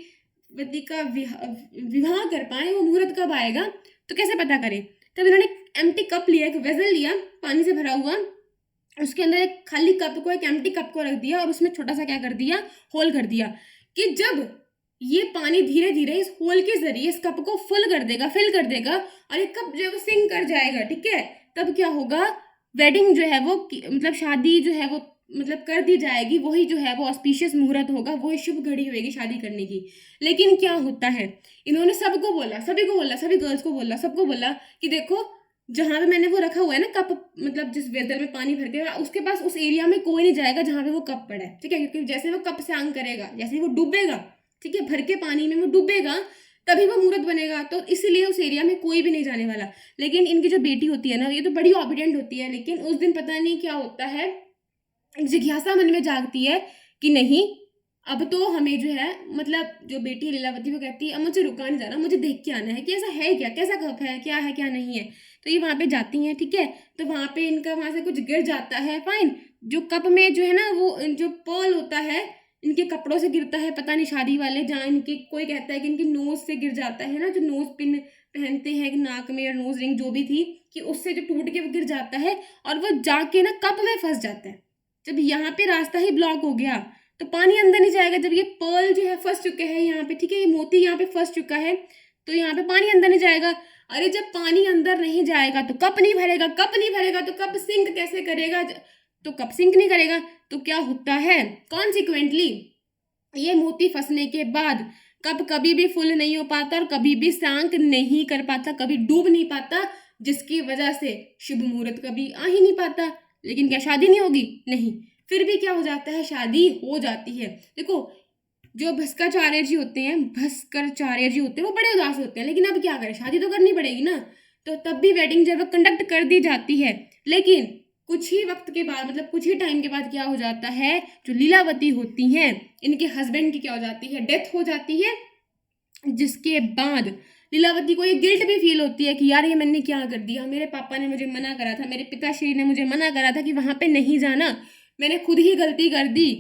वती का विवाह कर पाए, वो मुहूर्त कब आएगा, तो कैसे पता करें। तब इन्होंने एम्प्टी कप लिया, एक वेजल लिया पानी से भरा हुआ, उसके अंदर एक खाली कप को, एक एम्प्टी कप को रख दिया और उसमें छोटा सा क्या कर दिया, होल कर दिया, कि जब ये पानी धीरे धीरे इस होल के जरिए इस कप को फुल कर देगा, फिल कर देगा, और ये कप जो है वो सिंक कर जाएगा, ठीक है, तब क्या होगा, वेडिंग जो है वो, मतलब शादी जो है वो, मतलब कर दी जाएगी, वही जो है वो ऑस्पिशियस मुहूर्त होगा, वही शुभ घड़ी होगी शादी करने की। लेकिन क्या होता है, इन्होंने सबको बोला, सभी को बोला, सभी गर्ल्स को बोला, सबको बोला कि देखो जहाँ पे मैंने वो रखा हुआ है ना कप, मतलब जिस वेदर में पानी भर के, उसके पास उस एरिया में कोई नहीं जाएगा जहाँ पे वो कप पड़ा है, ठीक है, क्योंकि जैसे वो कप से आंग करेगा, जैसे वो डूबेगा, ठीक है, भर के पानी में वो डूबेगा, तभी वो मुहूर्त बनेगा, तो इसीलिए उस एरिया में कोई भी नहीं जाने वाला। लेकिन इनकी जो बेटी होती है ना, ये तो बड़ी ऑबिडेंट होती है, लेकिन उस दिन पता नहीं क्या होता है, जिज्ञासा मन में जागती है कि नहीं, अब तो हमें जो है, मतलब जो बेटी लीलावती वो कहती है अब मुझे रुका नहीं जा रहा, मुझे देख के आना है कि ऐसा है क्या, कैसा कप है, क्या है क्या नहीं है। तो ये वहाँ पे जाती हैं, ठीक है, तो वहाँ पे इनका वहाँ से कुछ गिर जाता है, फाइन, जो कप में जो है ना वो जो पर्ल होता है इनके कपड़ों से गिरता है, पता नहीं शादी वाले जहाँ इनके, कोई कहता है कि इनकी नोज से गिर जाता है ना, जो नोज पिन पहनते हैं नाक में, या नोज रिंग जो भी थी, कि उससे जो टूट के वो गिर जाता है और वो जाके ना कप में फंस जाता है। जब यहाँ पे रास्ता ही ब्लॉक हो गया तो पानी अंदर नहीं जाएगा, जब ये पर्ल जो है फंस चुके हैं यहाँ पे, ठीक है, ये मोती यहाँ पे फंस चुका है, तो यहाँ पे पानी अंदर नहीं जाएगा। अरे जब पानी अंदर नहीं जाएगा तो कप नहीं भरेगा, कप नहीं भरेगा तो कप सिंक कैसे करेगा, तो कप सिंक नहीं करेगा, तो क्या होता है, कॉन्सिक्वेंटली ये मोती फंसने के बाद कप कभी भी फुल नहीं हो पाता और कभी भी शांत नहीं कर पाता, कभी डूब नहीं पाता, जिसकी वजह से शुभ मुहूर्त कभी आ ही नहीं पाता। लेकिन क्या शादी नहीं होगी, नहीं, फिर भी क्या हो जाता है, शादी हो जाती है। देखो जो भस्काचार्य जी होते हैं, भस्कराचार्य जी होते हैं, वो बड़े उदास होते हैं, लेकिन अब क्या करें, शादी तो करनी पड़ेगी ना, तो तब भी वेडिंग जब कंडक्ट कर दी जाती है। लेकिन कुछ ही वक्त के बाद, मतलब कुछ ही टाइम के बाद क्या हो जाता है, जो लीलावती होती हैं इनके हस्बैंड की क्या हो जाती है, डेथ हो जाती है, जिसके बाद लीलावती को ये गिल्ट भी फील होती है कि यार ये मैंने क्या कर दिया, मेरे पापा ने मुझे मना करा था, मेरे पिताश्री ने मुझे मना करा था कि वहाँ पे नहीं जाना, मैंने खुद ही गलती कर दी,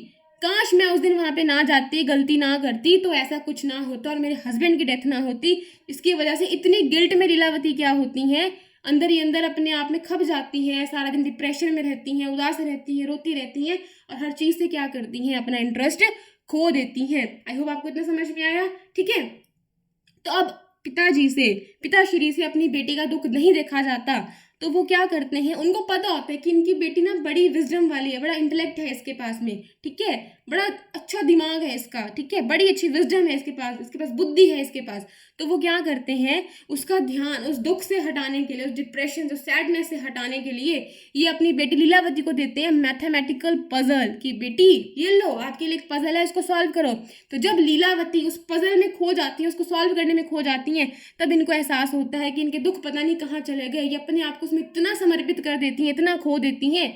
काश मैं उस दिन वहाँ पे ना जाती, गलती ना करती, तो ऐसा कुछ ना होता और मेरे हस्बैंड की डेथ ना होती। इसकी वजह से इतनी गिल्ट में लीलावती क्या होती हैं, अंदर ही अंदर अपने आप में खप जाती हैं, सारा दिन डिप्रेशन में रहती हैं, उदास रहती हैं, रोती रहती हैं, और हर चीज़ से क्या करती हैं, अपना इंटरेस्ट खो देती हैं। आई होप आपको इतना समझ में आया, ठीक है। तो अब पिताश्री से अपनी बेटी का दुख नहीं देखा जाता, तो वो क्या करते हैं, उनको पता होता है कि इनकी बेटी ना बड़ी विजडम वाली है, बड़ा इंटेलेक्ट है इसके पास में, ठीक है, बड़ा अच्छा दिमाग है इसका, ठीक है, बड़ी अच्छी विजडम है इसके पास बुद्धि है इसके पास। तो वो क्या करते हैं, उसका ध्यान उस दुख से हटाने के लिए, उस डिप्रेशन, उस सैडनेस से हटाने के लिए ये अपनी बेटी लीलावती को देते हैं मैथमेटिकल पजल कि बेटी ये लो, आपके लिए एक पजल है, इसको सॉल्व करो। तो जब लीलावती उस पजल में खो जाती है, उसको सॉल्व करने में खो जाती हैं, तब इनको एहसास होता है कि इनके दुख पता नहीं कहाँ चले गए। ये अपने आप को उसमें इतना समर्पित कर देती हैं, इतना खो देती हैं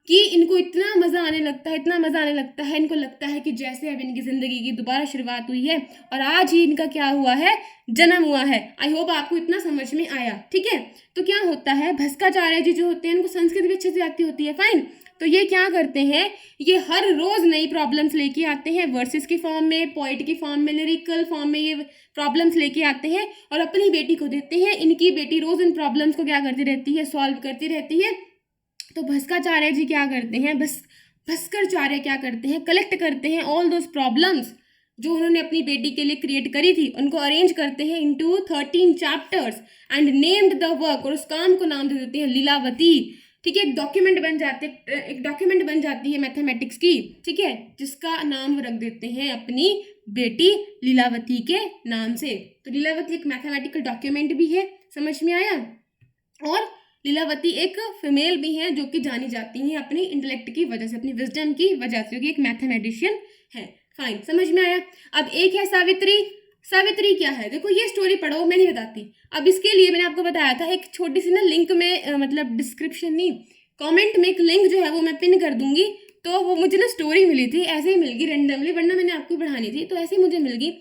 कि इनको इतना मज़ा आने लगता है, इतना मज़ा आने लगता है, इनको लगता है कि जैसे अब इनकी ज़िंदगी की दोबारा शुरुआत हुई है और आज ही इनका क्या हुआ है, जन्म हुआ है। आई होप आपको इतना समझ में आया, ठीक है। तो क्या होता है, भस्काचार्य जी जो होते हैं उनको संस्कृत भी अच्छे से आती होती है, फाइन। तो ये क्या करते हैं, ये हर रोज़ नई प्रॉब्लम्स लेके आते हैं, वर्सेस की फॉर्म में, पोइट की फॉर्म में, लिरिकल फॉर्म में ये प्रॉब्लम्स लेके आते हैं और अपनी बेटी को देते हैं। इनकी बेटी रोज़ इन प्रॉब्लम्स को क्या करती रहती है, सॉल्व करती रहती है। तो भस्काचार्य जी क्या करते हैं, भस्कराचार्य क्या करते हैं, कलेक्ट करते हैं ऑल दोज प्रॉब्लम्स जो उन्होंने अपनी बेटी के लिए क्रिएट करी थी, उनको अरेंज करते हैं into 13 chapters and named the work, और उस काम को नाम दे देते हैं लीलावती, ठीक है। एक डॉक्यूमेंट बन जाती है मैथमेटिक्स की, ठीक है, जिसका नाम वो रख देते हैं अपनी बेटी लीलावती के नाम से। तो लीलावती एक मैथमेटिकल डॉक्यूमेंट भी है, समझ में आया। और लीलावती एक फीमेल भी है जो कि जानी जाती हैं अपनी इंटेलेक्ट की वजह से, अपनी विजडम की वजह से, क्योंकि एक मैथमेटिशियन है, फाइन, समझ में आया। अब एक है सावित्री। सावित्री क्या है, देखो ये स्टोरी पढ़ो, मैं नहीं बताती। अब इसके लिए मैंने आपको बताया था, एक छोटी सी ना लिंक में मतलब डिस्क्रिप्शन नहीं, कमेंट में एक लिंक जो है वो मैं पिन कर दूंगी। तो वो मुझे ना स्टोरी मिली थी, ऐसे ही मिल गई रैंडमली, वरना मैंने आपको पढ़ानी थी, तो ऐसे ही मुझे मिल गई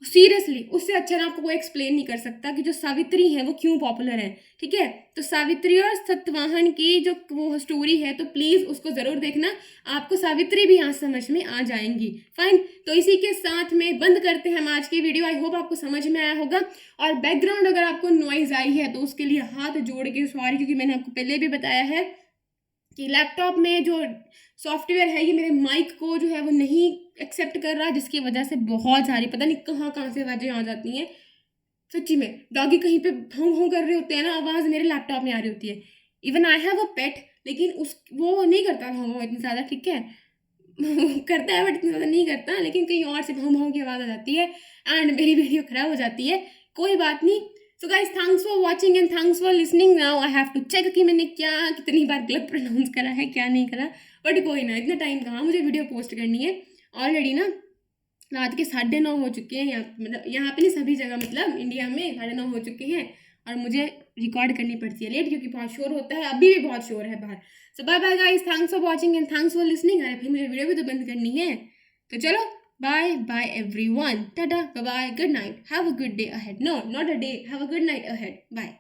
सीरियसली। उससे अच्छा ना आपको कोई एक्सप्लेन नहीं कर सकता कि जो सावित्री है वो क्यों पॉपुलर है, ठीक है। तो सावित्री और सत्यवाहन की जो वो स्टोरी है, तो प्लीज़ उसको ज़रूर देखना, आपको सावित्री भी यहाँ समझ में आ जाएंगी, फाइन। तो इसी के साथ में बंद करते हैं हम आज की वीडियो। आई होप आपको समझ में आया होगा। और बैकग्राउंड अगर आपको नॉइज़ आई है तो उसके लिए हाथ जोड़ के सॉरी, क्योंकि मैंने आपको पहले भी बताया है कि लैपटॉप में जो सॉफ्टवेयर है ये मेरे माइक को जो है वो नहीं एक्सेप्ट कर रहा, जिसकी वजह से बहुत सारी पता नहीं कहाँ से आवाज़ें आ जाती हैं। सच्ची में डॉगी कहीं पे भौं भौं कर रहे होते हैं ना, आवाज़ मेरे लैपटॉप में आ रही होती है। इवन आई हैव अ पेट, लेकिन वो नहीं करता भौं भौं इतनी ज़्यादा, ठीक है। करता है बट इतना ज़्यादा नहीं करता, लेकिन कहीं और से भौं भौं की आवाज़ आ जाती है एंड मेरी वीडियो ख़राब हो जाती है। कोई बात नहीं। So guys, thanks for watching and thanks for listening. Now I have to check कि मैंने कितनी बार गलत प्रोनाउंस करा है, क्या नहीं करा, बट कोई ना, इतना टाइम कहाँ, मुझे वीडियो पोस्ट करनी है। ऑलरेडी ना रात के 9:30 हो चुके हैं, मतलब यहाँ पे नहीं, सभी जगह मतलब इंडिया में 9:30 हो चुके हैं और मुझे रिकॉर्ड करनी पड़ती है लेट, क्योंकि बहुत शोर होता है, अभी भी बहुत शोर है बाहर। So bye bye guys, thanks for watching and thanks for listening. अरे फिर मुझे वीडियो भी तो बंद करनी है, तो चलो bye bye everyone, tata, bye bye, good night, have a good day ahead, no not a day, have a good night ahead, bye.